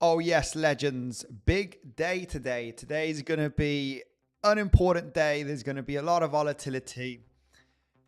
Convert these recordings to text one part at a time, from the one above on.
Oh yes, legends. Big day today. Today is going to be an important day. There's going to be a lot of volatility.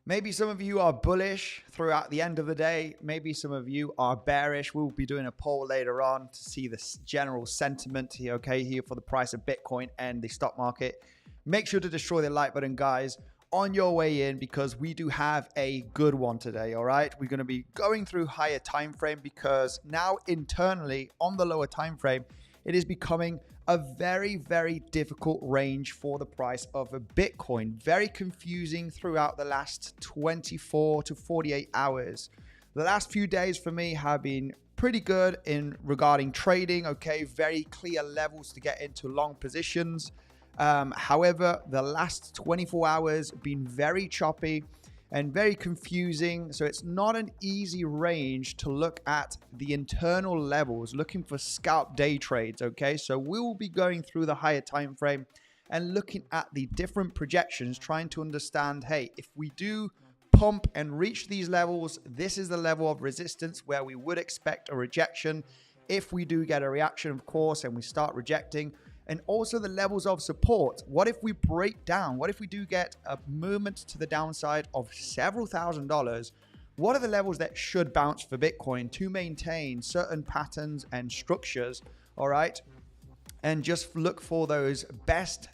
Maybe some of you are bullish throughout the end of the day. Maybe some of you are bearish. We'll be doing a poll later on to see the general sentiment here, okay, here for the price of Bitcoin and the stock market. Make sure to destroy the like button, guys, on your way in, because we do have a good one today. All right, we're going to be going through higher time frame because now internally on the lower time frame it is becoming a very difficult range for the price of a Bitcoin. Very confusing throughout the last 24 to 48 hours. The last few days for me have been pretty good in regarding trading. Okay, very clear levels to get into long positions. However, the last 24 hours have been very choppy and very confusing. So it's not an easy range to look at the internal levels, looking for scalp day trades. Okay, so we will be going through the higher time frame and looking at the different projections, trying to understand, hey, if we do pump and reach these levels, this is the level of resistance where we would expect a rejection. If we do get a reaction, of course, and we start rejecting, and also the levels of support. What if we break down? What if we do get a movement to the downside of several $1,000s? What are the levels that should bounce for Bitcoin to maintain certain patterns and structures? All right. And just look for those best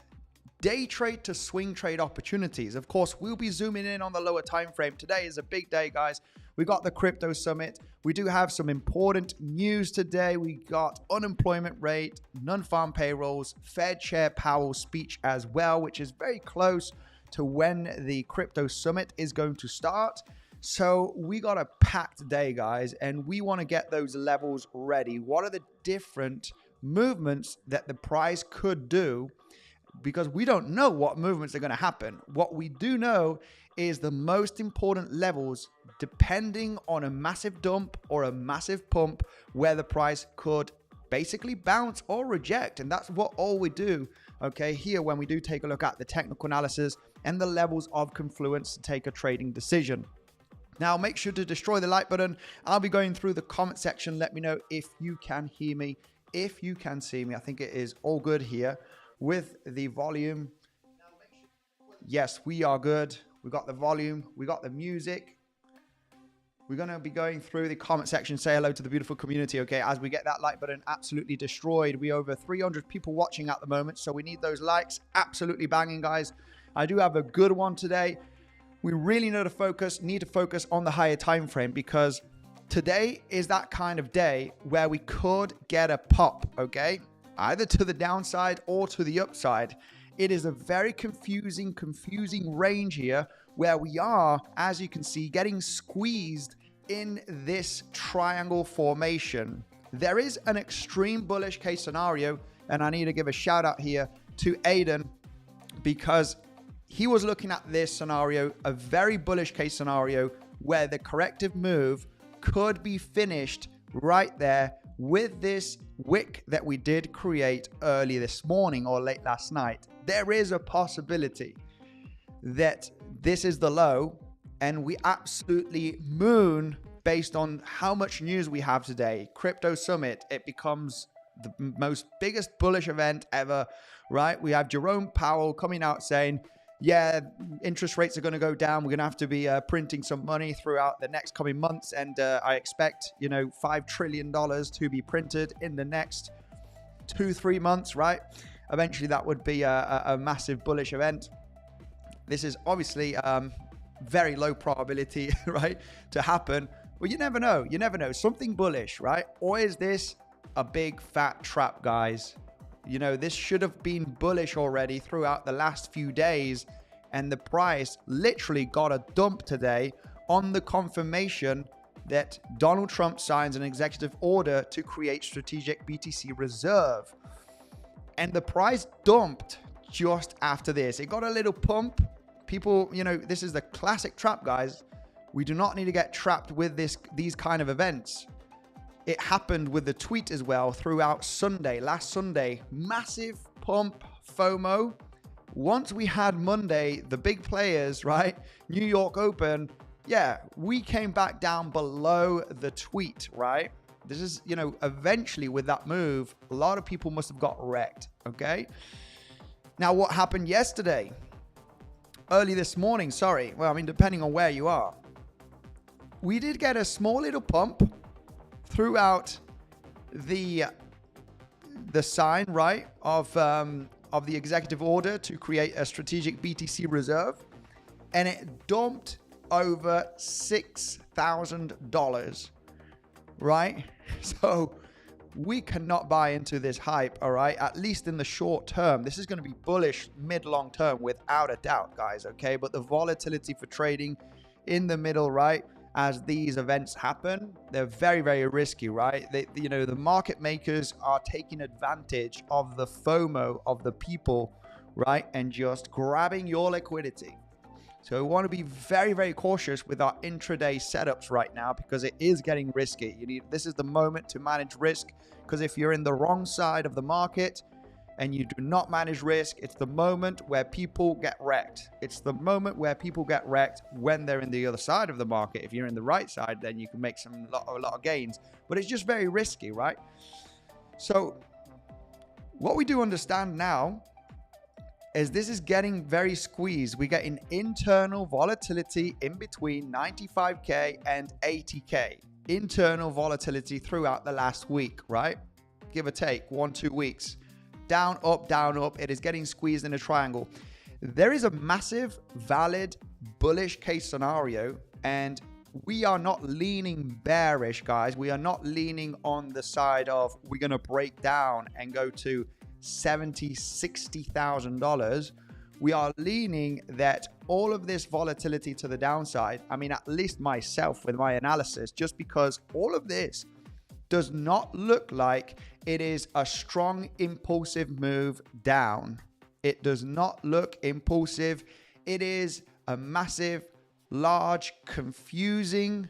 day trade to swing trade opportunities. Of course, we'll be zooming in on the lower time frame. Today is a big day, guys. We got the crypto summit. We do have some important news today. We got unemployment rate, non-farm payrolls, Fed Chair Powell's speech as well, which is very close to when the crypto summit is going to start. So we got a packed day, guys, and we want to get those levels ready. What are the different movements that the price could do? Because we don't know what movements are going to happen. What we do know is the most important levels, depending on a massive dump or a massive pump, where the price could basically bounce or reject. And that's what all we do, okay, here when we do take a look at the technical analysis and the levels of confluence to take a trading decision. Now, make sure to destroy the like button. I'll be going through the comment section. Let me know if you can hear me, if you can see me. I think it is all good here with the volume. Yes, we are good. We got the volume, we got the music. We're going to be going through the comment section. Say hello to the beautiful community, okay, as we get that like button absolutely destroyed. We over 300 people watching at the moment, so we need those likes absolutely banging, guys. I do have a good one today. We really need to focus on the higher time frame, because today is that kind of day where we could get a pop, okay, either to the downside or to the upside. It is a very confusing range here where we are, as you can see, getting squeezed in this triangle formation. There is an extreme bullish case scenario, and I need to give a shout out here to Aiden, because he was looking at this scenario, a very bullish case scenario where the corrective move could be finished right there with this wick that we did create early this morning or late last night. There is a possibility that this is the low and we absolutely moon based on how much news we have today. Crypto summit, it becomes the most biggest bullish event ever, right? We have Jerome Powell coming out saying, yeah, interest rates are going to go down. We're going to have to be printing some money throughout the next coming months. And I expect, you know, $5 trillion to be printed in the next 2-3 months, right? Eventually, that would be a massive bullish event. This is obviously very low probability, right, to happen. Well, you never know. You never know. Something bullish, right? Or is this a big fat trap, guys? You know, this should have been bullish already throughout the last few days, and the price literally got a dump today on the confirmation that Donald Trump signs an executive order to create strategic BTC reserve. And the price dumped just after this. It got a little pump. People, you know, this is the classic trap, guys. We do not need to get trapped with these kind of events. It happened with the tweet as well throughout Sunday, last Sunday. Massive pump, FOMO. Once we had Monday, the big players, right? New York Open, yeah, we came back down below the tweet, right? This is, you know, eventually with that move, a lot of people must have got wrecked. Okay. Now, what happened yesterday? Early this morning, sorry. Well, I mean, depending on where you are. We did get a small little pump throughout the sign, right, of the executive order to create a strategic BTC reserve, and it dumped over $6,000, right? So we cannot buy into this hype, all right? At least in the short term. This is going to be bullish mid-long term without a doubt, guys, okay? But the volatility for trading in the middle, right, as these events happen, they're very, very risky, right? You know, the market makers are taking advantage of the FOMO of the people, right? And just grabbing your liquidity. So we want to be very, very cautious with our intraday setups right now because it is getting risky. This is the moment to manage risk, because if you're in the wrong side of the market and you do not manage risk, it's the moment where people get wrecked. It's the moment where people get wrecked when they're in the other side of the market. If you're in the right side, then you can make a lot of gains, but it's just very risky, right? So what we do understand now is this is getting very squeezed. We get an internal volatility in between 95K and 80K. Internal volatility throughout the last week, right? Give or take 1-2 weeks. Down, up, down, up. It is getting squeezed in a triangle. There is a massive, valid, bullish case scenario, and we are not leaning bearish, guys. We are not leaning on the side of we're going to break down and go to $70,000, $60,000. We are leaning that all of this volatility to the downside, I mean, at least myself with my analysis, just because all of this does not look like it is a strong impulsive move down. It does not look impulsive. It is a massive, large, confusing,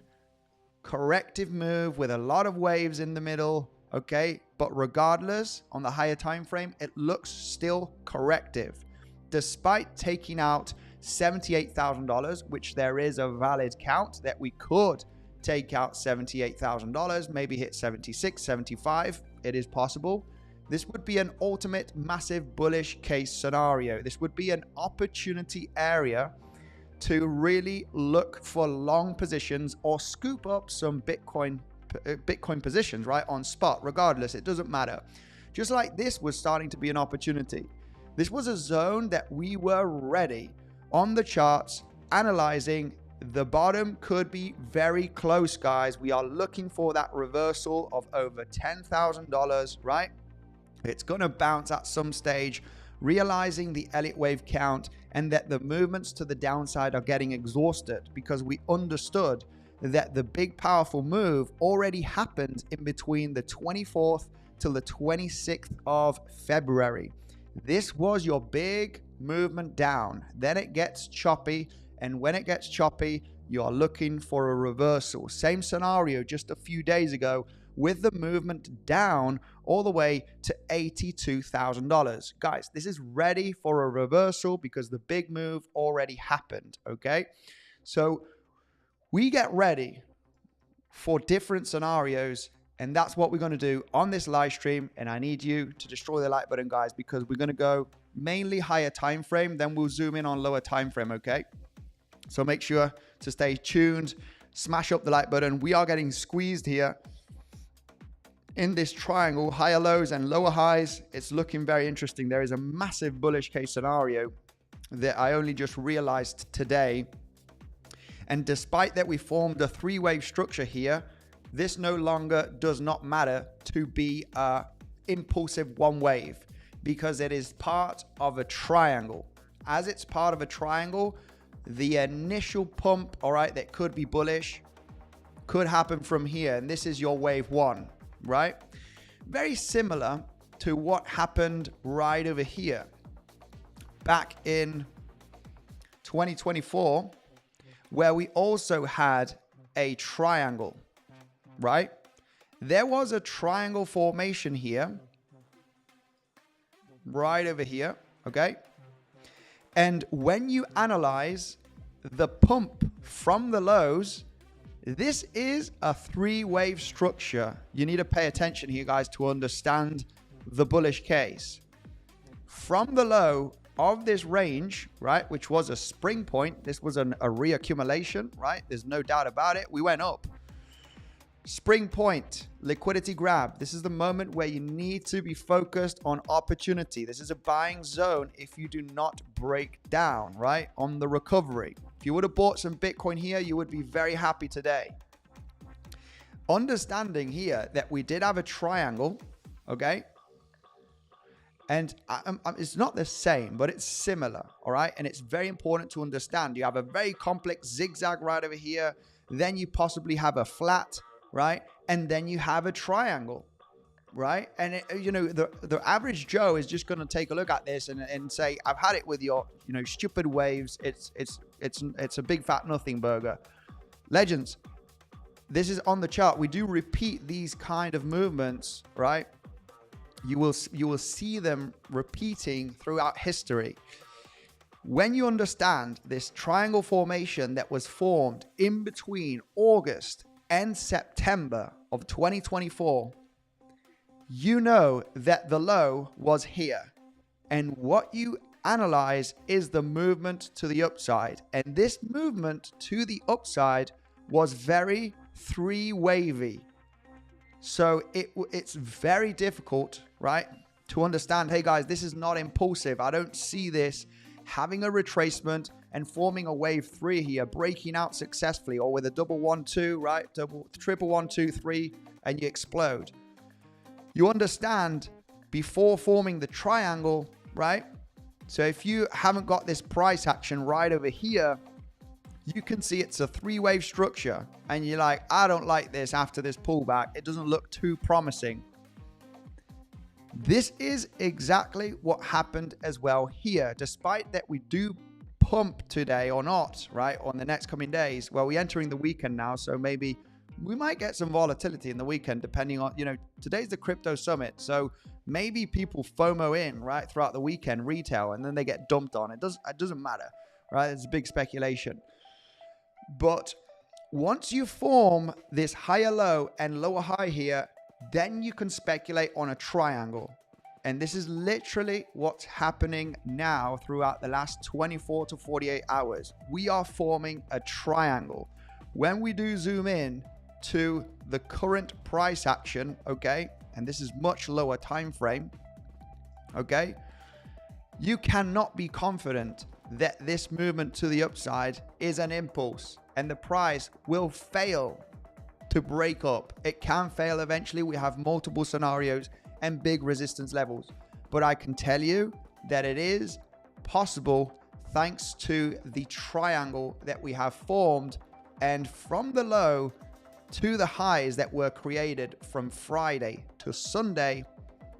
corrective move with a lot of waves in the middle, okay? But regardless, on the higher time frame, it looks still corrective. Despite taking out $78,000, which there is a valid count that we could take out $78,000, maybe hit 76, 75. It is possible. This would be an ultimate massive bullish case scenario. This would be an opportunity area to really look for long positions or scoop up some Bitcoin positions, right, on spot. Regardless, it doesn't matter. Just like this was starting to be an opportunity. This was a zone that we were ready on the charts, analyzing. The bottom could be very close, guys. We are looking for that reversal of over $10,000, right? It's going to bounce at some stage, realizing the Elliott wave count and that the movements to the downside are getting exhausted, because we understood that the big powerful move already happened in between the 24th till the 26th of February. This was your big movement down. Then it gets choppy. And when it gets choppy, you are looking for a reversal. Same scenario just a few days ago with the movement down all the way to $82,000. Guys, this is ready for a reversal because the big move already happened, okay? So we get ready for different scenarios, and that's what we're going to do on this live stream. And I need you to destroy the like button, guys, because we're going to go mainly higher time frame, then we'll zoom in on lower time frame, okay? So make sure to stay tuned, smash up the like button. We are getting squeezed here in this triangle, higher lows and lower highs. It's looking very interesting. There is a massive bullish case scenario that I only just realized today. And despite that we formed a three-wave structure here, this no longer does not matter to be a impulsive one wave, because it is part of a triangle. As it's part of a triangle, the initial pump, all right, that could be bullish could happen from here. And this is your wave one, right? Very similar to what happened right over here back in 2024, where we also had a triangle, right? There was a triangle formation here, right over here, okay? And when you analyze the pump from the lows, This is a three-wave structure. You need to pay attention here, guys, to understand the bullish case. From the low of this range, right, which was a spring point, this was a reaccumulation, right? There's no doubt about it. We went up. Spring point, liquidity grab. This is the moment where you need to be focused on opportunity. This is a buying zone if you do not break down, right, on the recovery. If you would have bought some Bitcoin here, you would be very happy today. Understanding here that we did have a triangle, okay? And it's not the same, but it's similar, all right? And it's very important to understand. You have a very complex zigzag right over here. Then you possibly have a flat, right? And then you have a triangle, right? And you know, the average Joe is just going to take a look at this and say, I've had it with your, you know, stupid waves. It's a big fat nothing burger. Legends, this is on the chart. We do repeat these kind of movements, right? You will see them repeating throughout history. When you understand this triangle formation that was formed in between August and September of 2024, you know that the low was here. And what you analyze is the movement to the upside. And this movement to the upside was very three-wavy. So it's very difficult, right, to understand, hey guys, this is not impulsive. I don't see this having a retracement and forming a wave 3 here, breaking out successfully, or with a double 1 2, right, triple 1 2 3, and you explode. You understand before forming the triangle, right? So if you haven't got this price action right over here, you can see it's a three-wave structure, and you're like, I don't like this after this pullback. It doesn't look too promising. This is exactly what happened as well here. Despite that we do pump today or not, right, on the next coming days. Well, we're entering the weekend now, so maybe we might get some volatility in the weekend, depending on, you know, today's the crypto summit. So maybe people FOMO in, right, throughout the weekend, retail, and then they get dumped on. It doesn't matter, right? It's a big speculation. But once you form this higher low and lower high here, then you can speculate on a triangle. And this is literally what's happening now throughout the last 24 to 48 hours. We are forming a triangle. When we do zoom in to the current price action, okay, and this is much lower time frame, okay, you cannot be confident that this movement to the upside is an impulse, and the price will fail to break up. It can fail eventually. We have multiple scenarios and big resistance levels, but I can tell you that it is possible thanks to the triangle that we have formed, and from the low to the highs that were created from Friday to Sunday,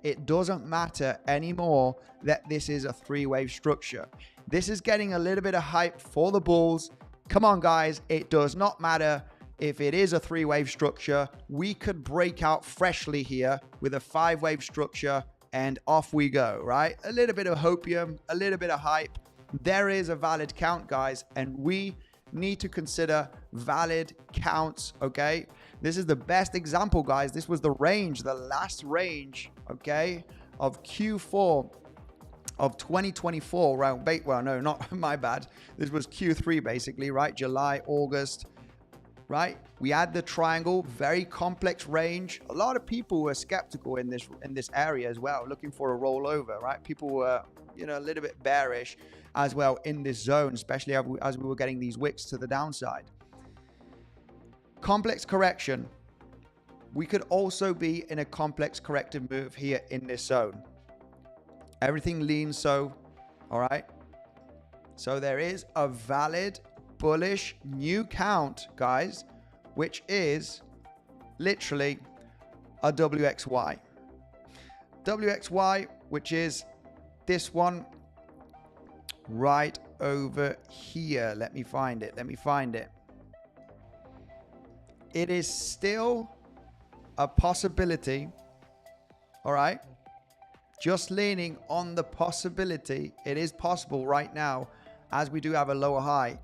it doesn't matter anymore that this is a three-wave structure. This is getting a little bit of hype for the bulls. Come on, guys. It does not matter if it is a three-wave structure. We could break out freshly here with a five-wave structure, and off we go, right? A little bit of hopium, a little bit of hype. There is a valid count, guys, and we need to consider valid counts, okay? This is the best example, guys. This was the range, the last range, okay, of Q4 of 2024, right? Well, no, not my bad. This was Q3 basically, right? July, August, right? We had the triangle, very complex range. A lot of people were skeptical in this area as well, looking for a rollover, right? People were, you know, a little bit bearish as well in this zone, especially as we were getting these wicks to the downside. Complex correction. We could also be in a complex corrective move here in this zone. Everything leans so, all right? So there is a valid bullish new count, guys, which is literally a WXY. WXY, which is this one right over here. Let me find it. It is still a possibility, all right? Just leaning on the possibility. It is possible right now, as we do have a lower high,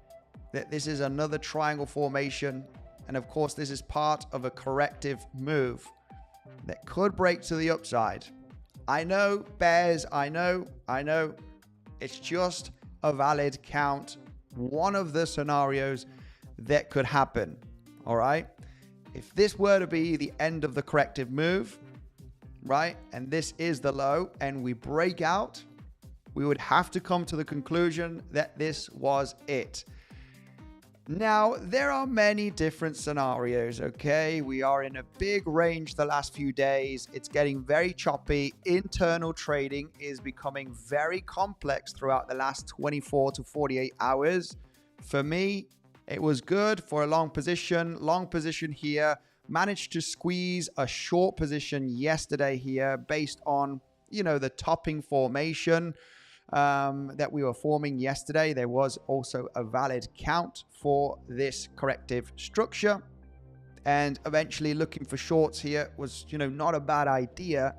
that this is another triangle formation And of course, this is part of a corrective move that could break to the upside. I know, bears, I know. It's just a valid count. One of the scenarios that could happen. All right. If this were to be the end of the corrective move, right, and this is the low and we break out, we would have to come to the conclusion that this was it. Now, there are many different scenarios, okay? We are in a big range the last few days. It's getting very choppy. Internal trading is becoming very complex throughout the last 24 to 48 hours. For me, it was good for a long position here. Managed to squeeze a short position yesterday here based on, you know, the topping formation that we were forming yesterday. There was also a valid count for this corrective structure, and eventually looking for shorts here was, you know, not a bad idea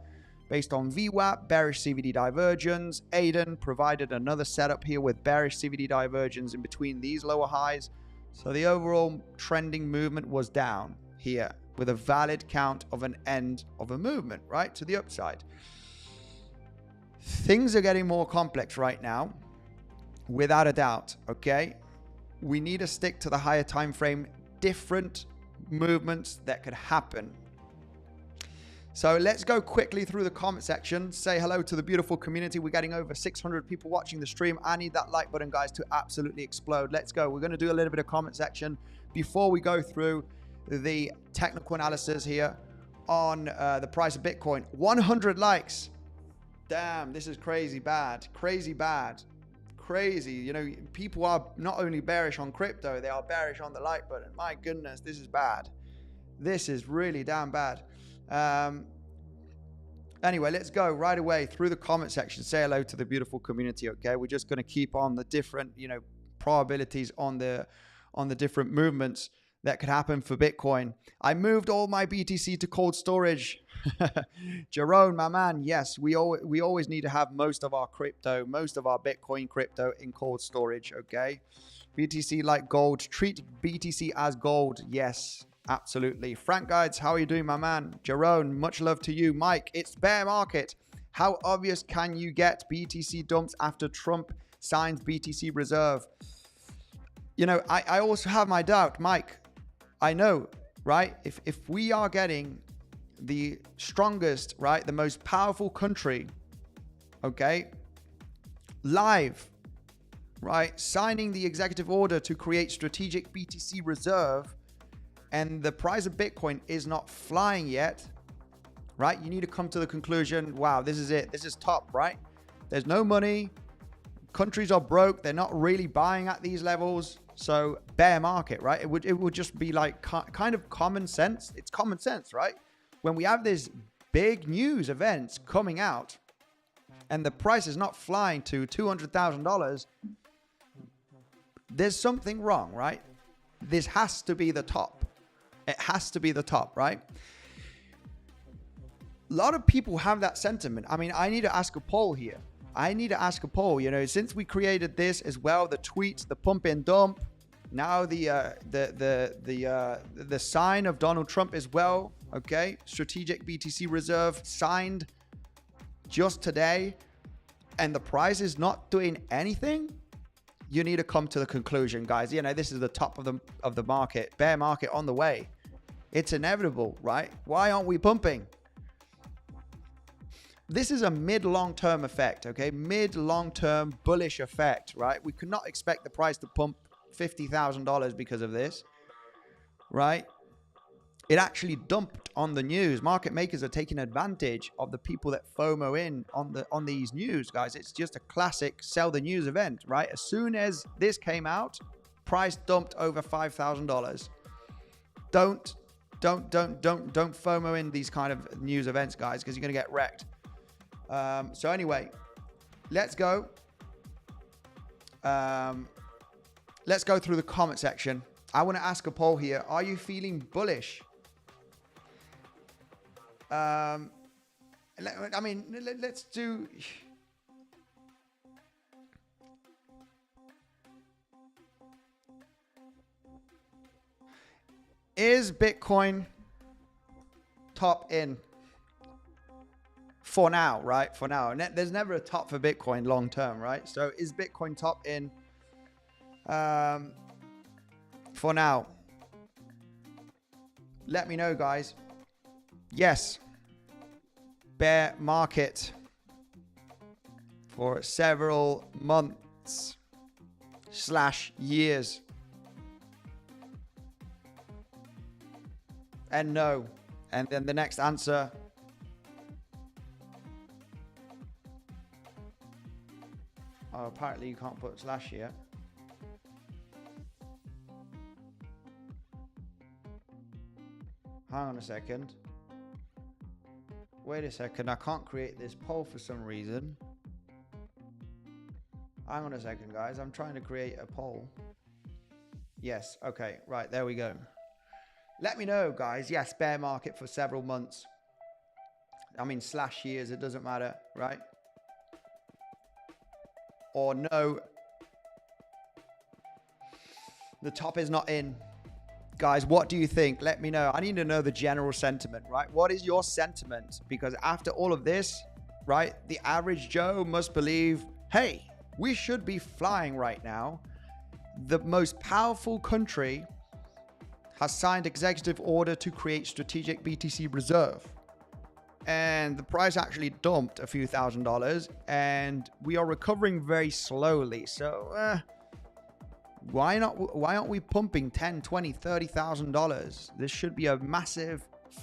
based on VWAP, bearish CVD divergence. Aiden provided another setup here with bearish CVD divergence in between these lower highs. So the overall trending movement was down here with a valid count of an end of a movement, right, to the upside. Things are getting more complex right now, without a doubt, okay? We need to stick to the higher time frame, different movements that could happen. So let's go quickly through the comment section. Say hello to the beautiful community. We're getting over 600 people watching the stream. I need that like button, guys, to absolutely explode. Let's go. We're going to do a little bit of comment section before we go through the technical analysis here on the price of Bitcoin. 100 likes. Damn, this is crazy bad. Crazy bad. Crazy. You know, people are not only bearish on crypto, they are bearish on the like button. My goodness, this is bad. This is really damn bad. Anyway, let's go right away through the comment section. Say hello to the beautiful community, okay? We're just going to keep on the different, you know, probabilities on the different movements that could happen for Bitcoin. I moved all my BTC to cold storage. Jerome, my man, yes, we always need to have most of our crypto, most of our Bitcoin crypto in cold storage, okay? BTC like gold. Treat BTC as gold. Yes, absolutely. Frank Guides, how are you doing, my man? Jerome, much love to you. Mike, it's bear market. How obvious can you get BTC dumps after Trump signs BTC reserve? You know, I also have my doubt, Mike. I know, right? If we are getting the strongest, right, the most powerful country, okay, live, right, signing the executive order to create strategic BTC reserve, and the price of Bitcoin is not flying yet, right? You need to come to the conclusion, wow, this is it. This is top, right? There's no money. Countries are broke. They're not really buying at these levels. So bear market, right? It would just be like kind of common sense. It's common sense, right? When we have these big news events coming out and the price is not flying to $200,000, there's something wrong, right? This has to be the top. It has to be the top, right? A lot of people have that sentiment. I mean, I need to ask a poll here. You know, since we created this as well, the tweets, the pump and dump, now the sign of Donald Trump as well. Okay, strategic BTC reserve signed just today, and the price is not doing anything. You need to come to the conclusion, guys. You know, this is the top of the market, bear market on the way. It's inevitable, right? Why aren't we pumping? This is a mid-long-term effect, okay? Mid-long-term bullish effect, right? We could not expect the price to pump $50,000 because of this, right? It actually dumped on the news. Market makers are taking advantage of the people that FOMO in on these news, guys. It's just a classic sell the news event, right? As soon as this came out, price dumped over $5,000. Don't FOMO in these kind of news events, guys, because you're going to get wrecked. So anyway, let's go. Let's go through the comment section. I want to ask a poll here. Are you feeling bullish? I mean, let's do... Is Bitcoin top in for now, right? For now. And there's never a top for Bitcoin long term, right? So is Bitcoin top in for now? Let me know, guys. Yes. Bear market for several months / years. And no. And then the next answer. Oh, apparently you can't put / here. Hang on a second. Wait a second. I can't create this poll for some reason. Hang on a second, guys. I'm trying to create a poll. Yes. Okay. Right. There we go. Let me know, guys. Yes. Bear market for several months. I mean, / years. It doesn't matter, right? Or no. The top is not in. Guys, what do you think? Let me know. I need to know the general sentiment, right? What is your sentiment? Because after all of this, right, the average Joe must believe, hey, we should be flying right now. The most powerful country has signed executive order to create strategic BTC reserve. And the price actually dumped a few $1,000s, and we are recovering very slowly. So, why aren't we pumping $10,000, $20,000, $30,000? This should be a massive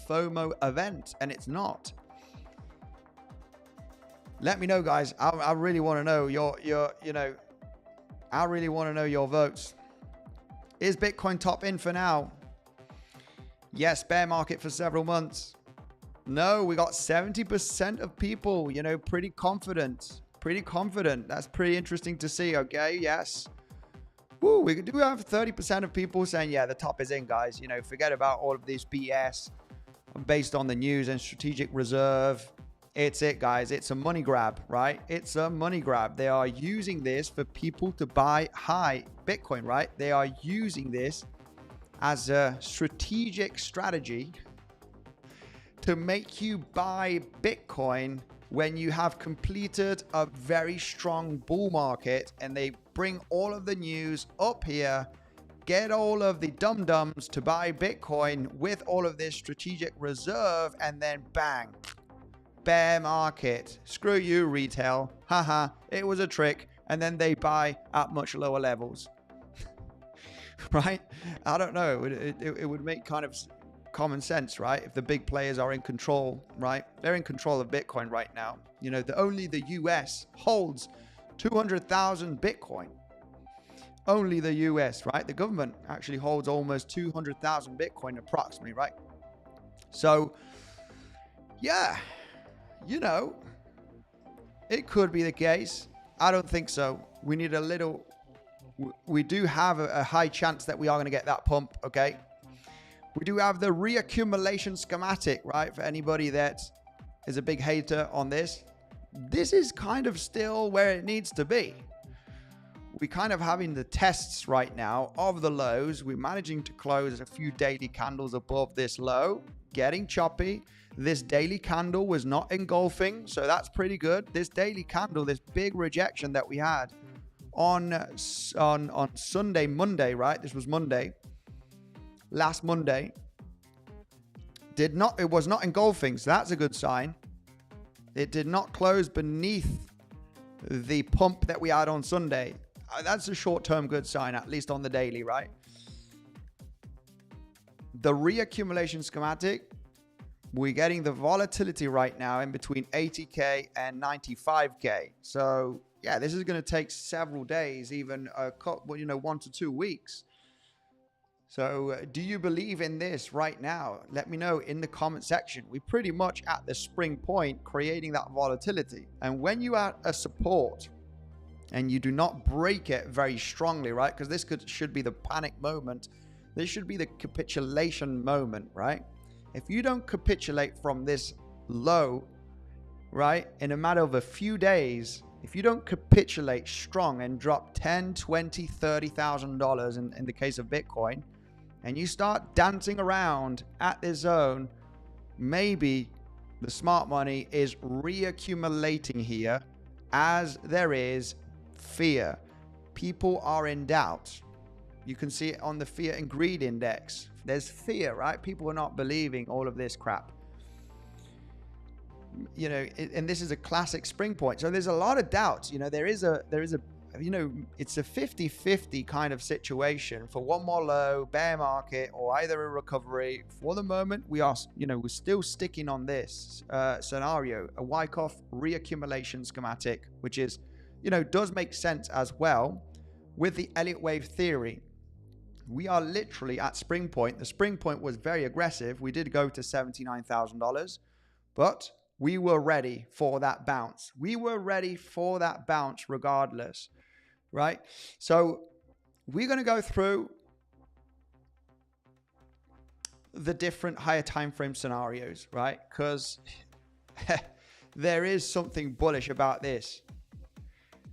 FOMO event, and it's not. Let me know, guys. I really want to know I really want to know your votes. Is Bitcoin top in for now? Yes, bear market for several months. No, we got 70% of people, pretty confident. Pretty confident. That's pretty interesting to see, okay? Yes. Woo, we do have 30% of people saying, yeah, the top is in, guys. Forget about all of this BS based on the news and strategic reserve. It's it, guys. It's a money grab, right? It's a money grab. They are using this for people to buy high Bitcoin, right? They are using this as a strategic strategy to make you buy Bitcoin when you have completed a very strong bull market, and they bring all of the news up here, get all of the dum-dums to buy Bitcoin with all of this strategic reserve, and then bang, bear market. Screw you, retail. Haha, it was a trick. And then they buy at much lower levels. Right? I don't know. It would make kind of common sense, right? If the big players are in control, right? They're in control of Bitcoin right now. Only the US holds 200,000 Bitcoin. Only the US, right? The government actually holds almost 200,000 Bitcoin approximately, right? So, yeah, it could be the case. I don't think so. We need we do have a high chance that we are going to get that pump, okay? We do have the reaccumulation schematic, right? For anybody that is a big hater on this. This is kind of still where it needs to be. We're kind of having the tests right now of the lows. We're managing to close a few daily candles above this low, getting choppy. This daily candle was not engulfing, so that's pretty good. This daily candle, this big rejection that we had on Monday, right? This was Monday. Last Monday. It was not engulfing, so that's a good sign. It did not close beneath the pump that we had on Sunday. That's a short-term good sign, at least on the daily, right? The reaccumulation schematic, we're getting the volatility right now in between 80K and 95K. So, yeah, this is going to take several days, even 1 to 2 weeks. So do you believe in this right now? Let me know in the comment section. We're pretty much at the spring point creating that volatility. And when you are at a support and you do not break it very strongly, right? Because this should be the panic moment. This should be the capitulation moment, right? If you don't capitulate from this low, right, in a matter of a few days, if you don't capitulate strong and drop $10,000, $20,000, $30,000 in the case of Bitcoin, and you start dancing around at this zone, maybe the smart money is reaccumulating here as there is fear. People are in doubt. You can see it on the fear and greed index. There's fear, right? People are not believing all of this crap. You know, and this is a classic spring point. So there's a lot of doubts. You know, there is a, you know, it's a 50-50 kind of situation for one more low, bear market, or either a recovery. For the moment, we are, you know, we're still sticking on this scenario, a Wyckoff reaccumulation schematic, which is, you know, does make sense as well with the Elliott wave theory. We are literally at spring point. The spring point was very aggressive. We did go to $79,000, but we were ready for that bounce. We were ready for that bounce regardless, right? So we're going to go through the different higher time frame scenarios, right? Because there is something bullish about this.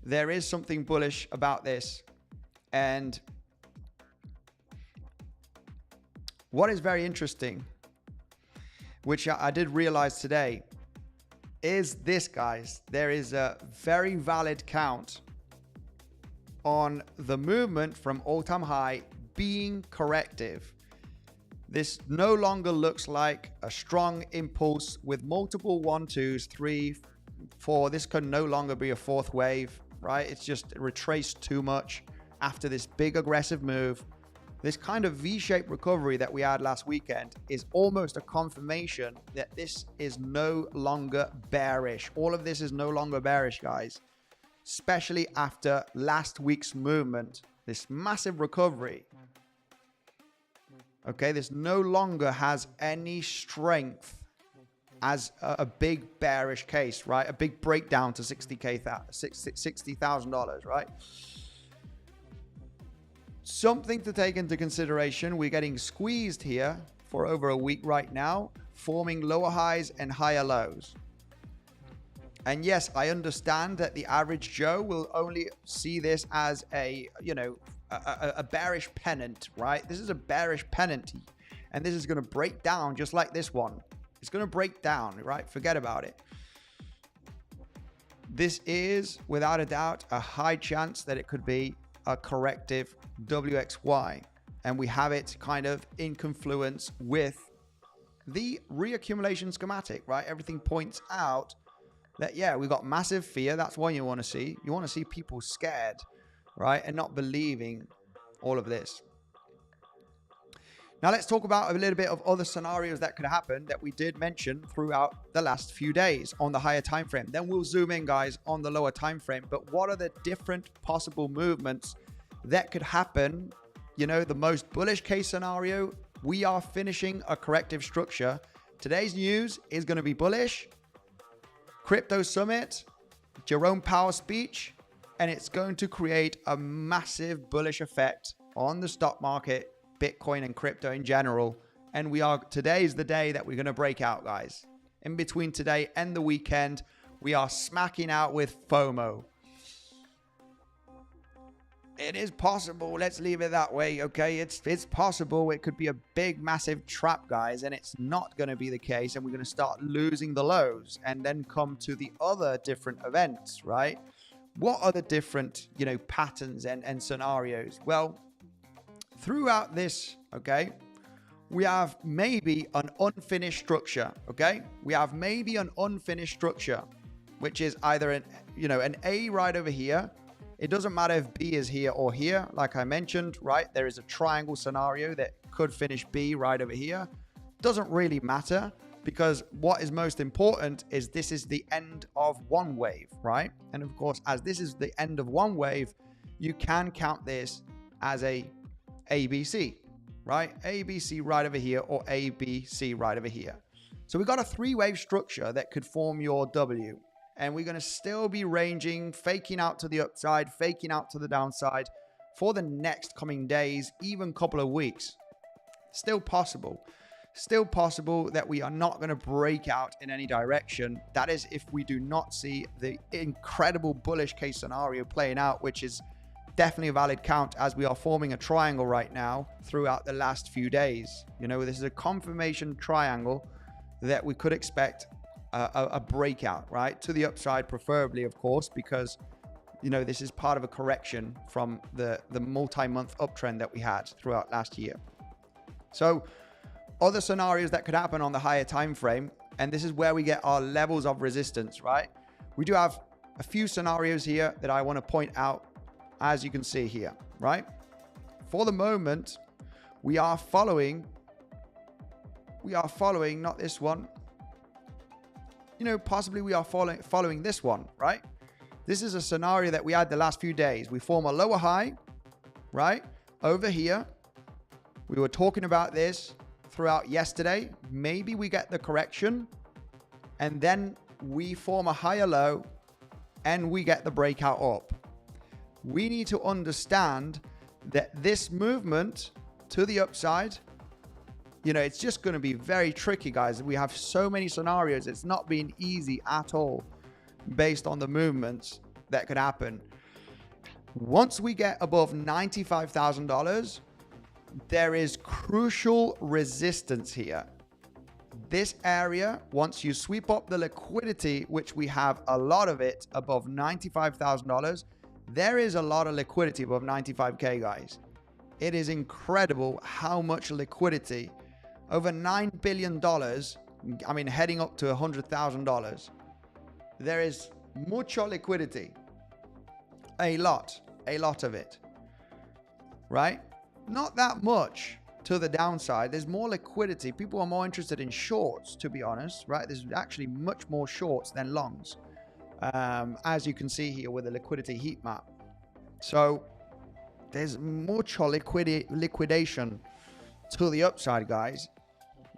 There is something bullish about this. And what is very interesting, which I did realize today, is this, guys. There is a very valid count on the movement from all-time high being corrective. This no longer looks like a strong impulse with multiple 1, 2s, 3, 4. This could no longer be a fourth wave, right? It's just retraced too much after this big aggressive move. This kind of V-shaped recovery that we had last weekend is almost a confirmation that this is no longer bearish. All of this is no longer bearish, guys, especially after last week's movement, this massive recovery. Okay, this no longer has any strength as a big bearish case, right? A big breakdown to $60,000, right? Something to take into consideration. We're getting squeezed here for over a week right now, forming lower highs and higher lows. And yes, I understand that the average Joe will only see this as a, you know, a bearish pennant, right? This is a bearish pennant, and this is going to break down just like this one. It's going to break down, right? Forget about it. This is, without a doubt, a high chance that it could be a corrective WXY, and we have it kind of in confluence with the reaccumulation schematic, right? Everything points out that, yeah, we got massive fear. That's what you want to see. You want to see people scared, right? And not believing all of this. Now let's talk about a little bit of other scenarios that could happen that we did mention throughout the last few days on the higher time frame. Then we'll zoom in, guys, on the lower time frame. But what are the different possible movements that could happen? You know, the most bullish case scenario, we are finishing a corrective structure. Today's news is going to be bullish. Crypto Summit, Jerome Powell speech, and it's going to create a massive bullish effect on the stock market, Bitcoin and crypto in general. And today is the day that we're going to break out, guys. In between today and the weekend, we are smacking out with FOMO. It is possible. Let's leave it that way. Okay. It's possible. It could be a big, massive trap, guys. And it's not going to be the case. And we're going to start losing the lows and then come to the other different events, right? What are the different, you know, patterns and scenarios? Well, throughout this, okay, we have maybe an unfinished structure, okay? We have maybe an unfinished structure, which is either an A right over here. It doesn't matter if B is here or here. Like I mentioned, right? There is a triangle scenario that could finish B right over here. Doesn't really matter, because what is most important is this is the end of one wave, right? And of course, as this is the end of one wave, you can count this as a ABC, right? ABC right over here, or ABC right over here. So we've got a three-wave structure that could form your W. And we're going to still be ranging, faking out to the upside, faking out to the downside for the next coming days, even couple of weeks. Still possible. Still possible that we are not going to break out in any direction. That is if we do not see the incredible bullish case scenario playing out, which is definitely a valid count, as we are forming a triangle right now throughout the last few days. You know, this is a confirmation triangle that we could expect a breakout, right? To the upside, preferably, of course, because, you know, this is part of a correction from the multi-month uptrend that we had throughout last year. So other scenarios that could happen on the higher time frame, and this is where we get our levels of resistance, right? We do have a few scenarios here that I want to point out, as you can see here, right? For the moment, we are following, not this one, you know, possibly we are following this one, right? This is a scenario that we had the last few days. We form a lower high, right? Over here. We were talking about this throughout yesterday. Maybe we get the correction and then we form a higher low and we get the breakout up. We need to understand that this movement to the upside, you know, it's just going to be very tricky, guys. We have so many scenarios. It's not been easy at all based on the movements that could happen. Once we get above $95,000, there is crucial resistance here. This area, once you sweep up the liquidity, which we have a lot of it above $95,000, there is a lot of liquidity above 95K, guys. It is incredible how much liquidity, over $9 billion, I mean, heading up to $100,000. There is mucho liquidity, a lot of it, right? Not that much to the downside. There's more liquidity. People are more interested in shorts, to be honest, right? There's actually much more shorts than longs, as you can see here with the liquidity heat map. So there's mucho liquidation to the upside, guys.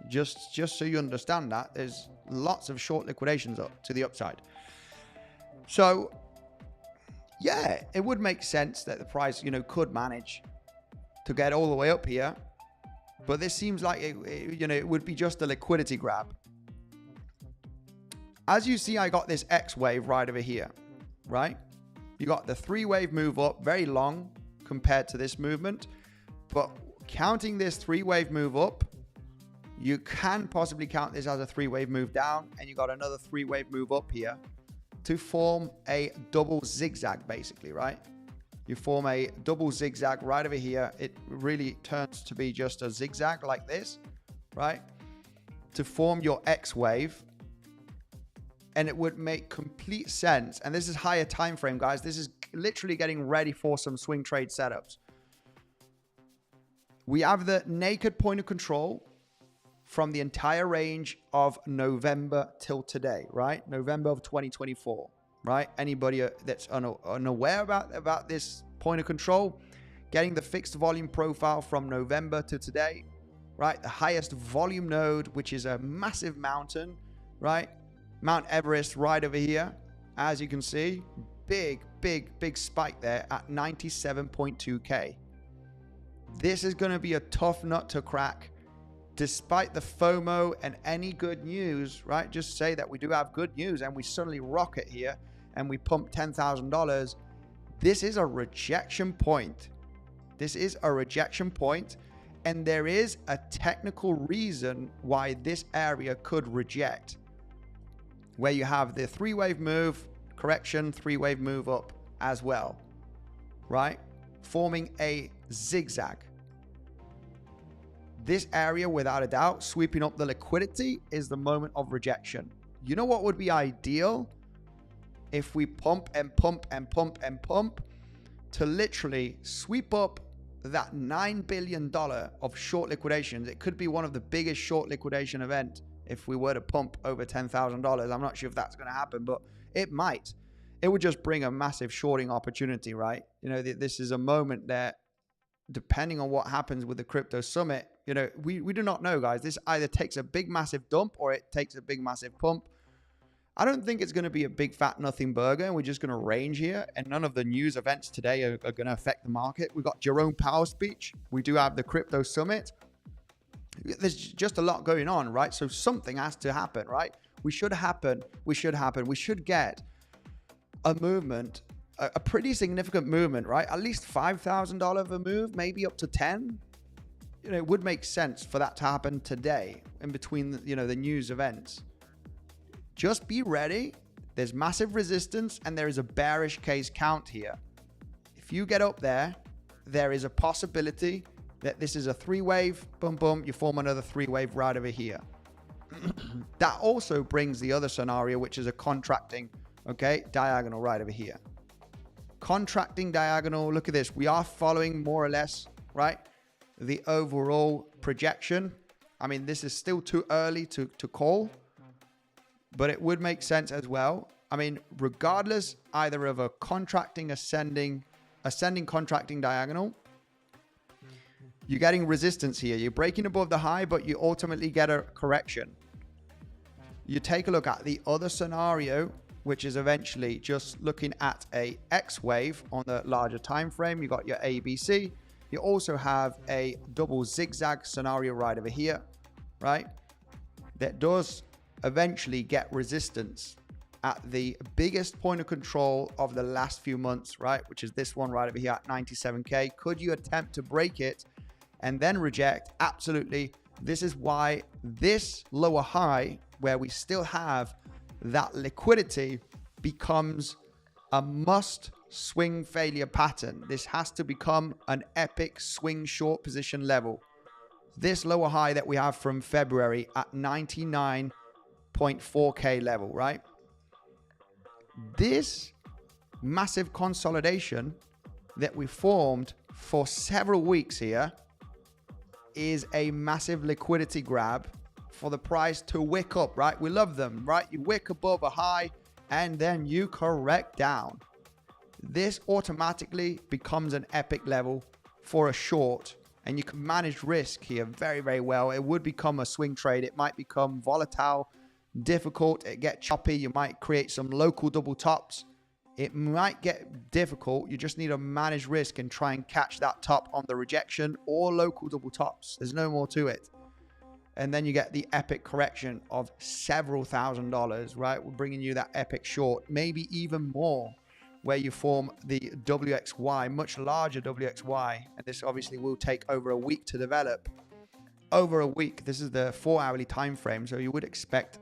Just so you understand that, there's lots of short liquidations up to the upside. So yeah, it would make sense that the price, you know, could manage to get all the way up here, but this seems like it would be just a liquidity grab. As you see, I got this X wave right over here, right? You got the 3-wave move up, very long compared to this movement, but counting this 3-wave move up, you can possibly count this as a 3-wave move down, and you got another 3-wave move up here to form a double zigzag, basically, right? You form a double zigzag right over here. It really turns to be just a zigzag like this, right? To form your X wave. And it would make complete sense. And this is higher time frame, guys. This is literally getting ready for some swing trade setups. We have the naked point of control from the entire range of November till today, right? November of 2024, right? Anybody that's unaware about this point of control, getting the fixed volume profile from November to today, right? The highest volume node, which is a massive mountain, right? Mount Everest right over here. As you can see, big spike there at 97.2K. This is going to be a tough nut to crack. Despite the FOMO and any good news, right? Just say that we do have good news and we suddenly rocket here and we pump $10,000. This is a rejection point. This is a rejection point, and there is a technical reason why this area could reject, where you have the 3-wave move, correction, 3-wave move up as well, right? Forming a zigzag. This area, without a doubt, sweeping up the liquidity is the moment of rejection. You know what would be ideal? If we pump and pump and pump and pump to literally sweep up that $9 billion of short liquidations. It could be one of the biggest short liquidation events if we were to pump over $10,000. I'm not sure if that's going to happen, but it might. It would just bring a massive shorting opportunity, right? You know, this is a moment that, depending on what happens with the crypto summit, you know, we do not know, guys. This either takes a big massive dump or it takes a big massive pump. I don't think it's going to be a big fat nothing burger and we're just going to range here, and none of the news events today are going to affect the market. We've got Jerome Powell's speech. We do have the crypto summit. There's just a lot going on, right? So something has to happen, right? We should get a movement a pretty significant movement, right? At least $5,000 of a move, maybe up to 10. You know, it would make sense for that to happen today in between, the news events. Just be ready. There's massive resistance and there is a bearish case count here. If you get up there, there is a possibility that this is a 3-wave, boom, boom, you form another 3-wave right over here. That also brings the other scenario, which is a contracting, diagonal right over here. Contracting diagonal, look at this. We are following more or less, right, the overall projection. I mean, this is still too early to call, but it would make sense as well. I mean, regardless either of a contracting, ascending contracting diagonal, you're getting resistance here. You're breaking above the high, but you ultimately get a correction. You take a look at the other scenario, which is eventually just looking at a X wave on the larger time frame. You got your ABC. You also have a double zigzag scenario right over here, right? That does eventually get resistance at the biggest point of control of the last few months, right? Which is this one right over here at 97K. Could you attempt to break it and then reject? Absolutely. This is why this lower high, where we still have that liquidity, becomes a must swing failure pattern. This has to become an epic swing short position level. This lower high that we have from February at 99.4K level, right? This massive consolidation that we formed for several weeks here is a massive liquidity grab for the price to wick up, right? We love them, right? You wick above a high and then you correct down. This automatically becomes an epic level for a short, and you can manage risk here very, very well. It would become a swing trade. It might become volatile, difficult. It get choppy. You might create some local double tops. It might get difficult. You just need to manage risk and try and catch that top on the rejection or local double tops. There's no more to it. And then you get the epic correction of several $1,000s, right? We're bringing you that epic short, maybe even more, where you form the WXY, much larger WXY. And this obviously will take over a week to develop. Over a week. This is the 4-hourly time frame. So you would expect,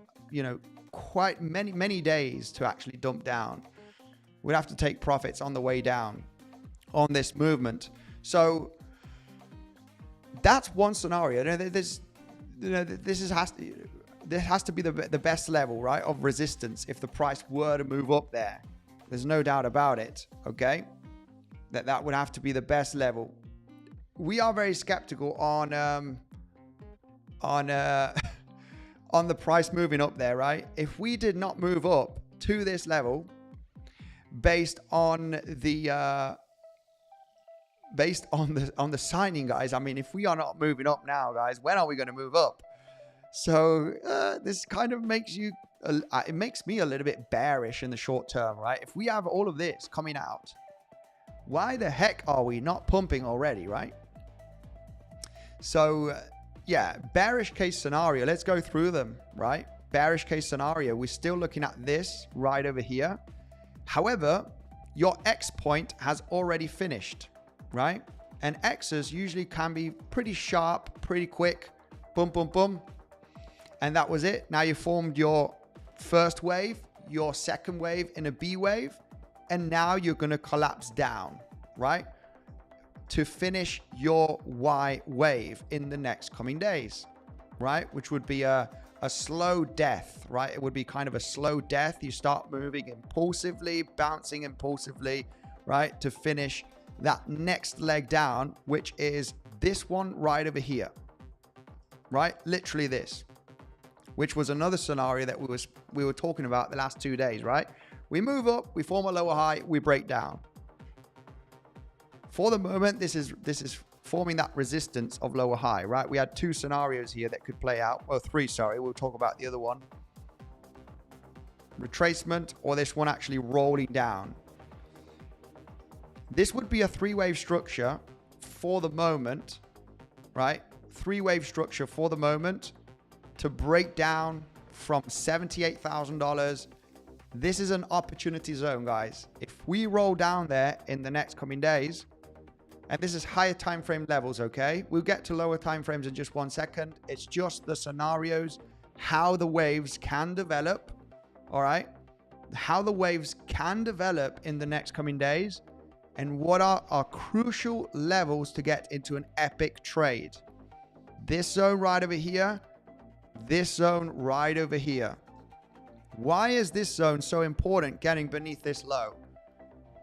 quite many days to actually dump down. We'd have to take profits on the way down on this movement. So that's one scenario. This has to be the best level, right, of resistance if the price were to move up there. There's no doubt about it, okay? That would have to be the best level. We are very skeptical on the price moving up there, right? If we did not move up to this level, based on the signing, guys. I mean, if we are not moving up now, guys, when are we going to move up? So this kind of makes you, it makes me a little bit bearish in the short term, right? If we have all of this coming out, why the heck are we not pumping already, right? So yeah, bearish case scenario. Let's go through them, right? Bearish case scenario. We're still looking at this right over here. However, your X point has already finished, right? And X's usually can be pretty sharp, pretty quick. Boom, boom, boom. And that was it. Now you formed your first wave, your second wave in a B wave. And now you're going to collapse down, right? To finish your Y wave in the next coming days, right? Which would be a slow death, right? It would be kind of a slow death. You start moving impulsively, bouncing impulsively, right? To finish that next leg down, which is this one right over here, right? Literally this, which was another scenario that we were talking about the last 2 days, right? We move up, we form a lower high, we break down. For the moment, this is forming that resistance of lower high, right? We had 2 scenarios here that could play out. Well, 3, sorry. We'll talk about the other one. Retracement, or this one actually rolling down. This would be a 3-wave structure for the moment, right? 3-wave structure for the moment to break down from $78,000 This is an opportunity zone, guys. If we roll down there in the next coming days, and this is higher time frame levels, okay? We'll get to lower time frames in just 1 second. It's just the scenarios, how the waves can develop, all right? How the waves can develop in the next coming days, and what are our crucial levels to get into an epic trade. This zone right over here, this zone right over here. Why is this zone so important getting beneath this low?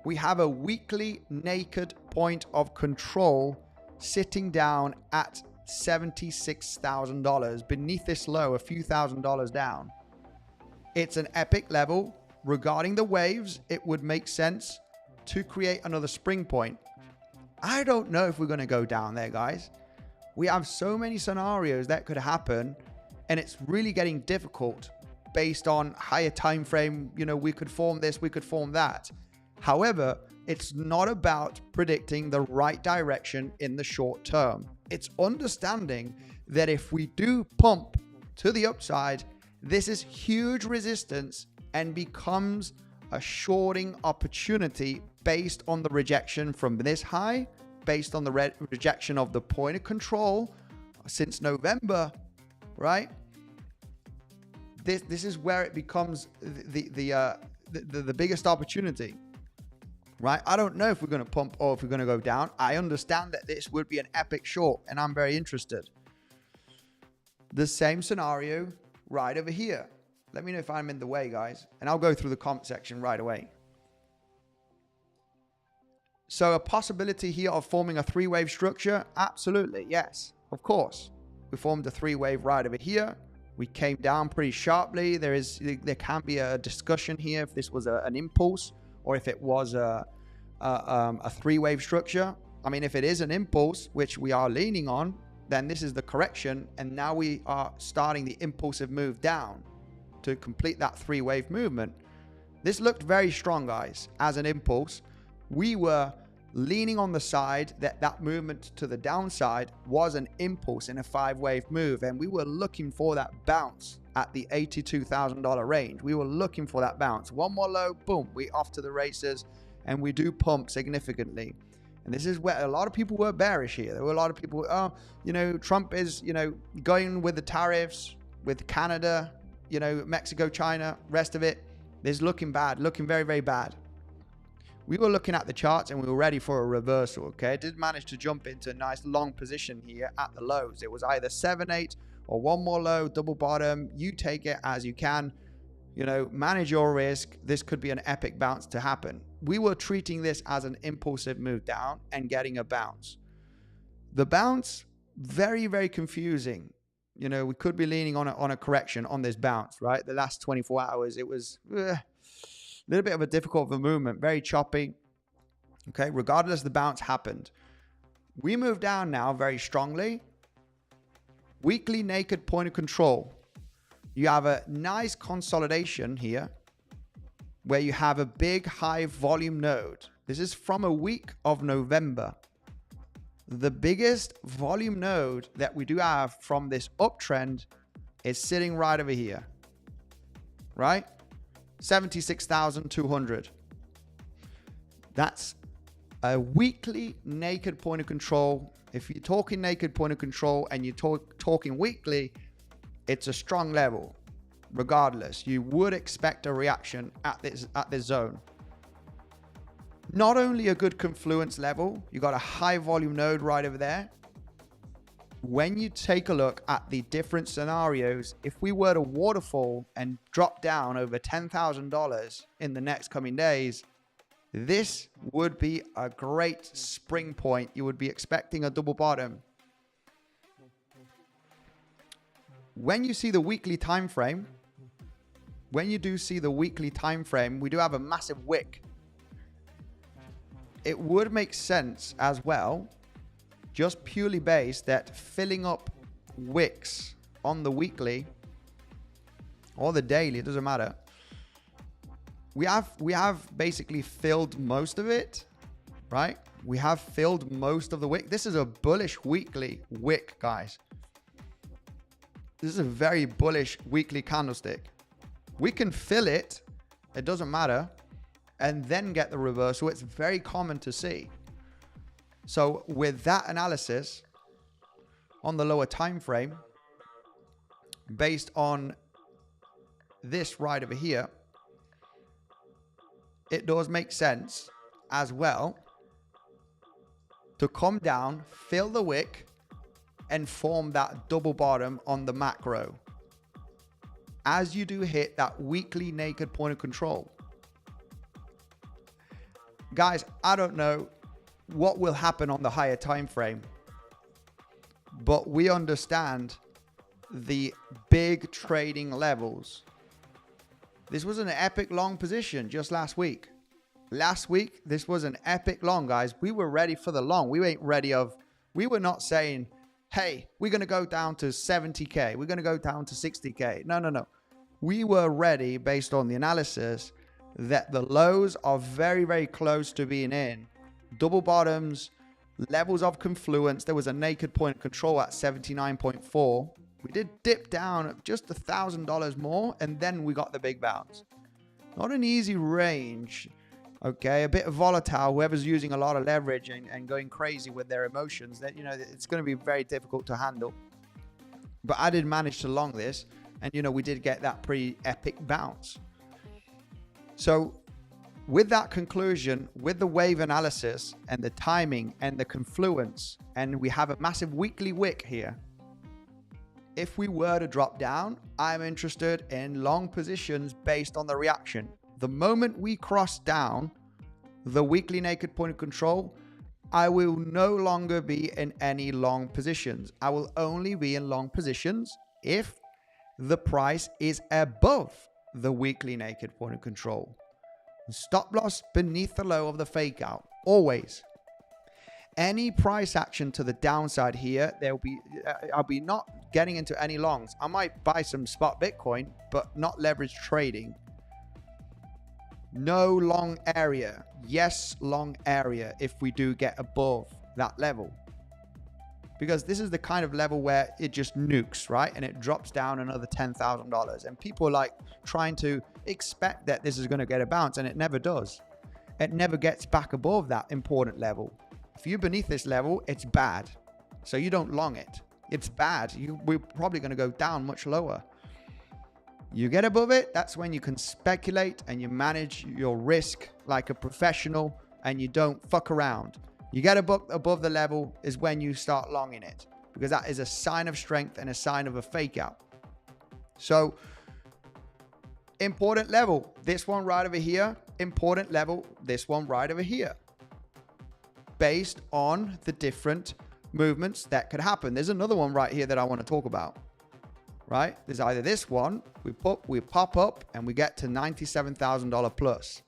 We have a weekly naked point of control sitting down at $76,000 beneath this low, a few $1,000s down. It's an epic level. Regarding the waves, it would make sense to create another spring point. I don't know if we're going to go down there, guys. We have so many scenarios that could happen, and it's really getting difficult based on higher time frame. You know, we could form this, we could form that. However, it's not about predicting the right direction in the short term. It's understanding that if we do pump to the upside, this is huge resistance and becomes a shorting opportunity based on the rejection from this high, based on the rejection of the point of control since November, right? This is where it becomes the biggest opportunity, right? I don't know if we're going to pump or if we're going to go down. I understand that this would be an epic short, and I'm very interested. The same scenario right over here. Let me know if I'm in the way, guys, and I'll go through the comment section right away. So a possibility here of forming a three-wave structure? Absolutely, yes, of course. We formed a three-wave right over here. We came down pretty sharply. There can be a discussion here if this was an impulse or if it was a three-wave structure. I mean, if it is an impulse, which we are leaning on, then this is the correction, and now we are starting the impulsive move down to complete that three-wave movement. This looked very strong, guys, as an impulse. We were leaning on the side that movement to the downside was an impulse in a five-wave move, and we were looking for that bounce at the $82,000 range. We were looking for that bounce. One more low, boom, we off to the races, and we do pump significantly. And this is where a lot of people were bearish here. There were a lot of people, oh, you know, Trump is, you know, going with the tariffs, with Canada, you know, Mexico, China, rest of it. This is looking bad, looking very, very bad. We were looking at the charts and we were ready for a reversal, okay? It did manage to jump into a nice long position here at the lows. It was either 7-8 or one more low, double bottom. You take it as you can, you know, manage your risk. This could be an epic bounce to happen. We were treating this as an impulsive move down and getting a bounce. The bounce, very, very confusing. You know, we could be leaning on a correction on this bounce, right? The last 24 hours, it was a little bit of a difficult of a movement, very choppy. Okay, regardless, the bounce happened. We move down now very strongly. Weekly naked point of control. You have a nice consolidation here where you have a big high volume node. This is from a week of November. The biggest volume node that we do have from this uptrend is sitting right over here, right? 76,200. That's a weekly naked point of control. If you're talking naked point of control and you're talking weekly, it's a strong level. Regardless, you would expect a reaction at this zone. Not only a good confluence level, you got a high volume node right over there. When you take a look at the different scenarios, if we were to waterfall and drop down over $10,000 in the next coming days, this would be a great spring point. You would be expecting a double bottom. When you see the weekly time frame, we do have a massive wick. It would make sense as well, just purely based that filling up wicks on the weekly or the daily, it doesn't matter. We have basically filled most of it, right? We have filled most of the wick. This is a bullish weekly wick, guys. This is a very bullish weekly candlestick. We can fill it it doesn't matter, and then get the reversal. It's very common to see. So with that analysis on the lower time frame, based on this right over here, it does make sense as well to come down, fill the wick, and form that double bottom on the macro as you do hit that weekly naked point of control. Guys, I don't know what will happen on the higher time frame, but we understand the big trading levels. This was an epic long position just last week. Last week, this was an epic long, guys. We were ready for the long. We were not saying, hey, we're going to go down to 70K. We're going to go down to 60K. No. We were ready based on the analysis that the lows are very, very close to being in. Double bottoms, levels of confluence. There was a naked point of control at 79.4. We did dip down just $1,000 more, and then we got the big bounce. Not an easy range. Okay, a bit of volatile. Whoever's using a lot of leverage and going crazy with their emotions, that, you know, it's going to be very difficult to handle. But I did manage to long this, and, you know, we did get that pretty epic bounce. So with that conclusion, with the wave analysis and the timing and the confluence, and we have a massive weekly wick here. If we were to drop down, I'm interested in long positions based on the reaction. The moment we cross down the weekly naked point of control, I will no longer be in any long positions. I will only be in long positions if the price is above the weekly naked point of control. Stop loss beneath the low of the fake out, always. Any price action to the downside here, I'll be not getting into any longs. I might buy some spot Bitcoin, but not leverage trading. No long area. Yes, long area if we do get above that level. Because this is the kind of level where it just nukes, right? And it drops down another $10,000. And people are like trying to expect that this is going to get a bounce, and it never does. It never gets back above that important level. If you're beneath this level, it's bad. So you don't long it. It's bad. We're probably going to go down much lower. You get above it, that's when you can speculate and you manage your risk like a professional and you don't fuck around. You get above the level is when you start longing it, because that is a sign of strength and a sign of a fake out. So important level, this one right over here. Important level, this one right over here. Based on the different movements that could happen. There's another one right here that I want to talk about. Right? There's either this one, we pop up and we get to $97,000 plus.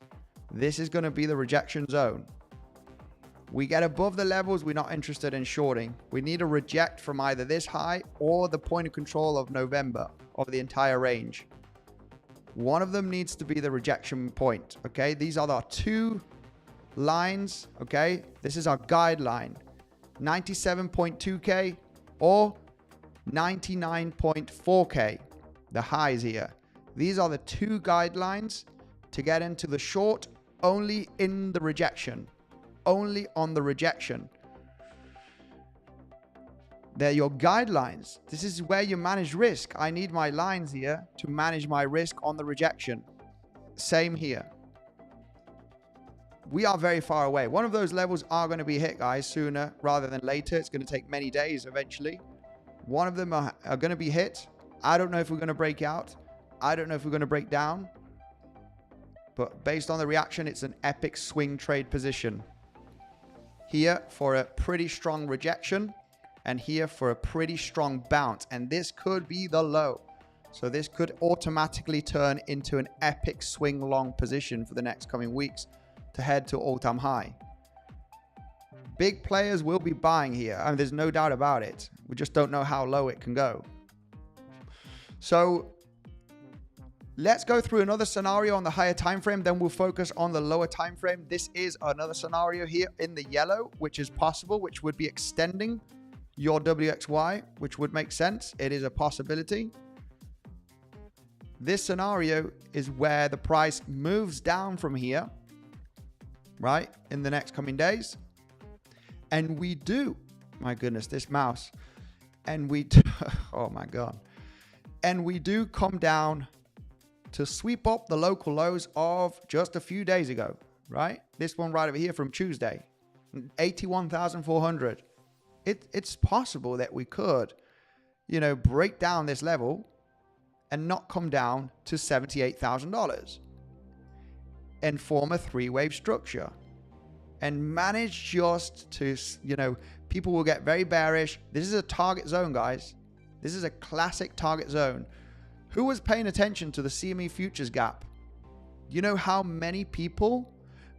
This is going to be the rejection zone. We get above the levels, we're not interested in shorting. We need a reject from either this high or the point of control of November of the entire range. One of them needs to be the rejection point. Okay, these are our two lines. Okay, this is our guideline, 97.2K or 99.4K, the highs here. These are the two guidelines to get into the short, only in the rejection, only on the rejection. They're your guidelines. This is where you manage risk. I need my lines here to manage my risk on the rejection. Same here. We are very far away. One of those levels are going to be hit, guys, sooner rather than later. It's going to take many days eventually. One of them are going to be hit. I don't know if we're going to break out. I don't know if we're going to break down. But based on the reaction, it's an epic swing trade position. Here for a pretty strong rejection. And here for a pretty strong bounce. And this could be the low. So this could automatically turn into an epic swing long position for the next coming weeks to head to all-time high. Big players will be buying here. I mean, there's no doubt about it. We just don't know how low it can go. So let's go through another scenario on the higher time frame. Then we'll focus on the lower time frame. This is another scenario here in the yellow, which is possible, which would be extending your WXY, which would make sense. It is a possibility. this scenario is where the price moves down from here, right, in the next coming days. And we do, my goodness, this mouse, and we do, oh my God, and we do come down to sweep up the local lows of just a few days ago, right? This one right over here from Tuesday, 81,400. It's possible that we could, you know, break down this level and not come down to $78,000 and form a three-wave structure and manage just to, you know, people will get very bearish. This is a target zone, guys. This is a classic target zone. Who was paying attention to the CME futures gap? You know how many people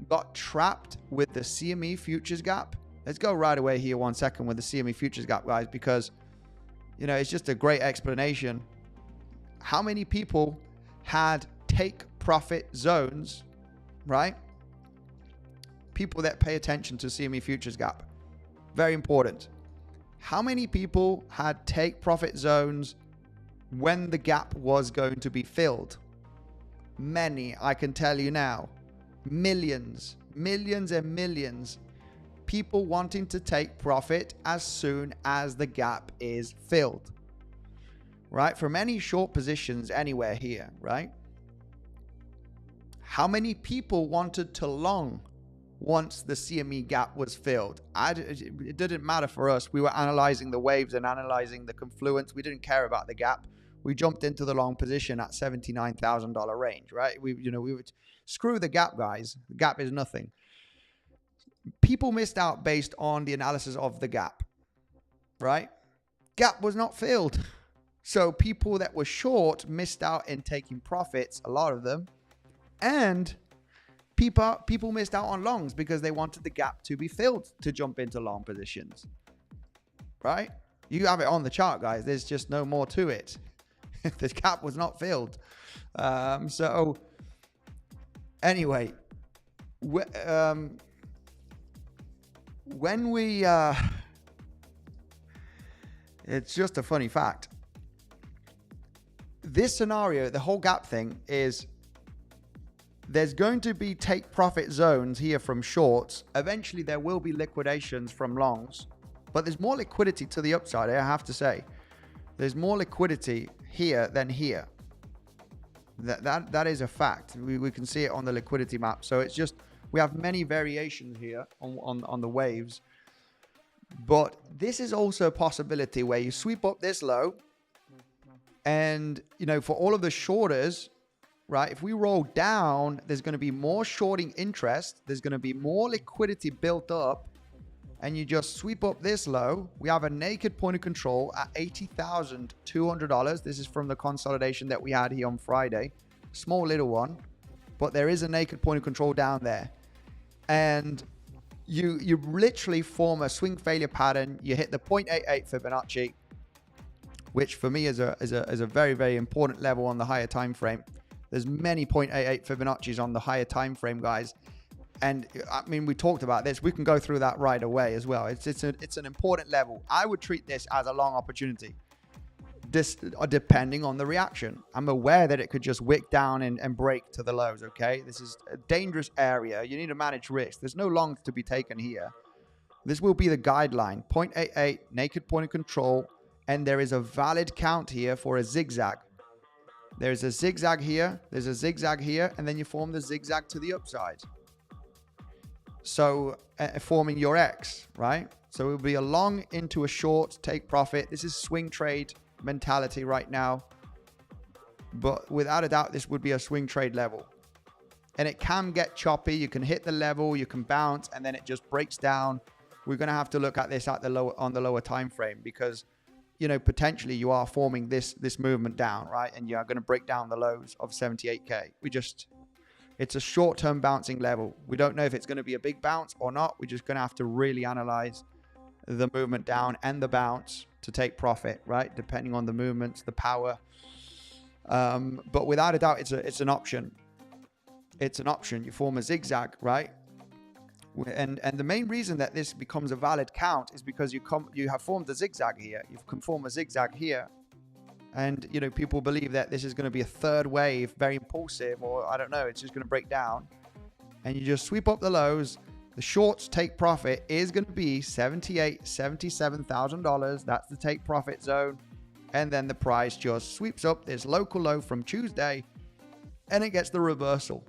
got trapped with the CME futures gap? Let's go right away here 1 second with the CME futures gap, guys, because, you know, it's just a great explanation. How many people had take profit zones, right? People that pay attention to CME futures gap. Very important. How many people had take profit zones when the gap was going to be filled? Many, I can tell you now. Millions, millions and millions. People wanting to take profit as soon as the gap is filled. Right? From any short positions anywhere here, right? How many people wanted to long once the CME gap was filled? It didn't matter for us. We were analyzing the waves and analyzing the confluence. We didn't care about the gap. We jumped into the long position at $79,000 range, right? We would screw the gap, guys. The gap is nothing. People missed out based on the analysis of the gap, right? Gap was not filled. So people that were short missed out in taking profits, a lot of them. And people missed out on longs because they wanted the gap to be filled to jump into long positions, right? You have it on the chart, guys. There's just no more to it. The gap was not filled. So anyway, when we, it's just a funny fact. This scenario, the whole gap thing is there's going to be take profit zones here from shorts. Eventually there will be liquidations from longs, but there's more liquidity to the upside. I have to say there's more liquidity here than here. That is a fact. We can see it on the liquidity map. So it's just, we have many variations here on the waves, but this is also a possibility where you sweep up this low. And, you know, for all of the shorters, right, if we roll down, there's going to be more shorting interest. There's going to be more liquidity built up. And you just sweep up this low. We have a naked point of control at $80,200. This is from the consolidation that we had here on Friday. Small little one. But there is a naked point of control down there. And you literally form a swing failure pattern. You hit the 0.88 Fibonacci, which for me is a very, very important level on the higher time frame. There's many 0.88 Fibonacci's on the higher time frame, guys. And I mean, we talked about this. We can go through that right away as well. It's an important level. I would treat this as a long opportunity, depending on the reaction. I'm aware that it could just wick down and break to the lows, okay? This is a dangerous area. You need to manage risk. There's no longs to be taken here. This will be the guideline. 0.88, naked point of control. And there is a valid count here for a zigzag. There's a zigzag here. There's a zigzag here. And then you form the zigzag to the upside. So forming your X, right? So it will be a long into a short, take profit. This is swing trade mentality right now. But without a doubt, this would be a swing trade level. And it can get choppy. You can hit the level, you can bounce, and then it just breaks down. We're going to have to look at this at the on the lower time frame because, you know, potentially you are forming this movement down, right? And you are going to break down the lows of 78K. It's a short-term bouncing level. We don't know if it's going to be a big bounce or not. We're just going to have to really analyze the movement down and the bounce to take profit, right? Depending on the movements, the power. But without a doubt, it's an option. It's an option. You form a zigzag, right? And the main reason that this becomes a valid count is because you have formed a zigzag here. You can form a zigzag here, and you know, people believe that this is going to be a third wave, very impulsive, or I don't know, it's just going to break down, and you just sweep up the lows. The shorts take profit is going to be $77,000. That's the take profit zone. And then the price just sweeps up this local low from Tuesday, and it gets the reversal.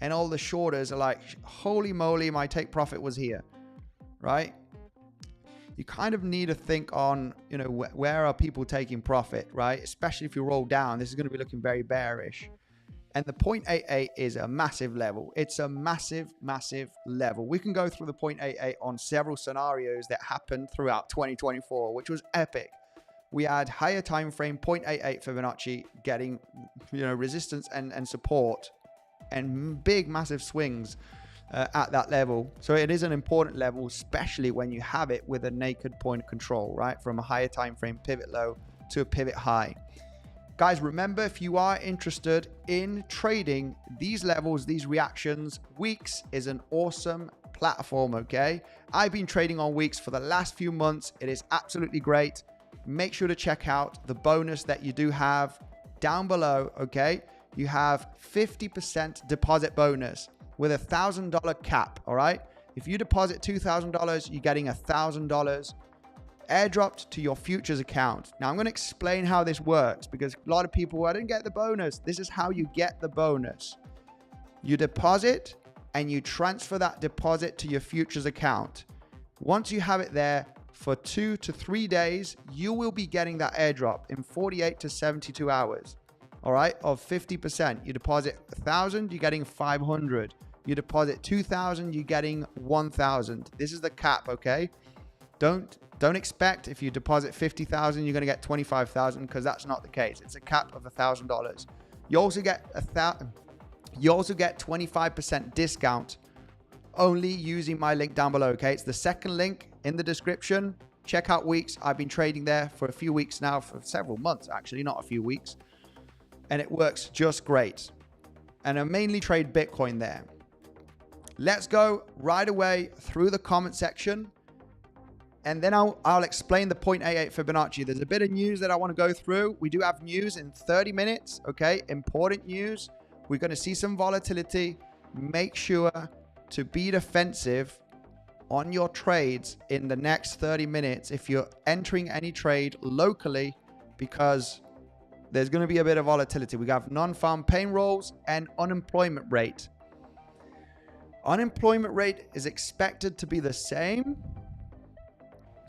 And all the shorters are like, holy moly, my take profit was here, right? You kind of need to think on, you know, where are people taking profit, right? Especially if you roll down, this is going to be looking very bearish. And the 0.88 is a massive level. It's a massive, massive level. We can go through the 0.88 on several scenarios that happened throughout 2024, which was epic. We had higher time frame 0.88 Fibonacci getting, you know, resistance and support, and big, massive swings at that level. So it is an important level, especially when you have it with a naked point of control, right? From a higher time frame pivot low to a pivot high. Guys, remember, if you are interested in trading these levels, these reactions, Weeks is an awesome platform, okay? I've been trading on Weeks for the last few months. It is absolutely great. Make sure to check out the bonus that you do have down below, okay? You have 50% deposit bonus with a $1,000 cap, all right? If you deposit $2,000, you're getting $1,000 airdropped to your futures account. Now I'm going to explain how this works, because a lot of people, I didn't get the bonus. This is how you get the bonus. You deposit and you transfer that deposit to your futures account. Once you have it there for 2 to 3 days, you will be getting that airdrop in 48 to 72 hours. All right, of 50%. You deposit 1,000, you're getting 500. You deposit 2,000, you're getting 1,000. This is the cap, okay? Don't expect if you deposit 50,000, you're going to get 25,000, because that's not the case. It's a cap of $1,000. You also get 25% discount only using my link down below. Okay, it's the second link in the description. Check out Weeks. I've been trading there for a few weeks now, for several months actually, not a few weeks, and it works just great. And I mainly trade Bitcoin there. Let's go right away through the comment section, and then I'll explain the 0.88 Fibonacci. There's a bit of news that I want to go through. We do have news in 30 minutes, okay? Important news. We're going to see some volatility. Make sure to be defensive on your trades in the next 30 minutes if you're entering any trade locally, because there's going to be a bit of volatility. We have non-farm payrolls and unemployment rate. Unemployment rate is expected to be the same.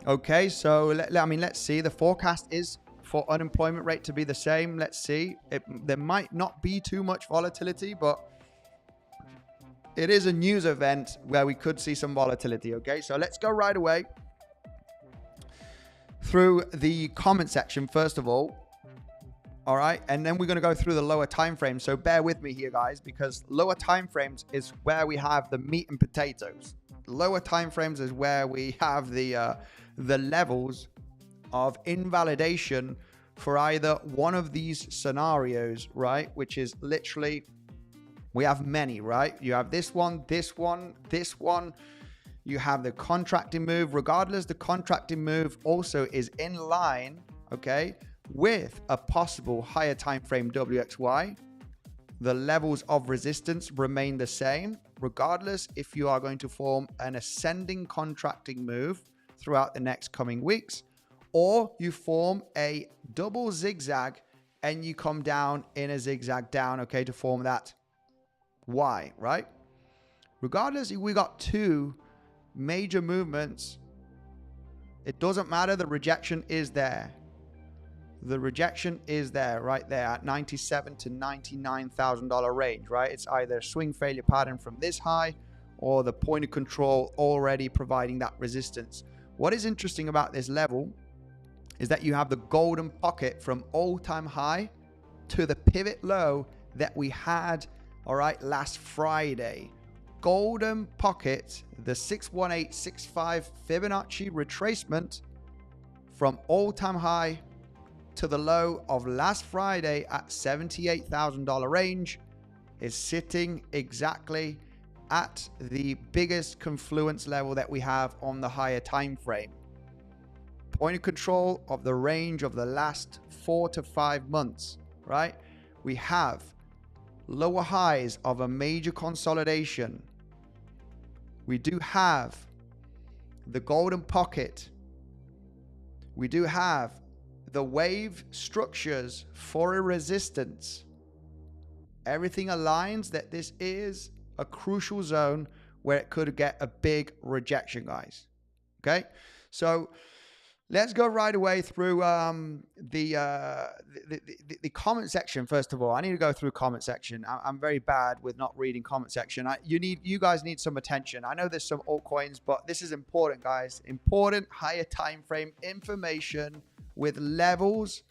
Okay, so let's see. The forecast is for unemployment rate to be the same. Let's see. There might not be too much volatility, but it is a news event where we could see some volatility. Okay, so let's go right away through the comment section first of all. All right, and then we're going to go through the lower time frames. So bear with me here, guys, because lower time frames is where we have the meat and potatoes. Lower time frames is where we have the levels of invalidation for either one of these scenarios, right? Which is literally, we have many, right? You have this one, this one, this one. You have the contracting move. Regardless, the contracting move also is in line, okay, with a possible higher time frame WXY. The levels of resistance remain the same, regardless if you are going to form an ascending contracting move throughout the next coming weeks, or you form a double zigzag and you come down in a zigzag down, okay, to form that Y, right? Regardless, we got two major movements. It doesn't matter. The rejection is there. The rejection is there, right there at $97,000 to $99,000 range, right? It's either a swing failure pattern from this high or the point of control already providing that resistance. What is interesting about this level is that you have the golden pocket from all-time high to the pivot low that we had, all right, last Friday. Golden pocket, the 61865 Fibonacci retracement from all-time high to the low of last Friday at $78,000 range is sitting exactly at the biggest confluence level that we have on the higher time frame. point of control of the range of the last 4 to 5 months, right? We have lower highs of a major consolidation. We do have the golden pocket. We do have the wave structures for a resistance. Everything aligns that this is a crucial zone where it could get a big rejection, guys. Okay, so let's go right away through the comment section. First of all, I need to go through comment section. I'm very bad with not reading comment section. You guys need some attention. I know there's some altcoins, but this is important, guys. Important higher time frame information with levels,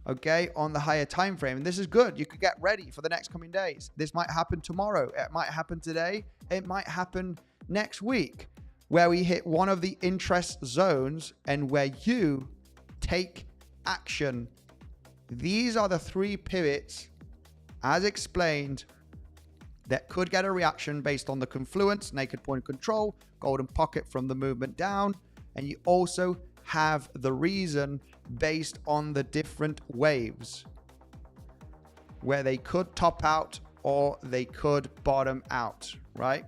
okay, on the higher time frame. And this is good. You could get ready for the next coming days. This might happen tomorrow. It might happen today. It might happen next week, where we hit one of the interest zones and where you take action. These are the 3 pivots, as explained, that could get a reaction based on the confluence, naked point of control, golden pocket from the movement down. And you also have the reason based on the different waves, where they could top out or they could bottom out, right?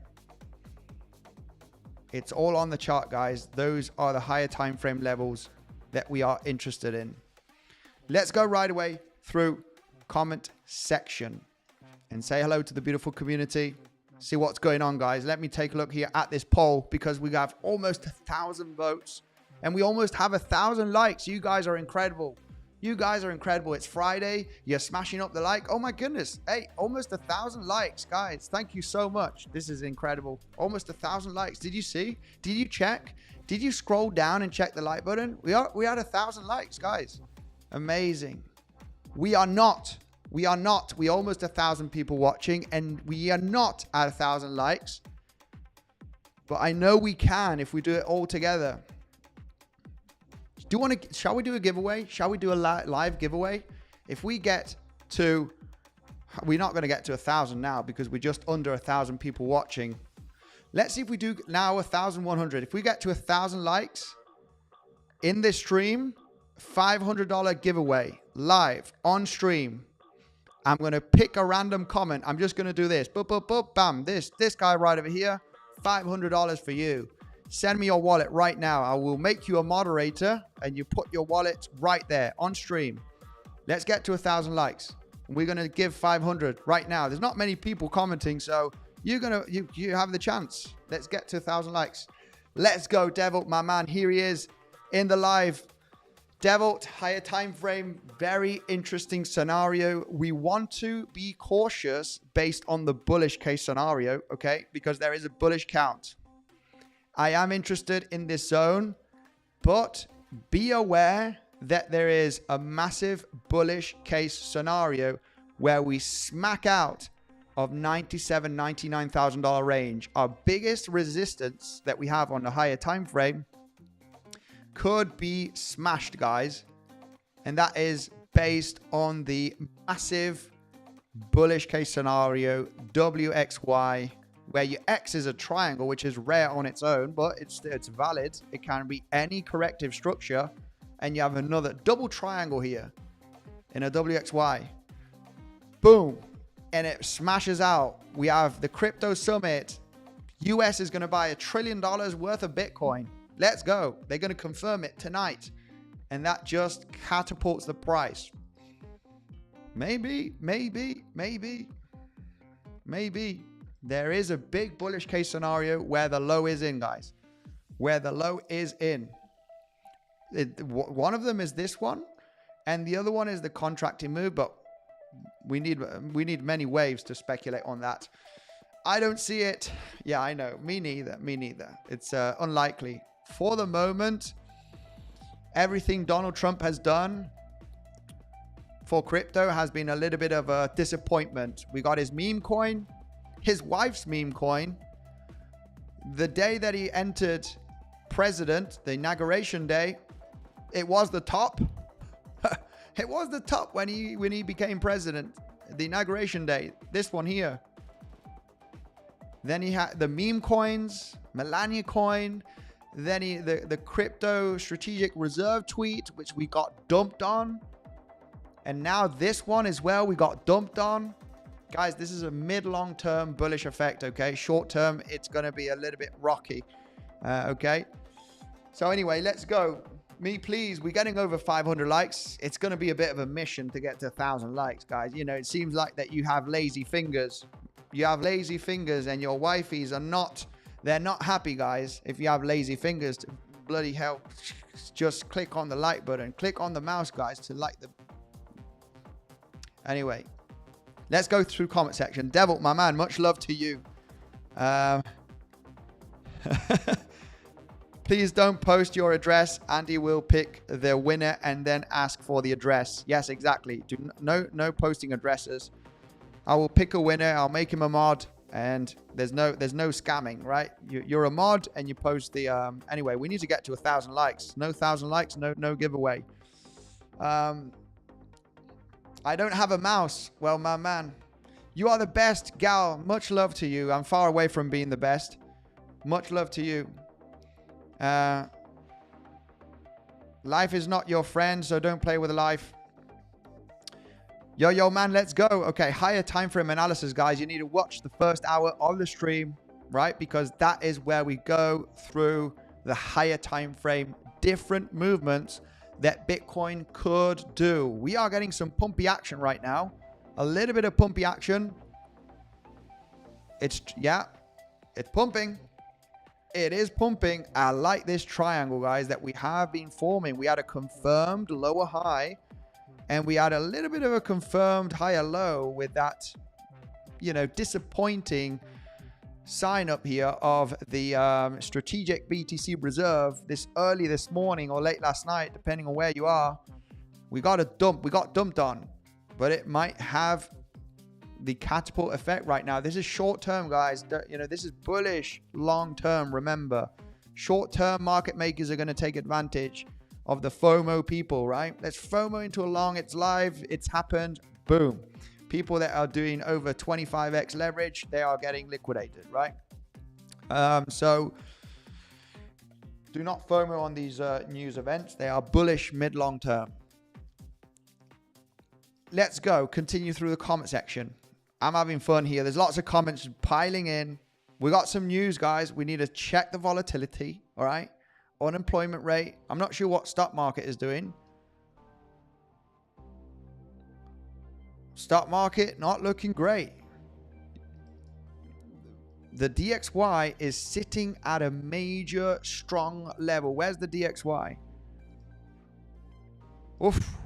It's all on the chart, guys. Those are the higher time frame levels that we are interested in. Let's go right away through comment section and say hello to the beautiful community. See what's going on, guys. Let me take a look here at this poll, because we have almost 1,000 votes and we almost have 1,000 likes. You guys are incredible. You guys are incredible. It's Friday. You're smashing up the like. Oh my goodness. Hey, almost 1,000 likes, guys. Thank you so much. This is incredible. Almost 1,000 likes. Did you see? Did you check? Did you scroll down and check the like button? We had 1,000 likes, guys. Amazing. We almost 1,000 people watching, and we are not at 1,000 likes. But I know we can if we do it all together. Shall we do a giveaway? Shall we do a live giveaway? If we get to, we're not going to get to 1,000 now because we're just under 1,000 people watching. Let's see if we do now 1,100. If we get to 1,000 likes in this stream, $500 giveaway live on stream. I'm going to pick a random comment. I'm just going to do this. Boop, boop, boop, bam. This guy right over here, $500 for you. Send me your wallet right now. I will make you a moderator and you put your wallet right there on stream. Let's get to 1,000 likes. We're going to give 500 right now. There's not many people commenting, so you have the chance. Let's get to 1,000 likes. Let's go, 𝗬𝗍, my man. Here he is in the live. 𝗬𝗍, higher time frame, very interesting scenario. We want to be cautious based on the bullish case scenario, okay? Because there is a bullish count. I am interested in this zone, but be aware that there is a massive bullish case scenario where we smack out of $97,000, $99,000 range. Our biggest resistance that we have on the higher time frame could be smashed, guys. And that is based on the massive bullish case scenario, WXY, where your X is a triangle, which is rare on its own, but it's valid. It can be any corrective structure. And you have another double triangle here in a WXY. Boom. And it smashes out. We have the crypto summit. US is going to buy $1 trillion worth of Bitcoin. Let's go. They're going to confirm it tonight. And that just catapults the price. Maybe. There is a big bullish case scenario where the low is in, guys. Where the low is in. One of them is this one. And the other one is the contracting move. But we need many waves to speculate on that. I don't see it. Yeah, I know. Me neither. It's unlikely. For the moment, everything Donald Trump has done for crypto has been a little bit of a disappointment. We got his meme coin, his wife's meme coin. The day that he entered president, the inauguration day, it was the top. It was the top when he became president. The inauguration day, this one here. Then he had the meme coins, Melania coin, Then the crypto strategic reserve tweet, which we got dumped on. And now this one as well, we got dumped on. Guys, this is a mid-long term bullish effect, okay? Short term, it's going to be a little bit rocky, okay? So anyway, let's go. Me, please. We're getting over 500 likes. It's going to be a bit of a mission to get to 1,000 likes, guys. You know, it seems like that you have lazy fingers. You have lazy fingers and your wifeys are not, they're not happy, guys. If you have lazy fingers, to bloody hell, just click on the like button. Click on the mouse, guys, to like the... Anyway, let's go through comment section. Devil, my man, much love to you. Please don't post your address. Andy will pick the winner and then ask for the address. Yes, exactly. No posting addresses. I will pick a winner. I'll make him a mod, and there's no scamming, right? You're a mod and you post the anyway. We need to get to 1,000 likes. No 1,000 likes, no giveaway. I don't have a mouse. Well, my man, you are the best, Gal. Much love to you. I'm far away from being the best. Much love to you. Life is not your friend, so don't play with life. Yo, man, let's go. Okay, higher time frame analysis, guys. You need to watch the first hour of the stream, right? Because that is where we go through the higher time frame, different movements that Bitcoin could do. We are getting some pumpy action right now. A little bit of pumpy action. It's pumping. It is pumping. I like this triangle, guys, that we have been forming. We had a confirmed lower high, and we had a little bit of a confirmed higher low with that, you know, disappointing sign up here of the strategic BTC reserve early this morning or late last night, depending on where you are. We got dumped on, but it might have the catapult effect right now. This is short term, guys. You know, this is bullish long term. Remember, short term market makers are going to take advantage of the FOMO people, right? Let's FOMO into a long. It's live. It's happened. Boom. People that are doing over 25x leverage, they are getting liquidated, right? So do not FOMO on these news events. They are bullish mid-long term. Let's go. Continue through the comment section. I'm having fun here. There's lots of comments piling in. We got some news, guys. We need to check the volatility, all right? Unemployment rate. I'm not sure what stock market is doing. Stock market not looking great. The DXY is sitting at a major strong level. Where's the DXY? Oof.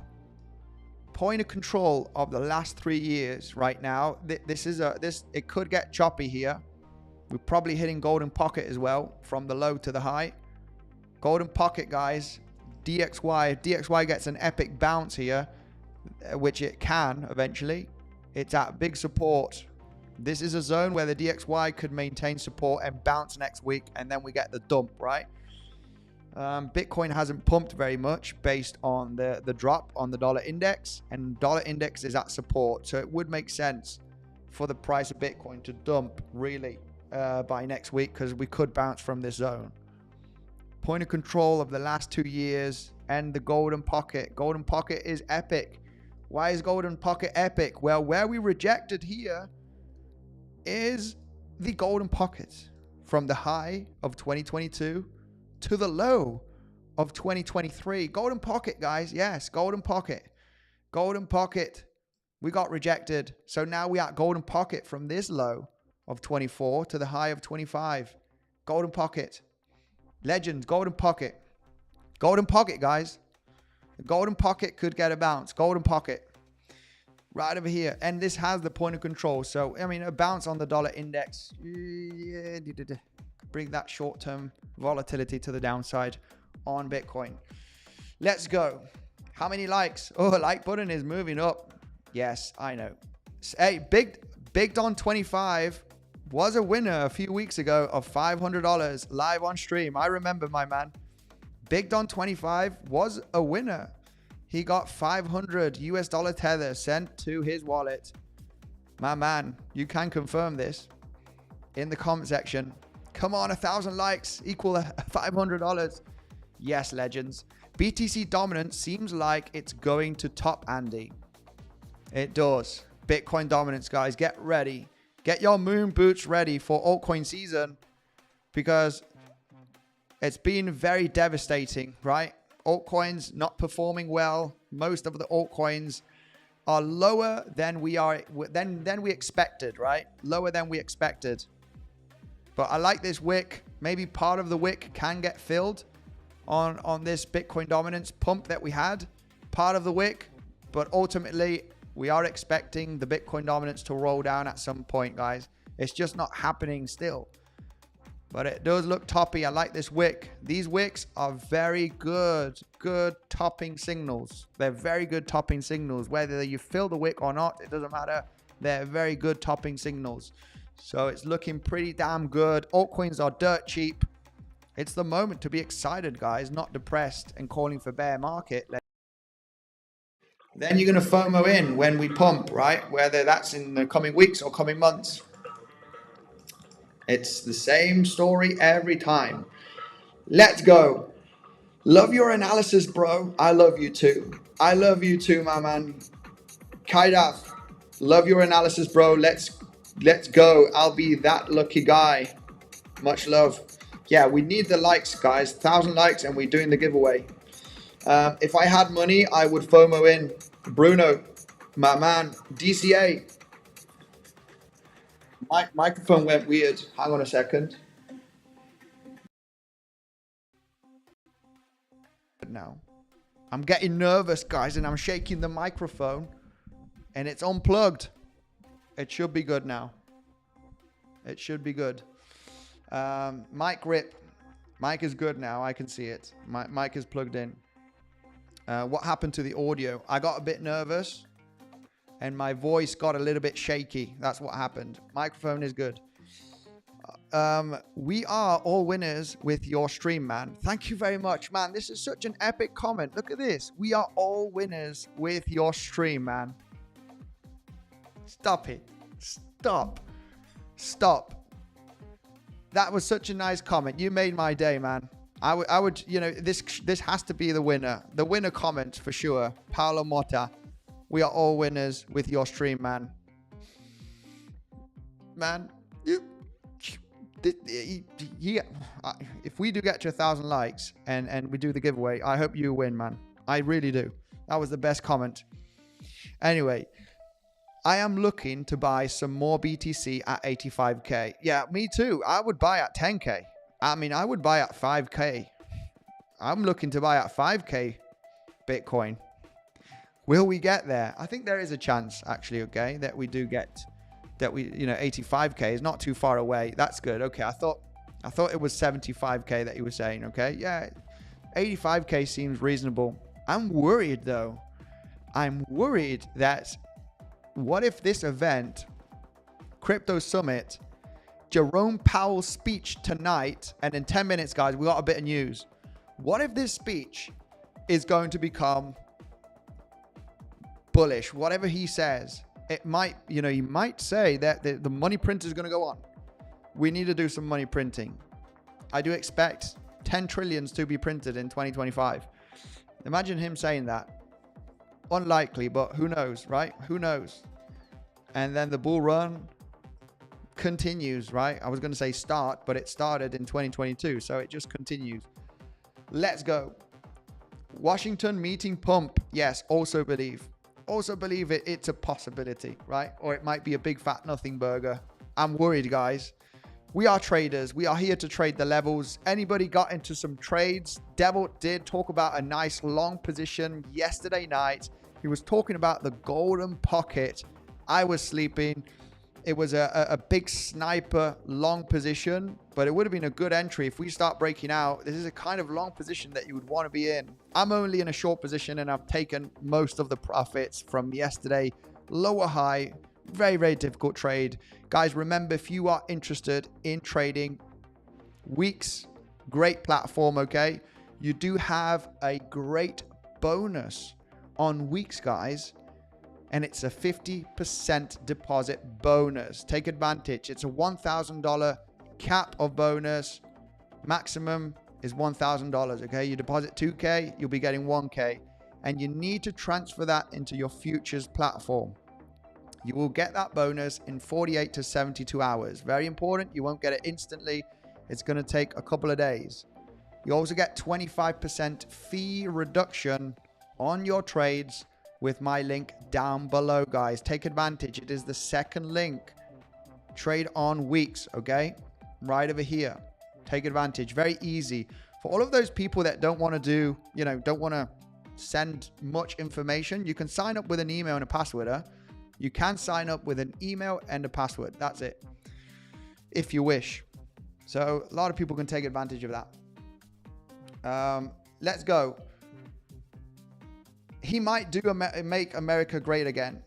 Point of control of the last 3 years right now. It could get choppy here. We're probably hitting golden pocket as well from the low to the high. Golden pocket, guys. DXY. If DXY gets an epic bounce here, which it can eventually, it's at big support. This is a zone where the DXY could maintain support and bounce next week, and then we get the dump, right? Bitcoin hasn't pumped very much based on the drop on the dollar index, and dollar index is at support, so it would make sense for the price of Bitcoin to dump really by next week, because we could bounce from this zone. Point of control of the last 2 years and the golden pocket. Golden pocket is epic. Why is golden pocket epic? Well, where we rejected here is the golden pocket from the high of 2022 to the low of 2023. Golden pocket, guys. Yes, golden pocket. Golden pocket. We got rejected. So now we are golden pocket from this low of 24 to the high of 25. Golden pocket. Legends, golden pocket. Golden pocket, guys. The golden pocket could get a bounce. Golden pocket. Right over here. And this has the point of control. So, I mean, a bounce on the dollar index. Bring that short-term volatility to the downside on Bitcoin. Let's go. How many likes? Oh, the like button is moving up. Yes, I know. Hey, 𝗞𝗔.app was a winner a few weeks ago of $500 live on stream. I remember, my man. 𝗞𝗔.app was a winner. He got $500 US tether sent to his wallet. My man, you can confirm this in the comment section. Come on, 1,000 likes equal $500. Yes, legends. BTC dominance seems like it's going to top Andy. It does. Bitcoin dominance, guys. Get ready. Get your moon boots ready for altcoin season, because it's been very devastating, right? Altcoins not performing well. Most of the altcoins are lower than we expected, right? Lower than we expected. But I like this wick. Maybe part of the wick can get filled on this Bitcoin dominance pump that we had. Part of the wick. But ultimately, we are expecting the Bitcoin dominance to roll down at some point, guys. It's just not happening still. But it does look toppy. I like this wick. These wicks are very good topping signals. They're very good topping signals. Whether you fill the wick or not, it doesn't matter. They're very good topping signals. So it's looking pretty damn good. Altcoins are dirt cheap. It's the moment to be excited, guys, not depressed and calling for bear market. Then you're going to FOMO in when we pump, right? Whether that's in the coming weeks or coming months. It's the same story every time. Let's go. Love your analysis, bro. I love you too. I love you too, my man. 𝗖𝗿𝘆𝗽. Love your analysis, bro. Let's go. I'll be that lucky guy. Much love. Yeah, we need the likes, guys. 1,000 likes and we're doing the giveaway. If I had money, I would FOMO in. Bruno, my man. DCA. My microphone went weird. Hang on a second. Now, I'm getting nervous, guys, and I'm shaking the microphone, and it's unplugged. It should be good now. It should be good. Mic rip. Mic is good now. I can see it. My mic is plugged in. What happened to the audio? I got a bit nervous and my voice got a little bit shaky. That's what happened. Microphone is good. We are all winners with your stream, man. Thank you very much, man. This is such an epic comment. Look at this. We are all winners with your stream, man. Stop it. Stop. That was such a nice comment. You made my day, man. I would, you know, this has to be the winner. The winner comment for sure. Paulo Mota. We are all winners with your stream, man. Man, if we do get to 1,000 likes and we do the giveaway, I hope you win, man. I really do. That was the best comment. Anyway, I am looking to buy some more BTC at 85K. Yeah, me too. I would buy at 10K. I mean, I would buy at 5K. I'm looking to buy at 5K Bitcoin. Will we get there? I think there is a chance, actually, okay, that we do get, that we, you know, 85K is not too far away. That's good. Okay, I thought it was 75K that you were saying, okay? Yeah, 85K seems reasonable. I'm worried, though. I'm worried that what if this event, Crypto Summit, Jerome Powell's speech tonight, and in 10 minutes, guys, we got a bit of news. What if this speech is going to become bullish? Whatever he says, it might, you know, he might say that the money print is going to go on. We need to do some money printing. I do expect 10 trillions to be printed in 2025. Imagine him saying that. Unlikely, but who knows, right? Who knows? And then the bull run continues, right? I was going to say start, but it started in 2022, so it just continues. Let's go. Washington meeting pump. Yes, also believe it's a possibility, right? Or it might be a big fat nothing burger. I'm worried, guys. We are traders. We are here to trade the levels. Anybody got into some trades? Devil did talk about a nice long position yesterday night. He was talking about the golden pocket. I was sleeping. It was a big sniper long position, but it would have been a good entry if we start breaking out. This is a kind of long position that you would want to be in. I'm only in a short position and I've taken most of the profits from yesterday. Lower high, very, very difficult trade. Guys, remember, if you are interested in trading, Weeks, great platform, okay? You do have a great bonus on Weeks, guys. And it's a 50% deposit bonus. Take advantage. It's a $1,000 cap of bonus, maximum is $1,000. Okay, you deposit 2K, you'll be getting 1K, and you need to transfer that into your futures platform. You will get that bonus in 48 to 72 hours. Very important. You won't get it instantly. It's going to take a couple of days. You also get 25% fee reduction on your trades with my link down below, guys. Take advantage. It is the second link. Trade on weeks, okay? Right over here. Take advantage. Very easy. For all of those people that don't want to do, don't want to send much information, you can sign up with an email and a password. You can sign up with an email and a password. That's it. If you wish. So a lot of people can take advantage of that. Let's go. He might do make America great again,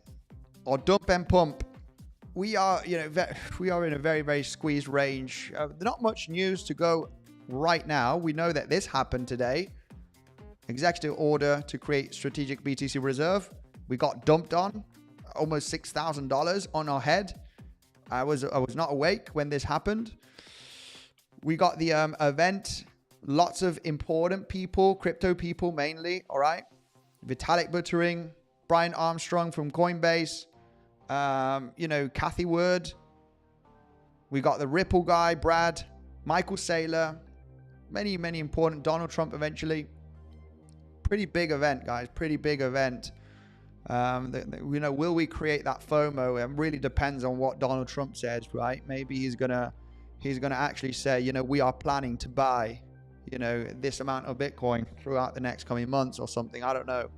or dump and pump. We are, we are in a very, very squeezed range. Not much news to go right now. We know that this happened today. Executive order to create strategic BTC reserve. We got dumped on almost $6,000 on our head. I was not awake when this happened. We got the event. Lots of important people, crypto people mainly. All right. 𝗬𝗫𝗵𝗫, Brian Armstrong from Coinbase, 𝗕𝗶ሔር𝗴𝗫. We got the Ripple guy, Brad, Michael Saylor, many, many important, Donald Trump eventually. Pretty big event, guys. Pretty big event. Will we create that FOMO? It really depends on what Donald Trump says, right? Maybe he's gonna actually say, we are planning to buy, this amount of Bitcoin throughout the next coming months or something. I don't know.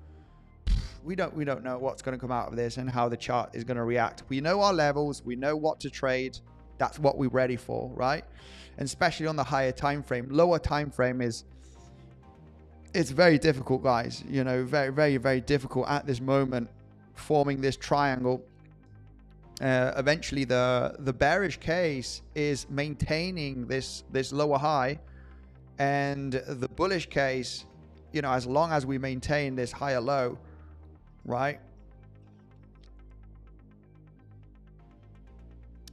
We don't know what's going to come out of this and how the chart is going to react. We know our levels. We know what to trade. That's what we're ready for, right? And especially on the higher time frame. Lower time frame it's very difficult, guys. Very, very, very difficult at this moment, forming this triangle. Eventually, the bearish case is maintaining this lower high, and the bullish case, as long as we maintain this higher low, right?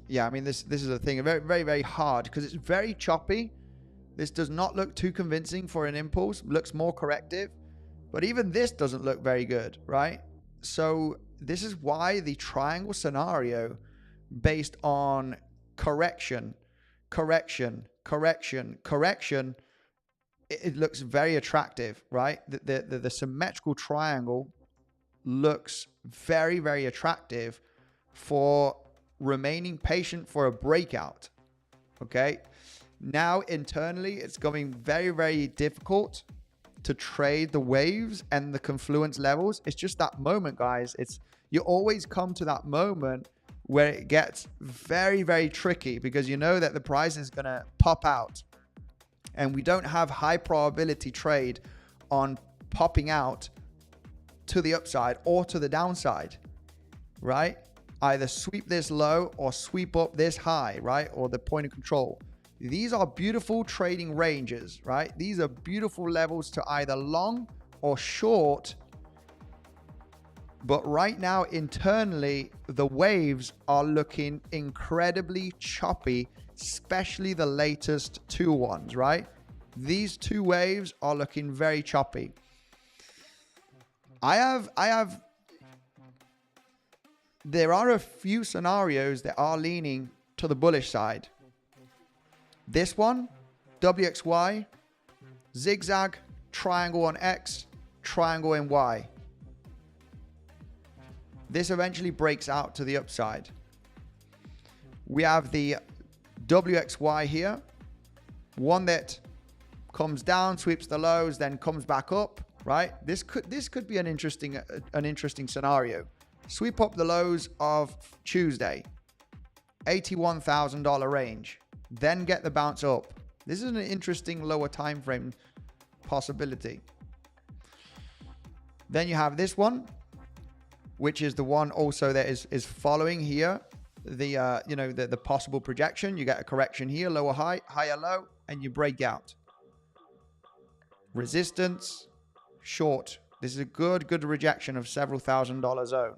Yeah, I mean, this is a thing. Very, very, very hard because it's very choppy. This does not look too convincing for an impulse. Looks more corrective. But even this doesn't look very good, right? So this is why the triangle scenario based on correction, it looks very attractive, right? The symmetrical triangle looks very, very attractive for remaining patient for a breakout, okay? Now, internally, it's going very, very difficult to trade the waves and the confluence levels. It's just that moment, guys. You always come to that moment where it gets very, very tricky because you know that the price is going to pop out. And we don't have high probability trade on popping out to the upside or to the downside, right? Either sweep this low or sweep up this high, right? Or the point of control. These are beautiful trading ranges, right? These are beautiful levels to either long or short. But right now, internally, the waves are looking incredibly choppy, especially the latest two ones, right? These two waves are looking very choppy. There are a few scenarios that are leaning to the bullish side. This one, WXY, zigzag, triangle on X, triangle in Y. This eventually breaks out to the upside. We have the WXY here, one that comes down, sweeps the lows, then comes back up, right? This could be an interesting scenario. Sweep up the lows of Tuesday, $81,000 range. Then get the bounce up. This is an interesting lower time frame possibility. Then you have this one, which is the one also that is following here the possible projection. You get a correction here, lower high, higher low, and you break out. Resistance, short. This is a good rejection of several $1,000 zone.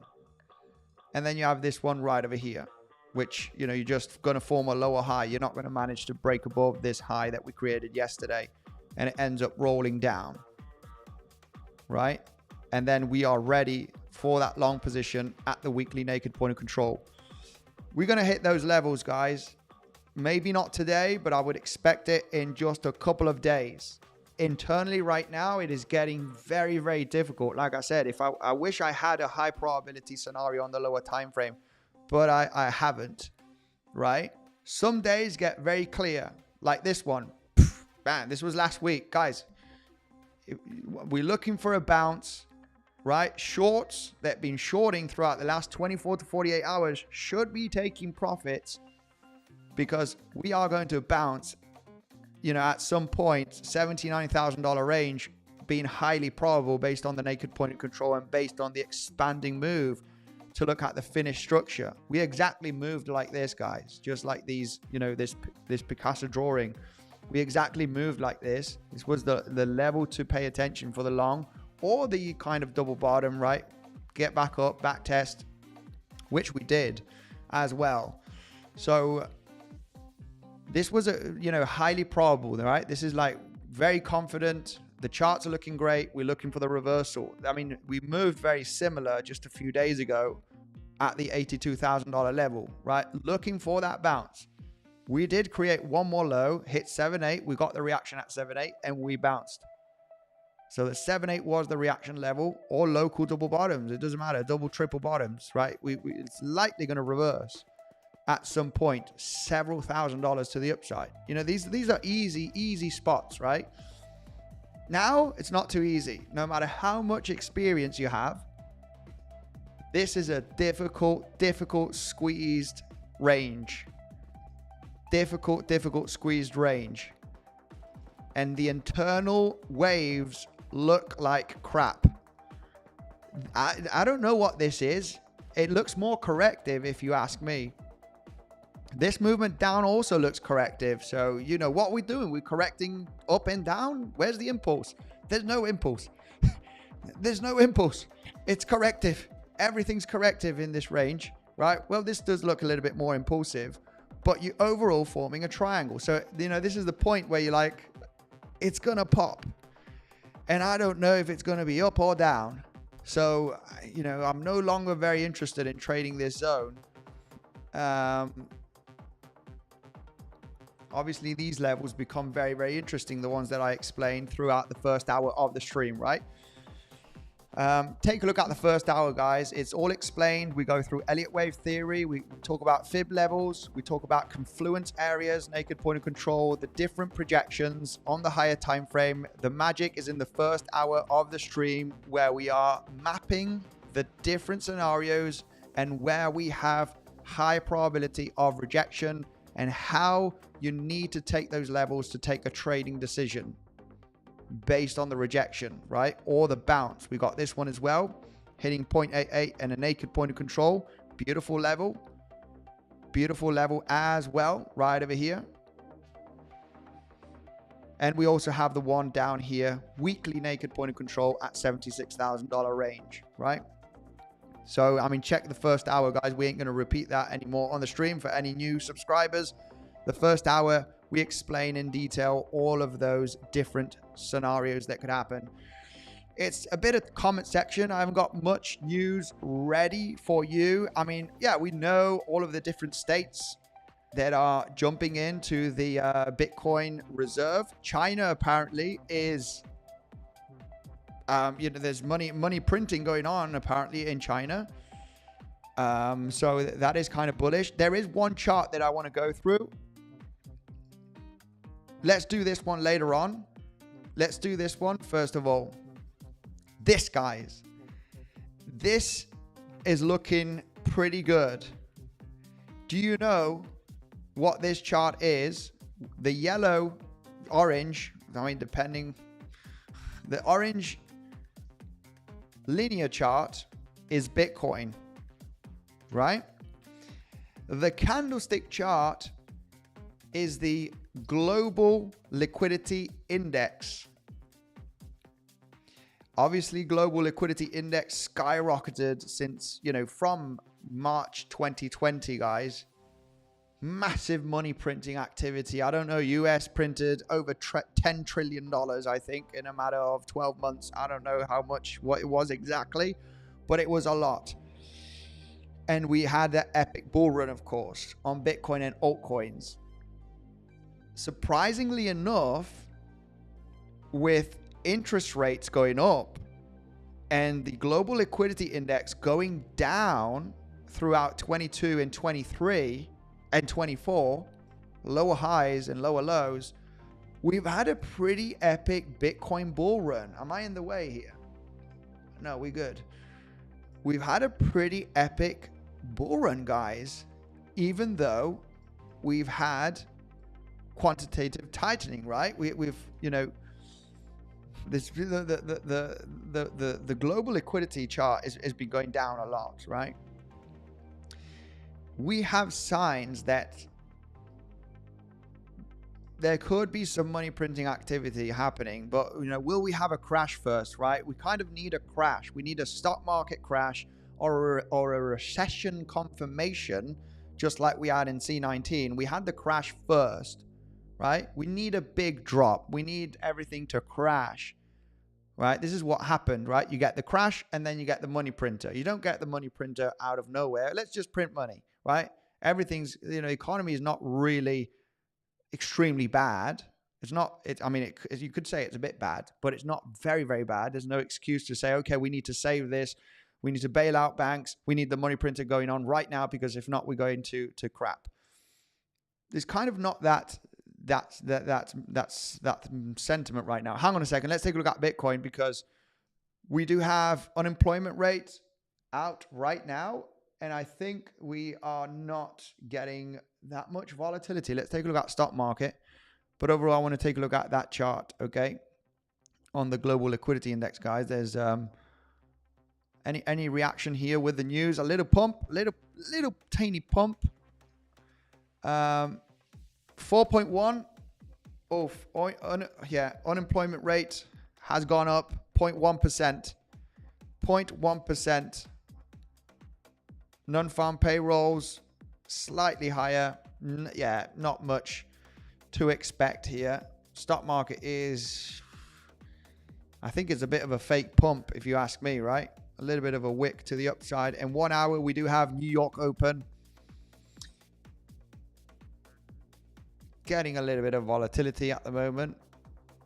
And then you have this one right over here. which, you know, you're just going to form a lower high. You're not going to manage to break above this high that we created yesterday, and it ends up rolling down, right? And then we are ready for that long position at the weekly naked point of control. We're going to hit those levels, guys. Maybe not today, but I would expect it in just a couple of days. Internally right now, it is getting very, very difficult. Like I said, I wish I had a high probability scenario on the lower time frame, but I haven't, right? Some days get very clear, like this one. Man, this was last week, guys. We're looking for a bounce, right? Shorts that have been shorting throughout the last 24 to 48 hours should be taking profits, because we are going to bounce, you know, at some point, $79,000 range being highly probable based on the naked point of control and based on the expanding move to look at the finished structure. We exactly moved like this, guys, just like these, you know, this Picasso drawing. We exactly moved like this. This was the level to pay attention for the long, or the kind of double bottom, right? Get back up, back test, which we did as well. So this was highly probable, right? This is like very confident. The charts are looking great. We're looking for the reversal. I mean, we moved very similar just a few days ago at the $82,000 level, right? Looking for that bounce. We did create one more low, hit 7.8. We got the reaction at 7.8 and we bounced. So the 7.8 was the reaction level, or local double bottoms. It doesn't matter, double, triple bottoms, right? It's likely going to reverse at some point, several $1,000s to the upside. You know, these are easy spots, right? Now it's not too easy. No matter how much experience you have, this is a difficult squeezed range. Difficult squeezed range. And the internal waves look like crap. I don't know what this is. It looks more corrective, if you ask me. This movement down also looks corrective. So, you know, what we're doing, we're correcting up and down. Where's the impulse? There's no impulse. There's no impulse. It's corrective. Everything's corrective in this range, right? Well, this does look a little bit more impulsive, but you're overall forming a triangle. So, you know, this is the point where you're like, it's going to pop. And I don't know if it's going to be up or down. So, you know, I'm no longer very interested in trading this zone. Obviously, these levels become very, very interesting, the ones that I explained throughout the first hour of the stream, right? Take a look at the first hour, guys. It's all explained. We go through Elliott wave theory. We talk about fib levels. We talk about confluence areas, naked point of control, the different projections on the higher time frame. The magic is in the first hour of the stream, where we are mapping the different scenarios and where we have high probability of rejection, and how you need to take those levels to take a trading decision based on the rejection, right? Or the bounce. We got this one as well, hitting 0.88 and a naked point of control. Beautiful level as well, right over here. And we also have the one down here, weekly naked point of control at $76,000 range, right? So, I mean, check the first hour, guys. We ain't going to repeat that anymore on the stream for any new subscribers. The first hour, we explain in detail all of those different scenarios that could happen. It's a bit of comment section. I haven't got much news ready for you. I mean, yeah, we know all of the different states that are jumping into the Bitcoin reserve. China apparently is... you know, there's money printing going on apparently in China. So that is kind of bullish. There is one chart that I want to go through. Let's do this one later on. Let's do this one first of all. This, guys, this is looking pretty good. Do you know what this chart is? The yellow, orange, I mean, depending, the orange linear chart is Bitcoin, right? The candlestick chart is the global liquidity index. Obviously, global liquidity index skyrocketed since, you know, from March 2020, guys. Massive money printing activity. I don't know, US printed over $10 trillion, I think, in a matter of 12 months. I don't know what it was exactly, but it was a lot. And we had that epic bull run, of course, on Bitcoin and altcoins. Surprisingly enough, with interest rates going up and the global liquidity index going down throughout 22 and 23 and 24, lower highs and lower lows, we've had a pretty epic Bitcoin bull run. Am I in the way here? No, we good. We've had a pretty epic bull run, guys, even though we've had quantitative tightening, right? We've you know, this the global liquidity chart has been going down a lot, right? We have signs that there could be some money printing activity happening, but you know, will we have a crash first, right? We kind of need a crash. We need a stock market crash or a recession confirmation, just like we had in C19. We had the crash first, right? We need a big drop. We need everything to crash, right? This is what happened, right? You get the crash and then you get the money printer. You don't get the money printer out of nowhere. Let's just print money, right? Everything's, you know, the economy is not really extremely bad. It's not, I mean, you could say it's a bit bad, but it's not very, very bad. There's no excuse to say, okay, we need to save this. We need to bail out banks. We need the money printer going on right now, because if not, we're going to crap. There's kind of not that sentiment right now. Hang on a second. Let's take a look at Bitcoin, because we do have unemployment rates out right now, and I think we are not getting that much volatility. Let's take a look at stock market, but overall I want to take a look at that chart, okay, on the global liquidity index, guys. There's any reaction here with the news? A little pump, little tiny pump. 4.1. Unemployment rate has gone up 0.1%. 0.1%. Non-farm payrolls slightly higher. Yeah, not much to expect here. Stock market is, I think it's a bit of a fake pump, if you ask me, right? A little bit of a wick to the upside. And 1 hour, we do have New York open. Getting a little bit of volatility at the moment.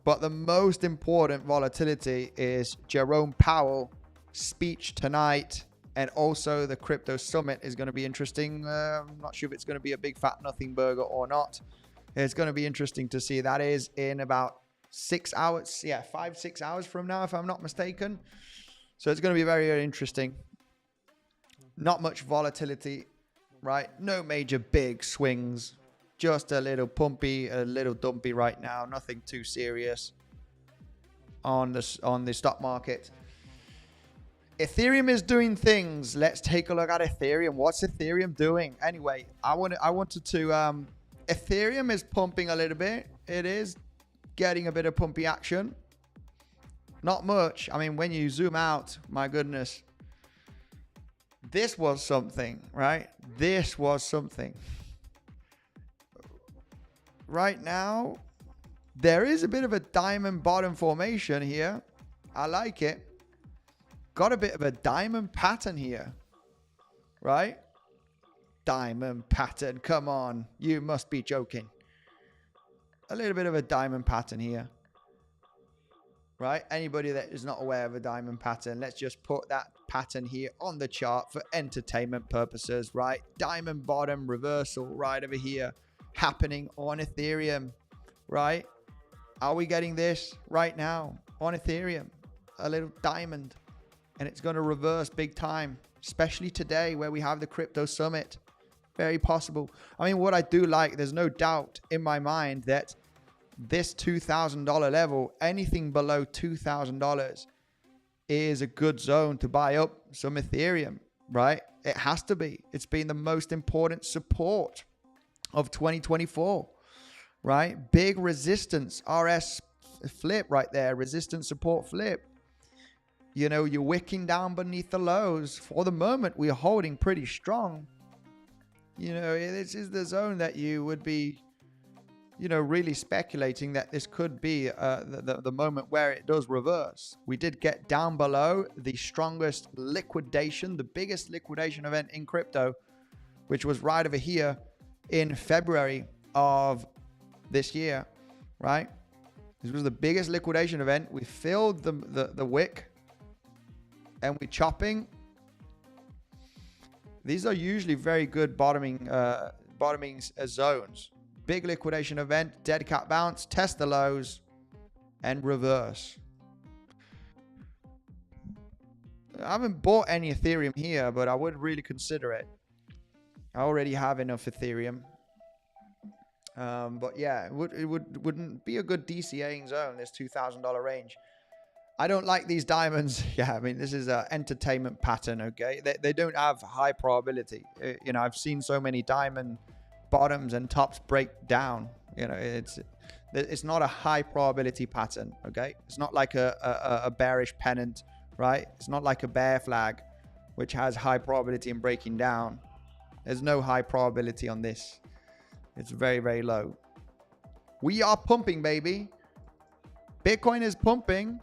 But the most important volatility is Jerome Powell speech tonight. And also the crypto summit is going to be interesting. I'm not sure if it's going to be a big fat nothing burger or not. It's going to be interesting to see. That is in about 6 hours. Yeah, 5-6 hours from now, if I'm not mistaken. So it's going to be very, very interesting. Not much volatility, right? No major big swings. Just a little pumpy, a little dumpy right now. Nothing too serious on the stock market. Ethereum is doing things. Let's take a look at Ethereum. What's Ethereum doing? Anyway, I wanted to Ethereum is pumping a little bit. It is getting a bit of pumpy action. Not much. I mean, when you zoom out, my goodness. This was something, right? This was something. Right now, there is a bit of a diamond bottom formation here. I like it. Got a bit of a diamond pattern here, right? Diamond pattern. Come on. You must be joking. A little bit of a diamond pattern here, right? Anybody that is not aware of a diamond pattern, let's just put that pattern here on the chart for entertainment purposes, right? Diamond bottom reversal right over here happening on Ethereum, right? Are we getting this right now on Ethereum? A little diamond. And it's going to reverse big time, especially today where we have the crypto summit. Very possible. I mean, what I do like, there's no doubt in my mind that this $2,000 level, anything below $2,000 is a good zone to buy up some Ethereum, right? It has to be. It's been the most important support of 2024, right? Big resistance, RS flip right there, resistance support flip. You know, you're wicking down beneath the lows. For the moment, we're holding pretty strong. You know, this is the zone that you would be, you know, really speculating that this could be the moment where it does reverse. We did get down below the strongest liquidation, the biggest liquidation event in crypto, which was right over here in February of this year, right? This was the biggest liquidation event. We filled the wick and we're chopping. These are usually very good bottoming zones. Big liquidation event, dead cat bounce, test the lows, and reverse. I haven't bought any Ethereum here, but I would really consider it. I already have enough Ethereum. But yeah, it wouldn't be a good DCAing zone, this $2,000 range. I don't like these diamonds. Yeah, I mean, this is an entertainment pattern, okay? They don't have high probability. You know, I've seen so many diamond bottoms and tops break down. You know, it's not a high probability pattern, okay? It's not like a bearish pennant, right? It's not like a bear flag, which has high probability in breaking down. There's no high probability on this. It's very, very low. We are pumping, baby. Bitcoin is pumping.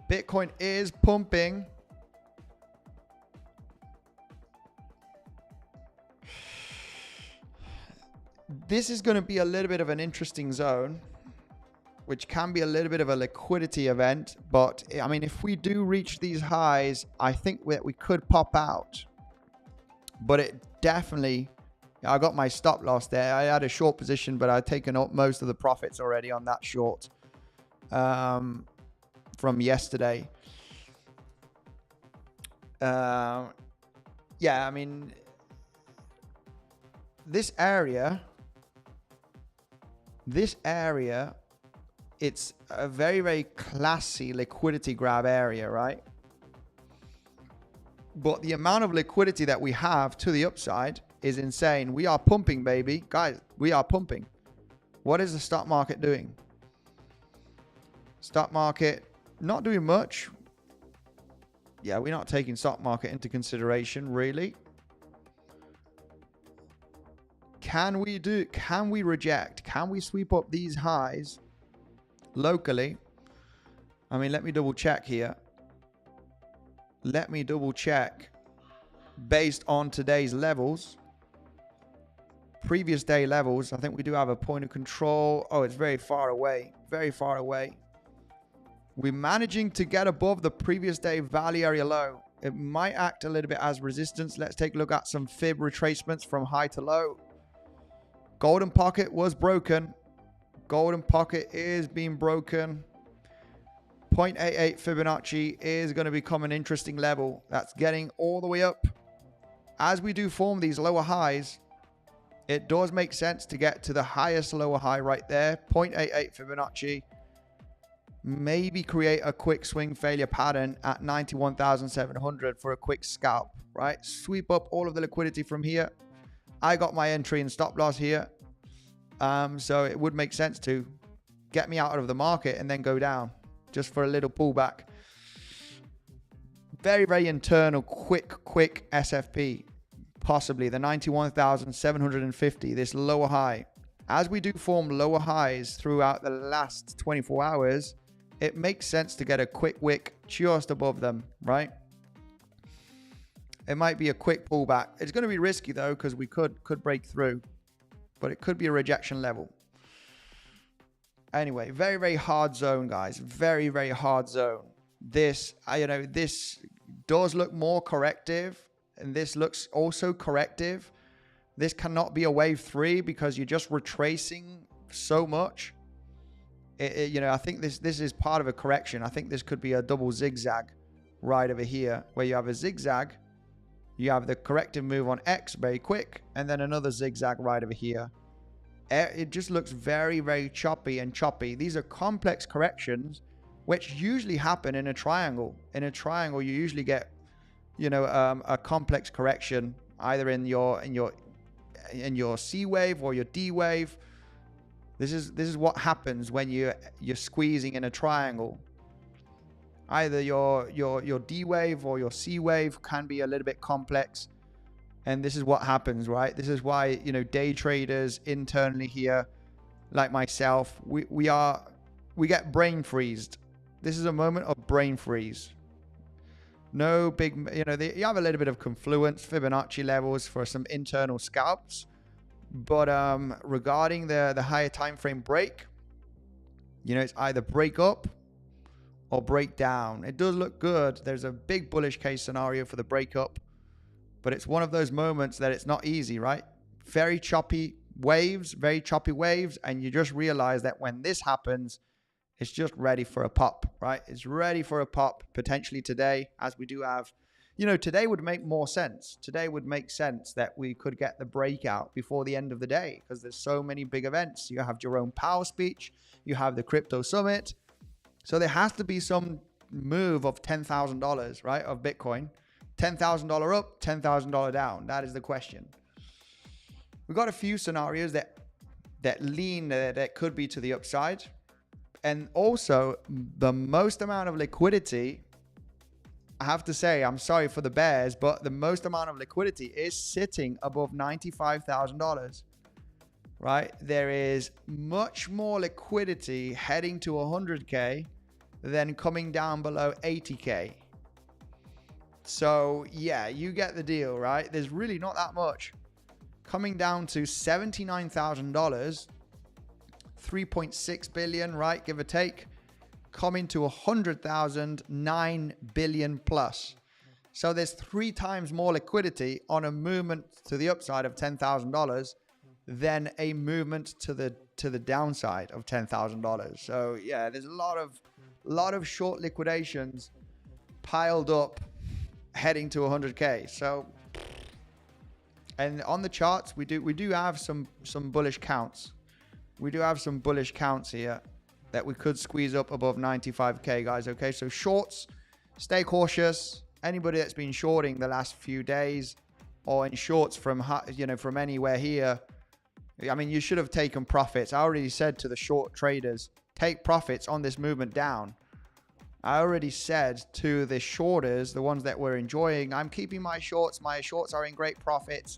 Bitcoin is pumping. This is going to be a little bit of an interesting zone, which can be a little bit of a liquidity event. But I mean, if we do reach these highs, I think that we could pop out. But it definitely, I got my stop loss there. I had a short position, but I'd taken up most of the profits already on that short from yesterday. Yeah, I mean, this area, it's a very, very classy liquidity grab area, right? But the amount of liquidity that we have to the upside is insane. We are pumping, baby. Guys, we are pumping. What is the stock market doing? Stock market not doing much. Yeah, we're not taking stock market into consideration, really. Can we reject? Can we sweep up these highs locally? I mean, let me double check here. Let me double check based on today's levels, previous day levels. I think we do have a point of control. Oh, it's very far away, very far away. We're managing to get above the previous day value area low. It might act a little bit as resistance. Let's take a look at some fib retracements from high to low. Golden pocket was broken. Golden pocket is being broken. 0.88 Fibonacci is going to become an interesting level. That's getting all the way up. As we do form these lower highs, it does make sense to get to the highest lower high right there. 0.88 Fibonacci. Maybe create a quick swing failure pattern at 91,700 for a quick scalp, right? Sweep up all of the liquidity from here. I got my entry and stop loss here. So it would make sense to get me out of the market and then go down just for a little pullback. Very, very internal, quick SFP. Possibly the 91,750, this lower high. As we do form lower highs throughout the last 24 hours, it makes sense to get a quick wick just above them, right? It might be a quick pullback. It's going to be risky though, because we could break through, but it could be a rejection level. Anyway, very, very hard zone, guys. Very, very hard zone. This, this does look more corrective, and this looks also corrective. This cannot be a wave 3 because you're just retracing so much. I think this is part of a correction. I think this could be a double zigzag right over here, where you have a zigzag, you have the corrective move on X very quick, and then another zigzag right over here. It just looks very, very choppy and choppy. These are complex corrections, which usually happen in a triangle. In a triangle, you usually get, a complex correction either in your C wave or your D wave. This is what happens when you're squeezing in a triangle. Either your D wave or your C wave can be a little bit complex. And this is what happens, right? This is why, you know, day traders internally here, like myself, we get brain freezed. This is a moment of brain freeze. No big, you know, you have a little bit of confluence, Fibonacci levels for some internal scalps. But regarding the higher time frame break, you know, it's either break up or break down. It does look good. There's a big bullish case scenario for the breakup. But it's one of those moments that it's not easy, right? Very choppy waves, and you just realize that when this happens, it's just ready for a pop, right? It's ready for a pop potentially today, as we do have, you know, today would make more sense. Today would make sense that we could get the breakout before the end of the day because there's so many big events. You have 𝗬𝗫𝘆𝗽𝗫 speech, you have the crypto summit. So there has to be some move of $10,000, right, of Bitcoin. $10,000 up, $10,000 down. That is the question. We've got a few scenarios that lean that could be to the upside. And also the most amount of liquidity, I have to say, I'm sorry for the bears, but the most amount of liquidity is sitting above $95,000, right? There is much more liquidity heading to 100K than coming down below 80K. So yeah, you get the deal, right? There's really not that much. Coming down to $79,000, 3.6 billion, right? Give or take. Coming to 100,000, 9 billion plus. So there's 3 times more liquidity on a movement to the upside of $10,000 than a movement to the downside of $10,000. So yeah, there's a lot of short liquidations piled up heading to 100K. So, and on the charts, we do have some bullish counts. We do have some bullish counts here that we could squeeze up above 95K, guys. Okay, so shorts, stay cautious. Anybody that's been shorting the last few days or in shorts from, you know, from anywhere here, I mean, you should have taken profits. I already said to the short traders, take profits on this movement down. I already said to the shorters, the ones that were enjoying, I'm keeping my shorts. My shorts are in great profits.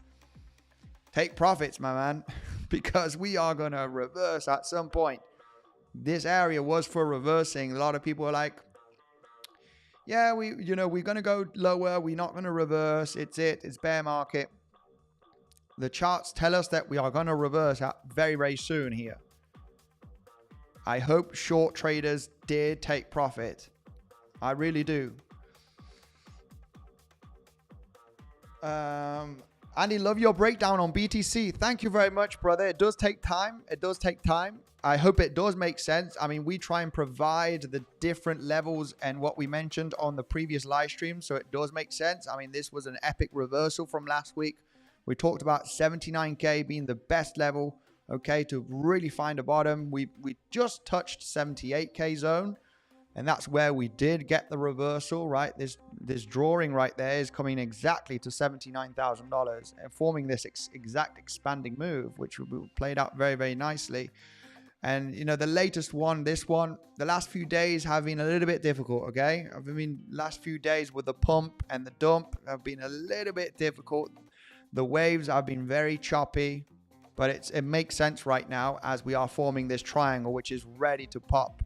Take profits, my man, because we are going to reverse at some point. This area was for reversing. A lot of people are like, yeah, we're going to go lower. We're not going to reverse. It's bear market. The charts tell us that we are going to reverse very, very soon here. I hope short traders did take profit. I really do. Andy, love your breakdown on BTC. Thank you very much, brother. It does take time. It does take time. I hope it does make sense. I mean, we try and provide the different levels and what we mentioned on the previous live stream, so it does make sense. I mean, this was an epic reversal from last week. We talked about 79K being the best level, okay, to really find a bottom. We just touched 78K zone, and that's where we did get the reversal, right? This drawing right there is coming exactly to $79,000 and forming this exact expanding move, which played out very, very nicely. And, you know, the latest one, this one, the last few days have been a little bit difficult, okay? I mean, last few days with the pump and the dump have been a little bit difficult. The waves have been very choppy, but it makes sense right now as we are forming this triangle, which is ready to pop.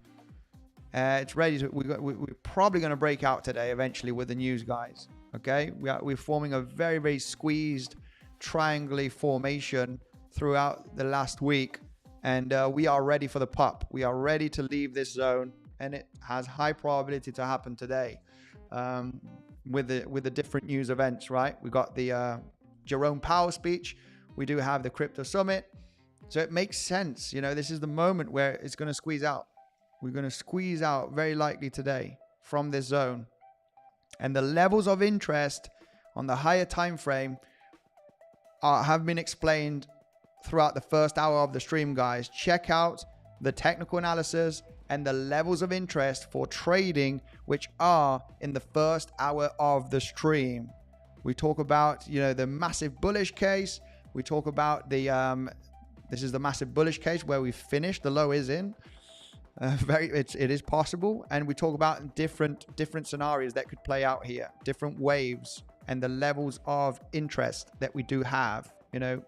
It's ready to, we're probably going to break out today eventually with the news, guys. Okay, we're forming a very, very squeezed triangular formation throughout the last week, and we are ready for the pop. We are ready to leave this zone, and it has high probability to happen today with the different news events. Right, we got the 𝗬𝗫𝘆𝗽𝗫 speech. We do have the crypto summit, so it makes sense. You know, this is the moment where it's going to squeeze out. We're going to squeeze out very likely today from this zone. And the levels of interest on the higher time frame have been explained throughout the first hour of the stream, guys. Check out the technical analysis and the levels of interest for trading, which are in the first hour of the stream. We talk about, you know, the massive bullish case. We talk about the, this is the massive bullish case where we finished, the low is in. It is possible, and we talk about different scenarios that could play out here, different waves, and the levels of interest that we do have, you know,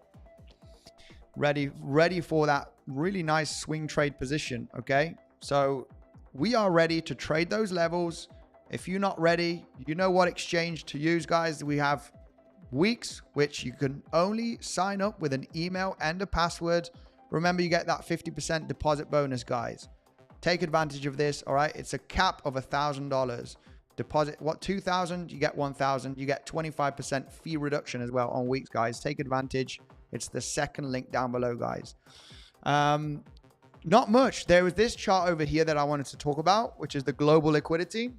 ready for that really nice swing trade position. Okay, so we are ready to trade those levels. If you're not ready, you know what exchange to use, guys. We have weeks which you can only sign up with an email and a password. Remember, you get that 50% deposit bonus, guys. Take advantage of this. All right, it's a cap of $1,000 deposit. What, 2,000? You get 1,000. You get 25% fee reduction as well on weeks, guys. Take advantage. It's the second link down below, guys. Not much. There was this chart over here that I wanted to talk about, which is the global liquidity.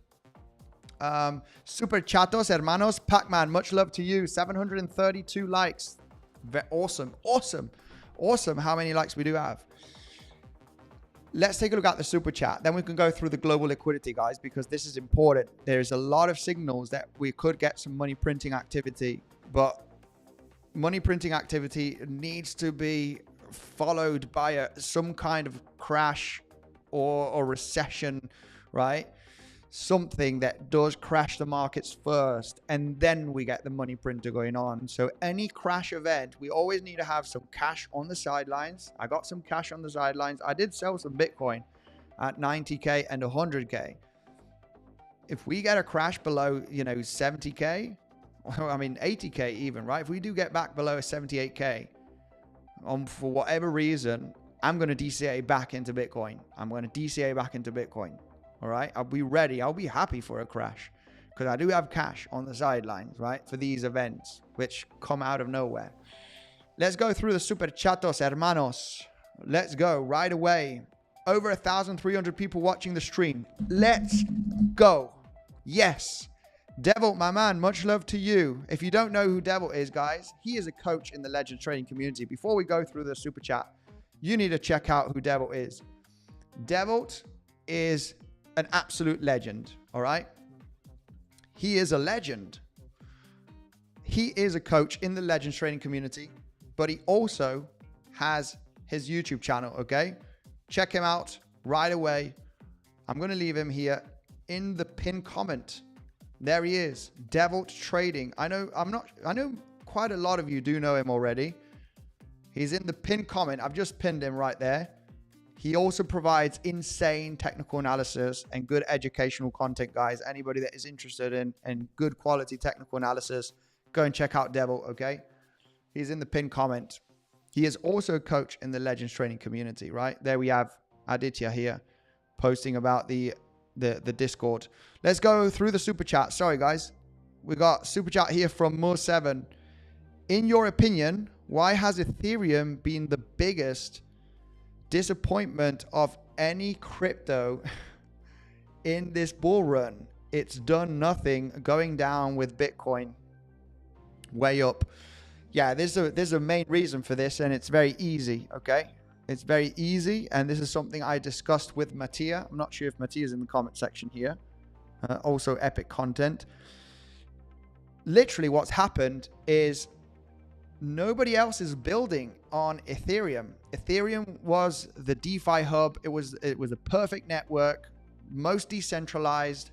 𝗬𝗿𝘂𝗿𝗫 hermanos. Pac-Man, much love to you. 732 likes. Awesome. Awesome how many likes we do have. Let's take a look at the super chat. Then we can go through the global liquidity, guys, because this is important. There's a lot of signals that we could get some money printing activity, but money printing activity needs to be followed by some kind of crash or recession, right? Something that does crash the markets first, and then we get the money printer going on. So any crash event, we always need to have some cash on the sidelines. I got some cash on the sidelines. I did sell some Bitcoin at 90K and 100K. If we get a crash below, you know, 70K, I mean 80K even, right? If we do get back below 78K, for whatever reason, I'm going to DCA back into Bitcoin. I'm going to DCA back into Bitcoin. All right, I'll be ready. I'll be happy for a crash because I do have cash on the sidelines, right, for these events which come out of nowhere. Let's go through the 𝗬𝗂𝗿𝗫 hermanos. Let's go right away. Over 1,300 people watching the stream. Let's go. Yes. 𝗕𝗏𝘆, my man, much love to you. If you don't know who 𝗕𝗏𝘆 is, guys, he is a coach in the Legends trading community. Before we go through the super chat, you need to check out who 𝗕𝗏𝘆 is. 𝗕𝗏𝘆 is an absolute legend. All right, he is a legend. He is a coach in the Legends trading community, but he also has his YouTube channel. Okay, check him out right away. I'm going to leave him here in the pinned comment. There he is, 𝗕𝗏𝘆 Trading. I know quite a lot of you do know him already. He's in the pinned comment. I've just pinned him right there. He also provides insane technical analysis and good educational content, guys. Anybody that is interested in good quality technical analysis, go and check out 𝗕𝗏𝘆, okay? He's in the pinned comment. He is also a coach in the Legends trading community, right? There we have Aditya here posting about the Discord. Let's go through the super chat. Sorry, guys. We got super chat here from Mo7. In your opinion, why has Ethereum been the biggest disappointment of any crypto in this bull run? It's done nothing, going down with Bitcoin way up. Yeah, there's a main reason for this, and it's very easy. Okay, it's very easy, and this is something I discussed with 𝗤𝗫. I'm not sure if 𝗤𝗫 is in the comment section here. Also epic content. Literally what's happened is nobody else is building on Ethereum. Ethereum was the DeFi hub. It was a perfect network, most decentralized.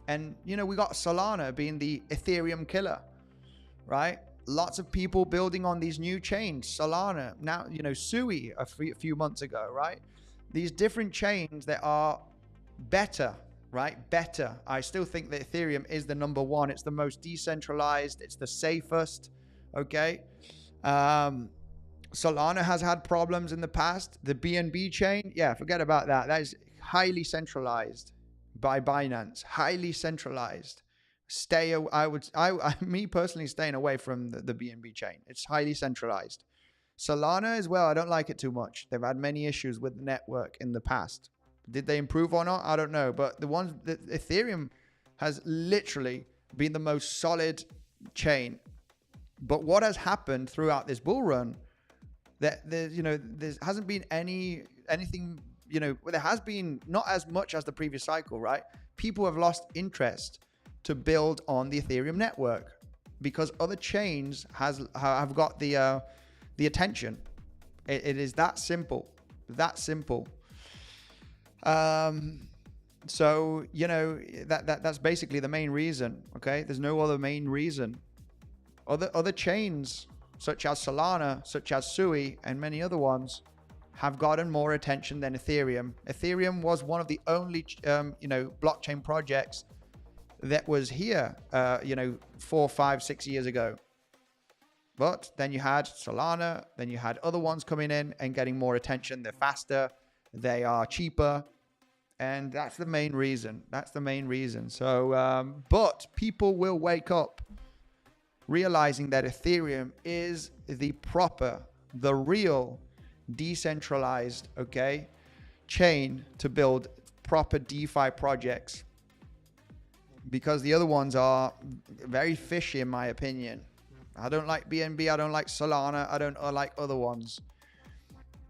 And, you know, we got Solana being the Ethereum killer, right? Lots of people building on these new chains. Solana, now, you know, 𝗬𝗍𝗿 a few months ago, right? These different chains that are better, right? Better. I still think that Ethereum is the number one. It's the most decentralized. It's the safest. Okay. Solana has had problems in the past. The BNB chain, yeah, forget about that. That is highly centralized by Binance. Highly centralized. Me personally, staying away from the BNB chain. It's highly centralized. Solana as well, I don't like it too much. They've had many issues with the network in the past. Did they improve or not? I don't know. But the ones that Ethereum has literally been the most solid chain. But what has happened throughout this bull run, that there hasn't been anything, you know, there has been not as much as the previous cycle, right? People have lost interest to build on the Ethereum network because other chains have got the attention. It is that simple. That simple. So, you know, that's basically the main reason. Okay, there's no other main reason. Other chains such as Solana, such as 𝗬𝗍, and many other ones have gotten more attention than Ethereum. Ethereum was one of the only, blockchain projects that was here, 4, 5, 6 years ago. But then you had Solana, then you had other ones coming in and getting more attention. They're faster, they are cheaper, and that's the main reason. That's the main reason. So, but people will wake up realizing that Ethereum is the proper, the real decentralized, chain to build proper DeFi projects, because the other ones are very fishy in my opinion. I don't like BNB, I don't like Solana, I don't like other ones.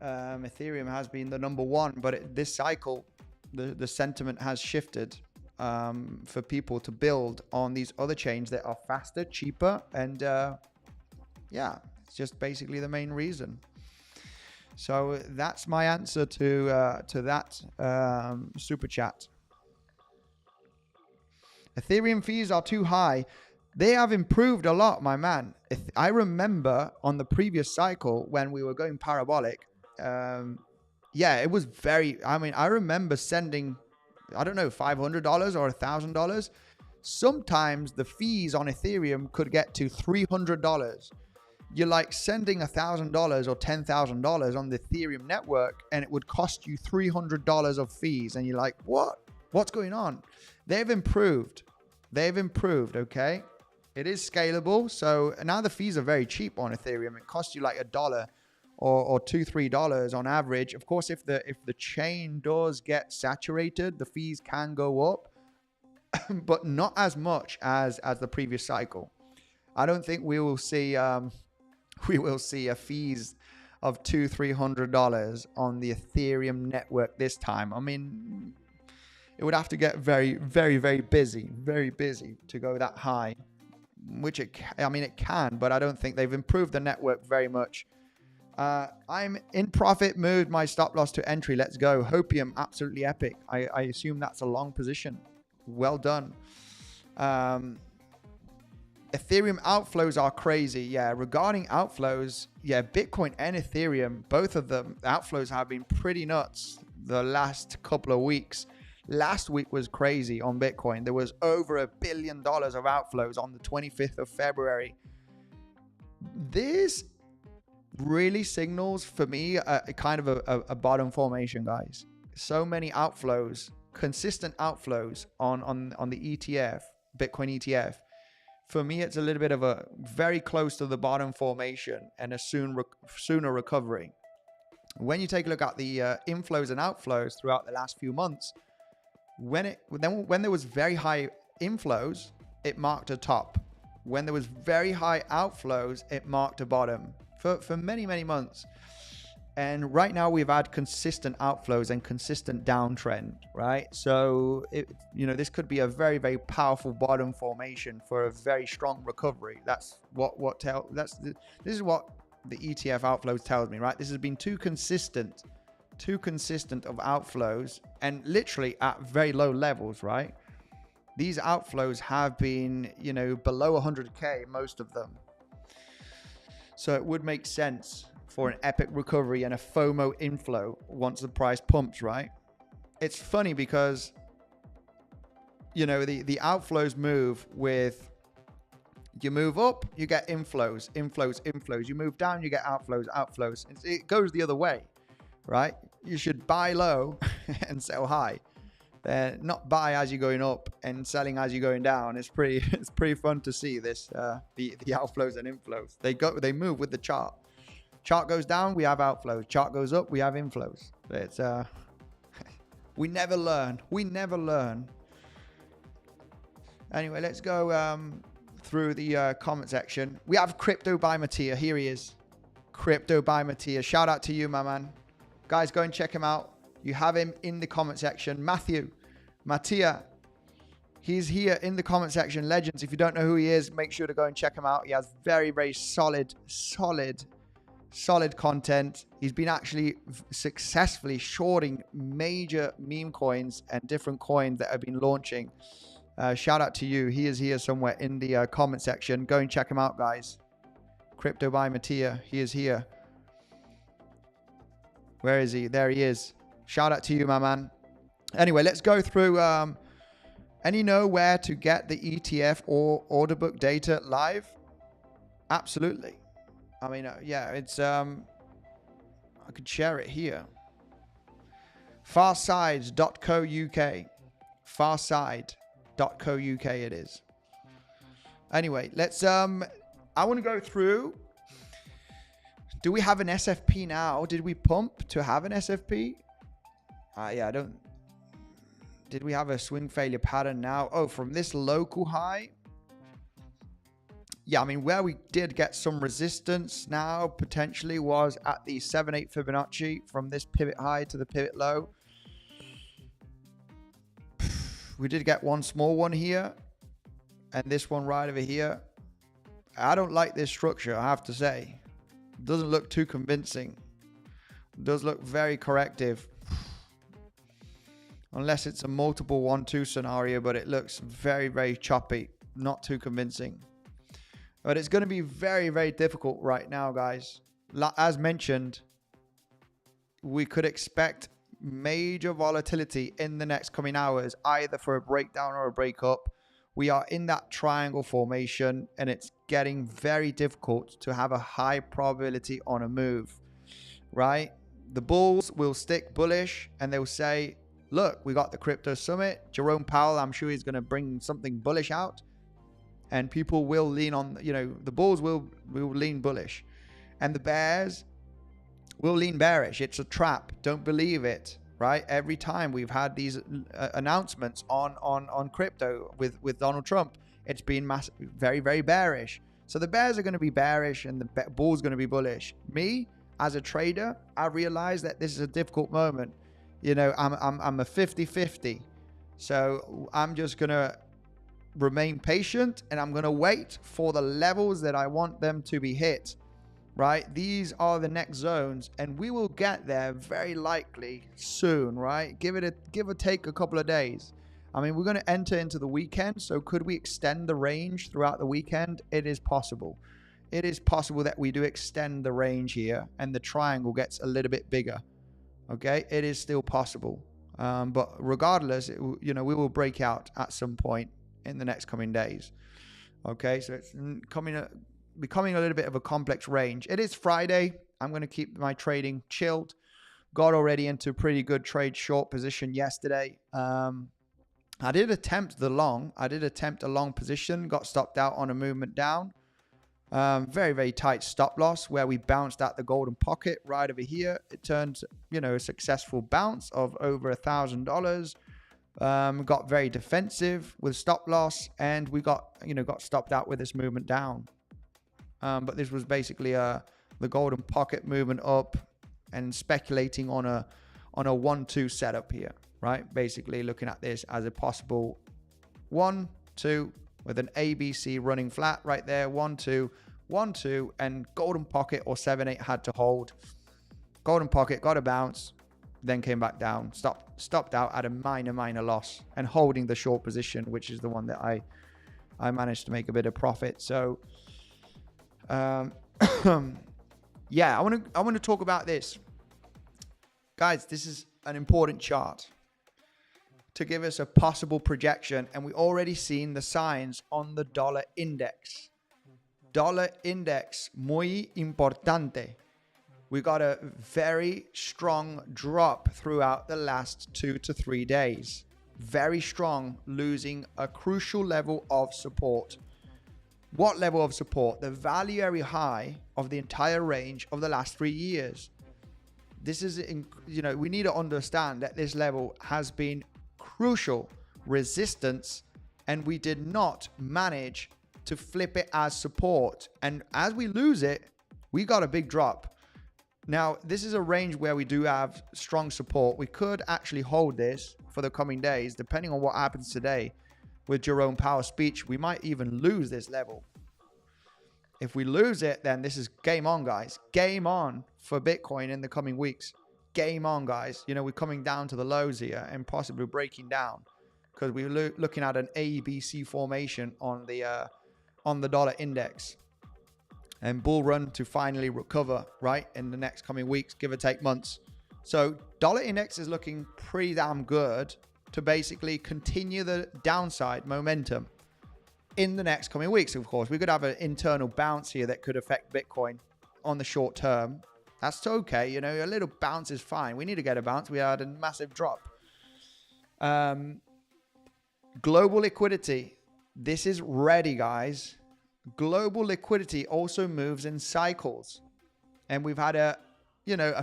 Ethereum has been the number one, but this cycle, the sentiment has shifted for people to build on these other chains that are faster, cheaper, and it's just basically the main reason. So that's my answer to that super chat. Ethereum fees are too high. They have improved a lot, my man. I remember on the previous cycle when we were going parabolic, it was very, I remember sending, I don't know, $500 or $1,000. Sometimes the fees on Ethereum could get to $300. You're like sending $1,000 or $10,000 on the Ethereum network, and it would cost you $300 of fees. And you're like, what? What's going on? They've improved. They've improved, okay? It is scalable. So now the fees are very cheap on Ethereum. It costs you like $1 or $2, $3 on average. Of course, if the chain does get saturated, the fees can go up, but not as much as the previous cycle. I don't think we will see a fees of $200-$300 on the Ethereum network this time. I mean, it would have to get very, very, very busy to go that high, which it can, but I don't think they've improved the network very much. I'm in profit, moved my stop loss to entry. Let's go. Hopium, absolutely epic. I assume that's a long position. Well done. Ethereum outflows are crazy. Yeah, regarding outflows, Bitcoin and Ethereum, both of them, the outflows have been pretty nuts the last couple of weeks. Last week was crazy on Bitcoin. There was over $1 billion of outflows on the 25th of February. This really signals for me a kind of a bottom formation, guys. So many outflows, consistent outflows on the ETF, Bitcoin ETF. For me, it's a little bit of a very close to the bottom formation and a sooner recovery. When you take a look at the inflows and outflows throughout the last few months, when there was very high inflows, it marked a top. When there was very high outflows, it marked a bottom for many, many months. And right now we've had consistent outflows and consistent downtrend, right? So this could be a very, very powerful bottom formation for a very strong recovery. That's this is what the ETF outflows tells me, right? This has been too consistent of outflows, and literally at very low levels, right? These outflows have been, below 100K, most of them. So it would make sense for an epic recovery and a FOMO inflow once the price pumps, right? It's funny because, the outflows move with, you move up, you get inflows. You move down, you get outflows. It goes the other way, right? You should buy low and sell high. Not buy as you're going up and selling as you're going down. It's pretty fun to see this, the outflows and inflows. They move with the chart. Chart goes down, we have outflows. Chart goes up, we have inflows. It's we never learn. Anyway, let's go through the comment section. We have 𝗬𝗏𝗽. Here he is. 𝗬𝗏𝗽. Shout out to you, my man. Guys, go and check him out. You have him in the comment section. Mattia. He's here in the comment section. Legends. If you don't know who he is, make sure to go and check him out. He has very, very solid content. He's been actually successfully shorting major meme coins and different coins that have been launching Shout out to you. He is here somewhere in the comment section. Go and check him out, guys. 𝗕𝗶𝘆𝗽𝗫. He is here. Where is he? There he is. Shout out to you, my man. Anyway, let's go through. Any know where to get the ETF or order book data live? Absolutely. I mean, yeah, it's I could share it here. Farsides.co.uk. Farside.co.uk it is. Anyway, let's I want to go through. Do we have an SFP now? Did we pump to have an SFP? Yeah, I don't. Did we have a swing failure pattern now? Oh, from this local high. Yeah, I mean, where we did get some resistance now potentially was at the 7/8 Fibonacci from this pivot high to the pivot low. We did get one small one here and this one right over here. I don't like this structure, I have to say. It doesn't look too convincing. It does look very corrective. Unless it's a multiple 1-2 scenario, but it looks very, very choppy. Not too convincing. But it's going to be very, very difficult right now, guys. As mentioned, we could expect major volatility in the next coming hours, either for a breakdown or a breakup. We are in that triangle formation, and it's getting very difficult to have a high probability on a move, right? The bulls will stick bullish, and they'll say, look, we got the crypto summit. Jerome Powell, I'm sure he's going to bring something bullish out. And people will lean on, you know, the bulls will lean bullish. And the bears will lean bearish. It's a trap. Don't believe it, right? Every time we've had these announcements on crypto with Donald Trump, it's been very, very bearish. So the bears are going to be bearish and the bulls going to be bullish. Me, as a trader, I realize that this is a difficult moment. You know, I'm a 50-50. So I'm just going to remain patient and I'm going to wait for the levels that I want them to be hit, right? These are the next zones and we will get there very likely soon, right? Give or take a couple of days. I mean, we're going to enter into the weekend. So could we extend the range throughout the weekend? It is possible. It is possible that we do extend the range here and the triangle gets a little bit bigger. Okay, it is still possible, but regardless, you know, we will break out at some point in the next coming days. Okay, so it's becoming a little bit of a complex range. It is Friday. I'm going to keep my trading chilled. Got already into a pretty good trade short position yesterday. I did attempt a long position, got stopped out on a movement down. Very, very tight stop loss where we bounced at the golden pocket right over here. It turned, you know, a successful bounce of over $1,000. Got very defensive with stop loss and we got stopped out with this movement down. But this was basically the golden pocket movement up and speculating on a 1-2 setup here, right? Basically looking at this as a possible 1-2 with an ABC running flat right there, 1-2, 1-2, and golden pocket or 7-8 had to hold. Golden pocket got a bounce, then came back down, stopped out at a minor loss and holding the short position, which is the one that I managed to make a bit of profit. So yeah, I want to talk about this. Guys, this is an important chart to give us a possible projection, and we already seen the signs on the dollar index. Dollar index, muy importante. We got a very strong drop throughout the last 2 to 3 days. Very strong, losing a crucial level of support. What level of support? The value area high of the entire range of the last 3 years. This is, you know, we need to understand that this level has been crucial resistance, and we did not manage to flip it as support. And as we lose it, we got a big drop. Now, this is a range where we do have strong support. We could actually hold this for the coming days, depending on what happens today with Jerome Powell's speech. We might even lose this level. If we lose it, then this is game on, guys. Game on for Bitcoin in the coming weeks. Game on, guys. You know, we're coming down to the lows here and possibly breaking down. because we're looking at an ABC formation on the dollar index, and bull run to finally recover, right, in the next coming weeks, give or take months. So dollar index is looking pretty damn good to basically continue the downside momentum in the next coming weeks. Of course, we could have an internal bounce here that could affect Bitcoin on the short term. That's okay. You know, a little bounce is fine. We need to get a bounce. We had a massive drop. Global liquidity. This is ready, guys. Global liquidity also moves in cycles. And we've had a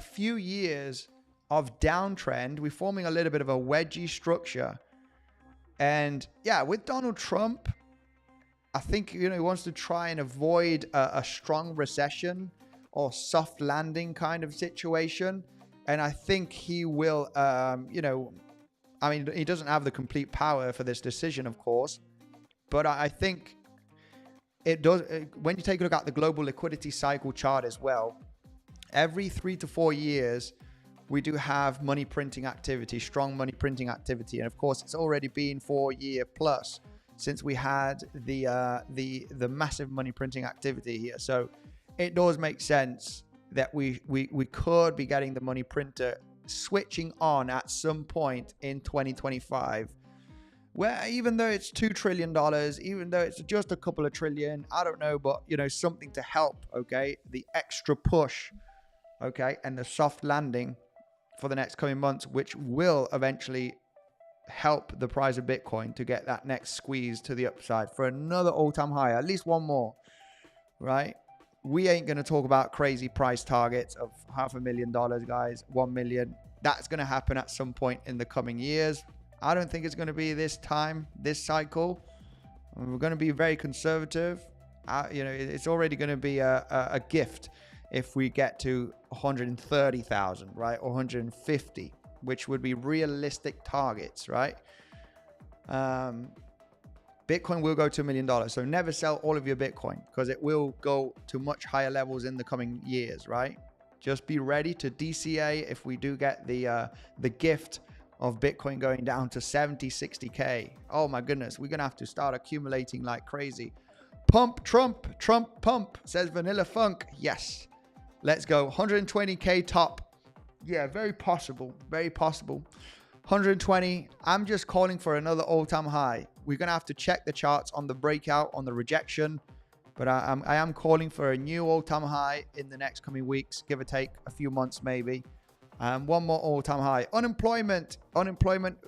few years of downtrend. We're forming a little bit of a wedgie structure. And yeah, with Donald Trump, I think, he wants to try and avoid a strong recession or soft landing kind of situation. And I think he will, he doesn't have the complete power for this decision, of course. But I think it does. When you take a look at the global liquidity cycle chart as well, every 3 to 4 years, we do have money printing activity, strong money printing activity. And of course, it's already been 4 year plus since we had the massive money printing activity here. So it does make sense that we could be getting the money printer switching on at some point in 2025, where even though it's $2 trillion, even though it's just a couple of trillion, I don't know, but something to help, okay, the extra push, okay, and the soft landing for the next coming months, which will eventually help the price of Bitcoin to get that next squeeze to the upside for another all-time high, at least one more, right? We ain't going to talk about crazy price targets of $500,000, guys, 1 million. That's going to happen at some point in the coming years. I don't think it's going to be this time, this cycle. We're going to be very conservative. It's already going to be a gift if we get to 130,000, right? Or 150, which would be realistic targets, right? Bitcoin will go to $1 million. So never sell all of your Bitcoin, because it will go to much higher levels in the coming years, right? Just be ready to DCA if we do get the gift of Bitcoin going down to 70, 60K. Oh my goodness, we're gonna have to start accumulating like crazy. Pump, Trump, pump, says Vanilla Funk. Yes, let's go. 120K top. Yeah, very possible, very possible. 120, I'm just calling for another all-time high. We're gonna have to check the charts on the breakout, on the rejection, but I am calling for a new all-time high in the next coming weeks, give or take a few months maybe. One more all-time high. Unemployment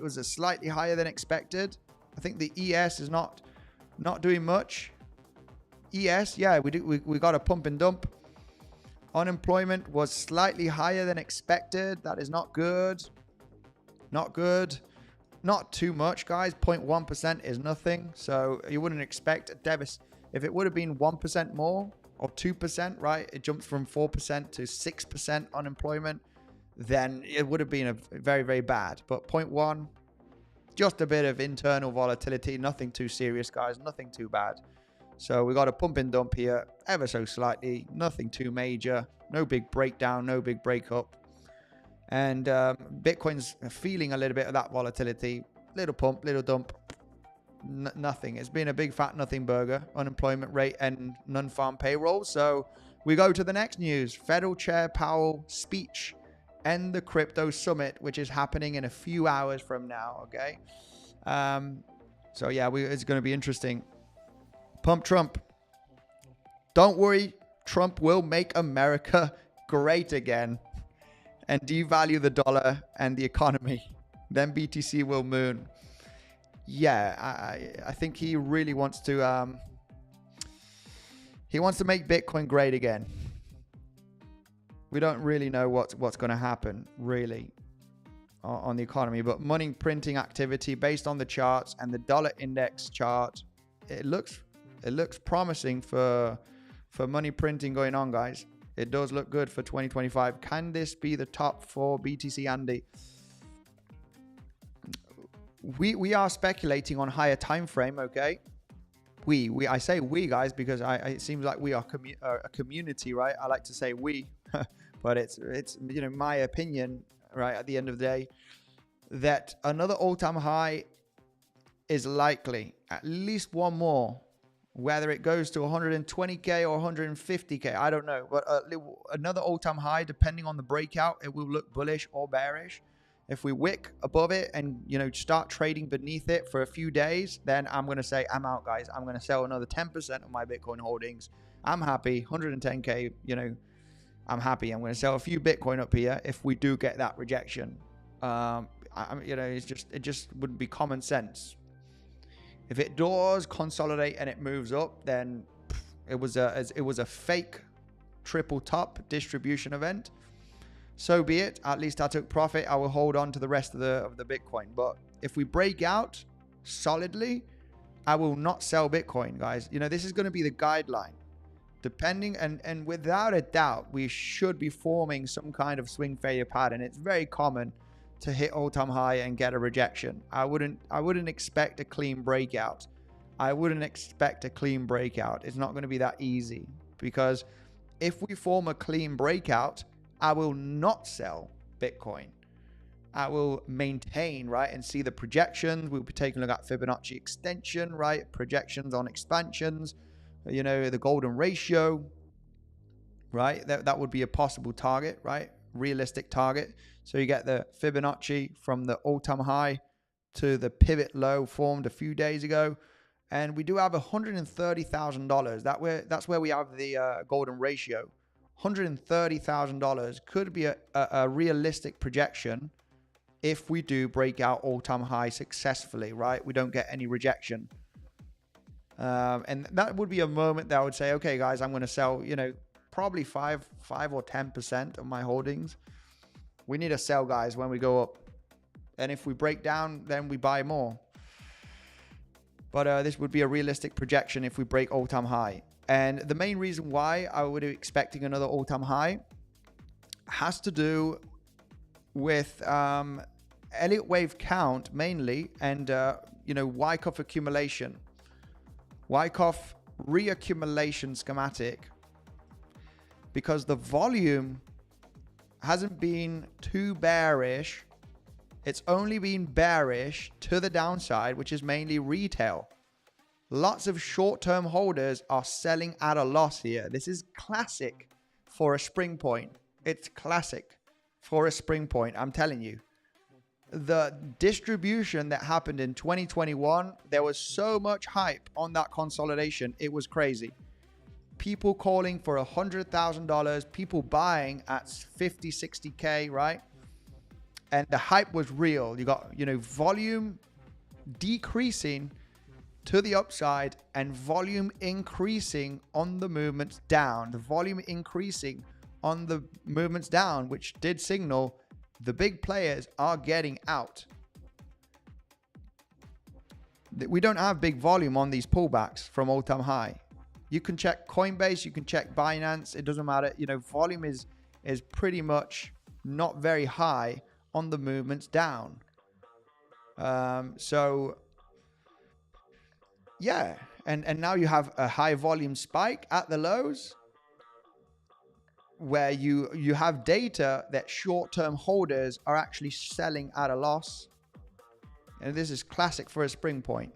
was a slightly higher than expected. I think the ES is not doing much. ES, yeah, we got a pump and dump. Unemployment was slightly higher than expected. That is not good. Not good. Not too much, guys. 0.1% is nothing. So you wouldn't expect a deficit. If it would have been 1% more or 2%, right? It jumps from 4% to 6% unemployment. Then it would have been a very, very bad. But 0.1, just a bit of internal volatility. Nothing too serious, guys. Nothing too bad. So we got a pump and dump here, ever so slightly. Nothing too major. No big breakdown, no big breakup. And Bitcoin's feeling a little bit of that volatility. Little pump, little dump. Nothing. It's been a big fat nothing burger. Unemployment rate and non-farm payroll. So we go to the next news. Federal Chair Powell speech and the crypto summit, which is happening in a few hours from now. Okay. So yeah, it's going to be interesting. Pump Trump. Don't worry. Trump will make America great again and devalue the dollar and the economy. Then BTC will moon. Yeah, I think he really wants to make Bitcoin great again. We don't really know what's going to happen really on the economy, but money printing activity based on the charts and the dollar index chart, it looks promising for money printing going on, guys. It does look good for 2025. Can this be the top for BTC, Andy? We are speculating on higher time frame, okay? I say we, guys, because it seems like we are a community, right? I like to say we, but it's my opinion, right? At the end of the day, that another all-time high is likely. At least one more. Whether it goes to 120K or 150K, I don't know. But another all-time high, depending on the breakout, it will look bullish or bearish. If we wick above it and, you know, start trading beneath it for a few days, then I'm going to say, I'm out, guys. I'm going to sell another 10% of my Bitcoin holdings. I'm happy. 110K, you know, I'm happy. I'm going to sell a few Bitcoin up here if we do get that rejection. You know, it just wouldn't be common sense. If it does consolidate and it moves up, then it was a fake triple top distribution event. So be it. At least I took profit. I will hold on to the rest of the Bitcoin. But if we break out solidly, I will not sell Bitcoin, guys. You know, this is going to be the guideline. Depending and without a doubt, we should be forming some kind of swing failure pattern. It's very common to hit all-time high and get a rejection. I wouldn't expect a clean breakout. I wouldn't expect a clean breakout. It's not going to be that easy, because if we form a clean breakout, I will not sell Bitcoin. I will maintain, right, and see the projections. We'll be taking a look at Fibonacci extension, right, projections on expansions, you know, the golden ratio, right? That would be a possible target, right? Realistic target. So you get the Fibonacci from the all-time high to the pivot low formed a few days ago. And we do have $130,000. That's where we have the golden ratio. $130,000 could be a realistic projection if we do break out all-time high successfully, right? We don't get any rejection. And that would be a moment that I would say, okay, guys, I'm going to sell, you know, probably 5 or 10% of my holdings. We need to sell, guys, when we go up. And if we break down, then we buy more. But this would be a realistic projection if we break all-time high. And the main reason why I would be expecting another all-time high has to do with Elliott wave count mainly, and you know, Wyckoff accumulation, Wyckoff reaccumulation schematic, because the volume hasn't been too bearish. It's only been bearish to the downside, which is mainly retail. Lots of short-term holders are selling at a loss here. This is classic for a spring point. It's classic for a spring point, I'm telling you. The distribution that happened in 2021, there was so much hype on that consolidation. It was crazy. People calling for $100,000, people buying at 50, 60K, right? And the hype was real. You got, you know, volume decreasing to the upside and volume increasing on the movements down. The volume increasing on the movements down, which did signal the big players are getting out. We don't have big volume on these pullbacks from all-time high. You can check Coinbase, you can check Binance, it doesn't matter. You know, volume is pretty much not very high on the movements down. So yeah, and now you have a high volume spike at the lows, where you have data that short-term holders are actually selling at a loss. And this is classic for a spring point.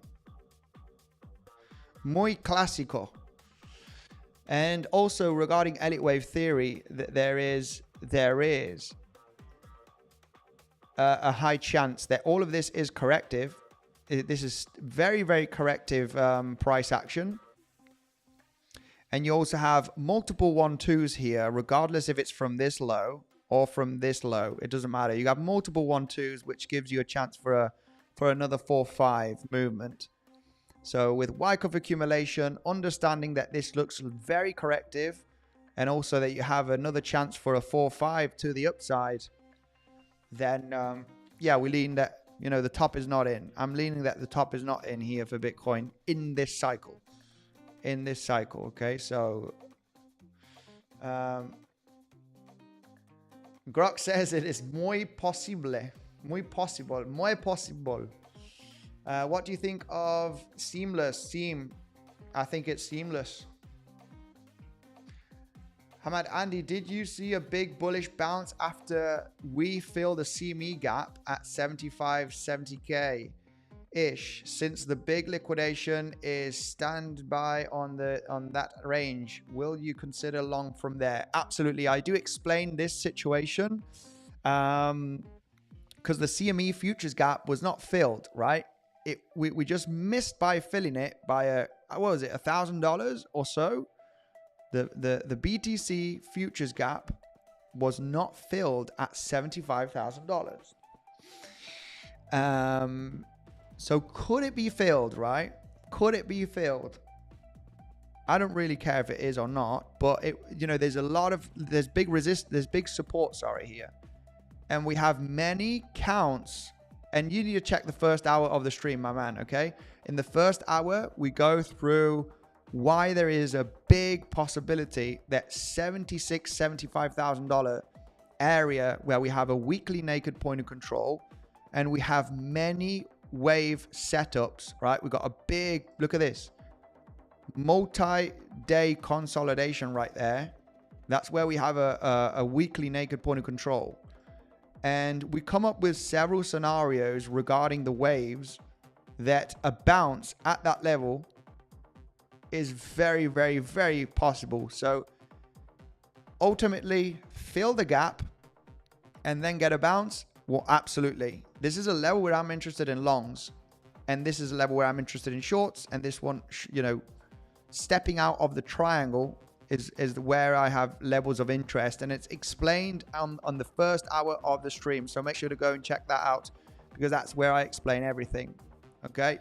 Muy clásico. And also regarding Elliott wave theory, there is a high chance that all of this is corrective. This is very, very corrective price action. And you also have multiple 1-2s here, regardless if it's from this low or from this low. It doesn't matter. You have multiple 1-2s, which gives you a chance for another 4-5 movement. So with Wyckoff accumulation, understanding that this looks very corrective, and also that you have another chance for a 4-5 to the upside, then yeah, we lean that, you know, the top is not in. I'm leaning that the top is not in here for Bitcoin in this cycle. In this cycle, okay? So Grok says it is muy posible. Muy possible. Muy possible. What do you think of Seamless? I think it's Seamless. Hamad Andy, did you see a big bullish bounce after we fill the CME gap at 75, 70K? ish, since the big liquidation is standby on that range, will you consider long from there? Absolutely. I do explain this situation because the CME futures gap was not filled, right? We just missed by filling it by what was it, $1,000 or so. The BTC futures gap was not filled at $75,000. So could it be filled, right? Could it be filled? I don't really care if it is or not, but there's big support, here. And we have many counts, and you need to check the first hour of the stream, my man, okay? In the first hour, we go through why there is a big possibility that $75,000 area where we have a weekly naked point of control, and we have many wave setups, right? We've got a big, look at this, multi-day consolidation right there. That's where we have a weekly naked point of control. And we come up with several scenarios regarding the waves that a bounce at that level is very, very, very possible. So ultimately, fill the gap and then get a bounce. Well, absolutely. This is a level where I'm interested in longs, and this is a level where I'm interested in shorts. And this one, stepping out of the triangle is where I have levels of interest, and it's explained on the first hour of the stream. So make sure to go and check that out, because that's where I explain everything. Okay,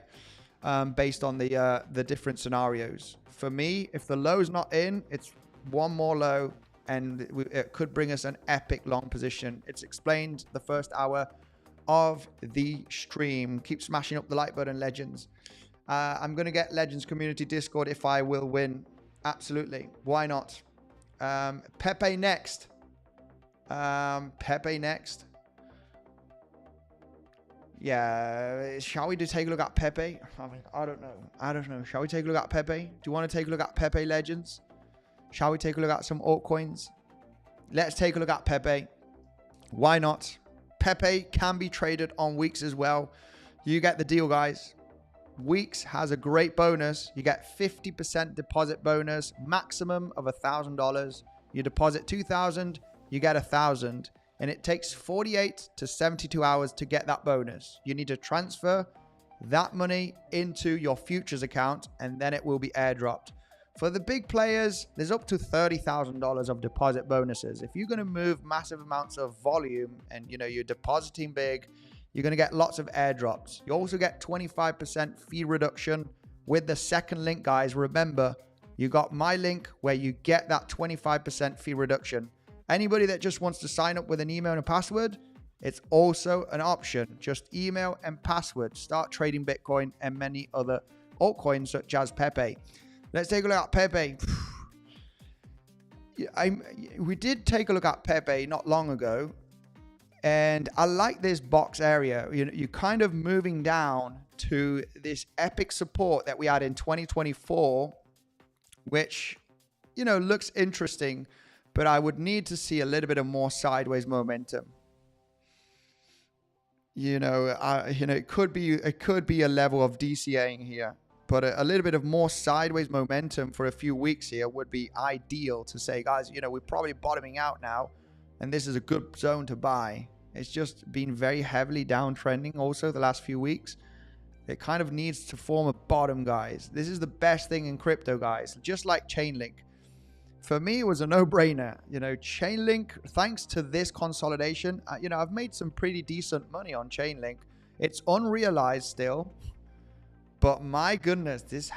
based on the different scenarios. For me, if the low is not in, it's one more low, and it could bring us an epic long position. It's explained the first hour of the stream. Keep smashing up the like button, legends. I'm going to get Legends Community Discord if I will win. Absolutely. Why not? 𝗕𝗶𝘆 next. 𝗕𝗶𝘆 next. Yeah. Shall we take a look at 𝗕𝗶𝘆? I don't know. Shall we take a look at 𝗕𝗶𝘆? Do you want to take a look at 𝗕𝗶𝘆 legends? Shall we take a look at some altcoins? Let's take a look at 𝗕𝗶𝘆. Why not? 𝗕𝗶𝘆 can be traded on weeks as well. You get the deal, guys. Weeks has a great bonus. You get 50% deposit bonus, maximum of $1,000. You deposit 2,000, you get 1,000, and it takes 48 to 72 hours to get that bonus. You need to transfer that money into your futures account, and then it will be airdropped. For the big players, there's up to $30,000 of deposit bonuses. If you're going to move massive amounts of volume and you're depositing big, you're going to get lots of airdrops. You also get 25% fee reduction with the second link, guys. Remember, you got my link where you get that 25% fee reduction. Anybody that just wants to sign up with an email and a password, it's also an option. Just email and password. Start trading Bitcoin and many other altcoins such as 𝗕𝗶𝘆. Let's take a look at 𝗕𝗶𝘆. We did take a look at 𝗕𝗶𝘆 not long ago. And I like this box area. You're kind of moving down to this epic support that we had in 2024, which, looks interesting, but I would need to see a little bit of more sideways momentum. It could be a level of DCAing here, but a little bit of more sideways momentum for a few weeks here would be ideal to say, guys, we're probably bottoming out now, and this is a good zone to buy. It's just been very heavily downtrending also the last few weeks. It kind of needs to form a bottom, guys. This is the best thing in crypto, guys. Just like Chainlink. For me, it was a no-brainer. Chainlink, thanks to this consolidation, I've made some pretty decent money on Chainlink. It's unrealized still. But my goodness, this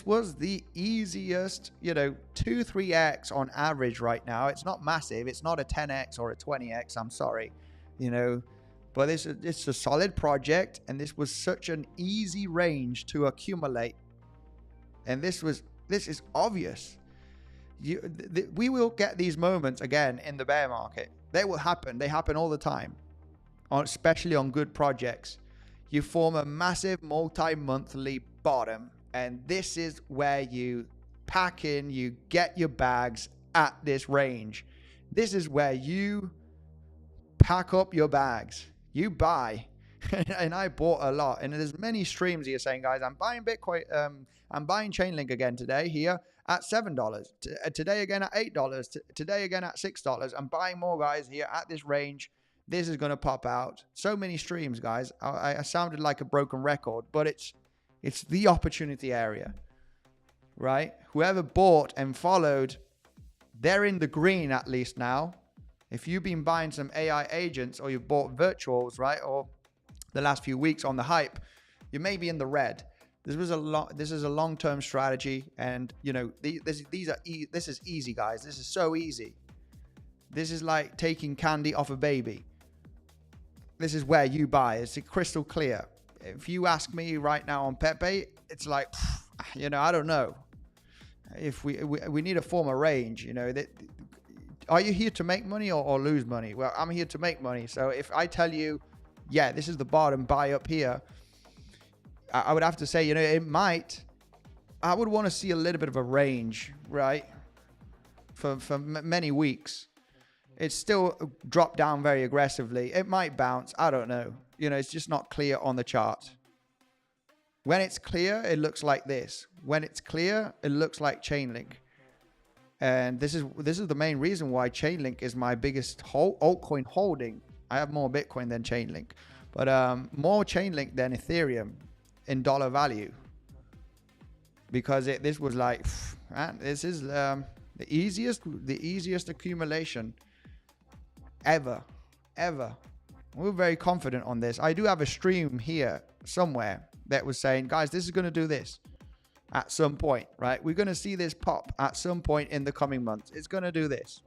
was the easiest, 2-3x on average right now. It's not massive. It's not a 10x or a 20x. I'm sorry. But it's a solid project, and this was such an easy range to accumulate, and this is obvious. We will get these moments again in the bear market. They will happen. They happen all the time, especially on good projects. You form a massive multi-monthly bottom, and this is where you pack in, you get your bags at this range. This is where you pack up your bags. You buy. and I bought a lot. And there's many streams here saying, guys, I'm buying Bitcoin. I'm buying Chainlink again today here at $7. Today again at $8. Today again at $6. I'm buying more, guys, here at this range. This is going to pop out. So many streams, guys. I sounded like a broken record, but it's the opportunity area, right? Whoever bought and followed, they're in the green at least now. If you've been buying some AI agents or you've bought virtuals, right, or the last few weeks on the hype, you may be in the red. This is a long-term strategy, and you know this is easy, guys. This is so easy. This is like taking candy off a baby. This is where you buy. It's crystal clear. If you ask me right now on 𝗕𝗶𝗴, it's like, you know, I don't know. If we need to form a range, you know, are you here to make money or lose money? Well, I'm here to make money. So if I tell you, yeah, this is the bottom, buy up here, I would have to say, you know, I would want to see a little bit of a range, right? For many weeks. It's still dropped down very aggressively. It might bounce. I don't know. You know, it's just not clear on the chart. When it's clear, it looks like this. When it's clear, it looks like Chainlink. And this is the main reason why Chainlink is my biggest altcoin holding. I have more Bitcoin than Chainlink, but more Chainlink than Ethereum in dollar value. Because this was like, man, this is the easiest accumulation ever. We're very confident on this. I do have a stream here somewhere that was saying, guys, this is going to do this at some point, right? We're going to see this pop at some point in the coming months. It's going to do this.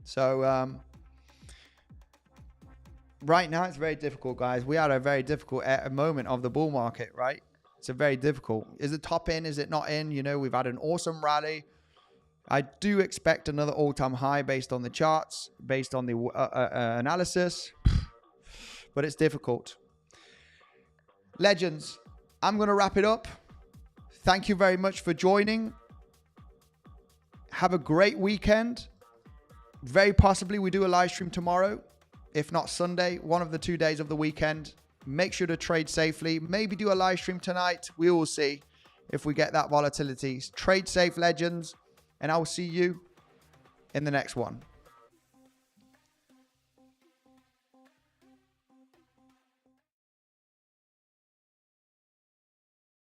So right now it's very difficult, guys. We are at a very difficult moment of the bull market, right? It's a very difficult. Is it top in? Is it not in? You know, we've had an awesome rally. I do expect another all-time high based on the charts, based on the analysis, but it's difficult. Legends, I'm going to wrap it up. Thank you very much for joining. Have a great weekend. Very possibly we do a live stream tomorrow, if not Sunday, one of the 2 days of the weekend. Make sure to trade safely. Maybe do a live stream tonight. We will see if we get that volatility. Trade safe, legends, and I will see you in the next one.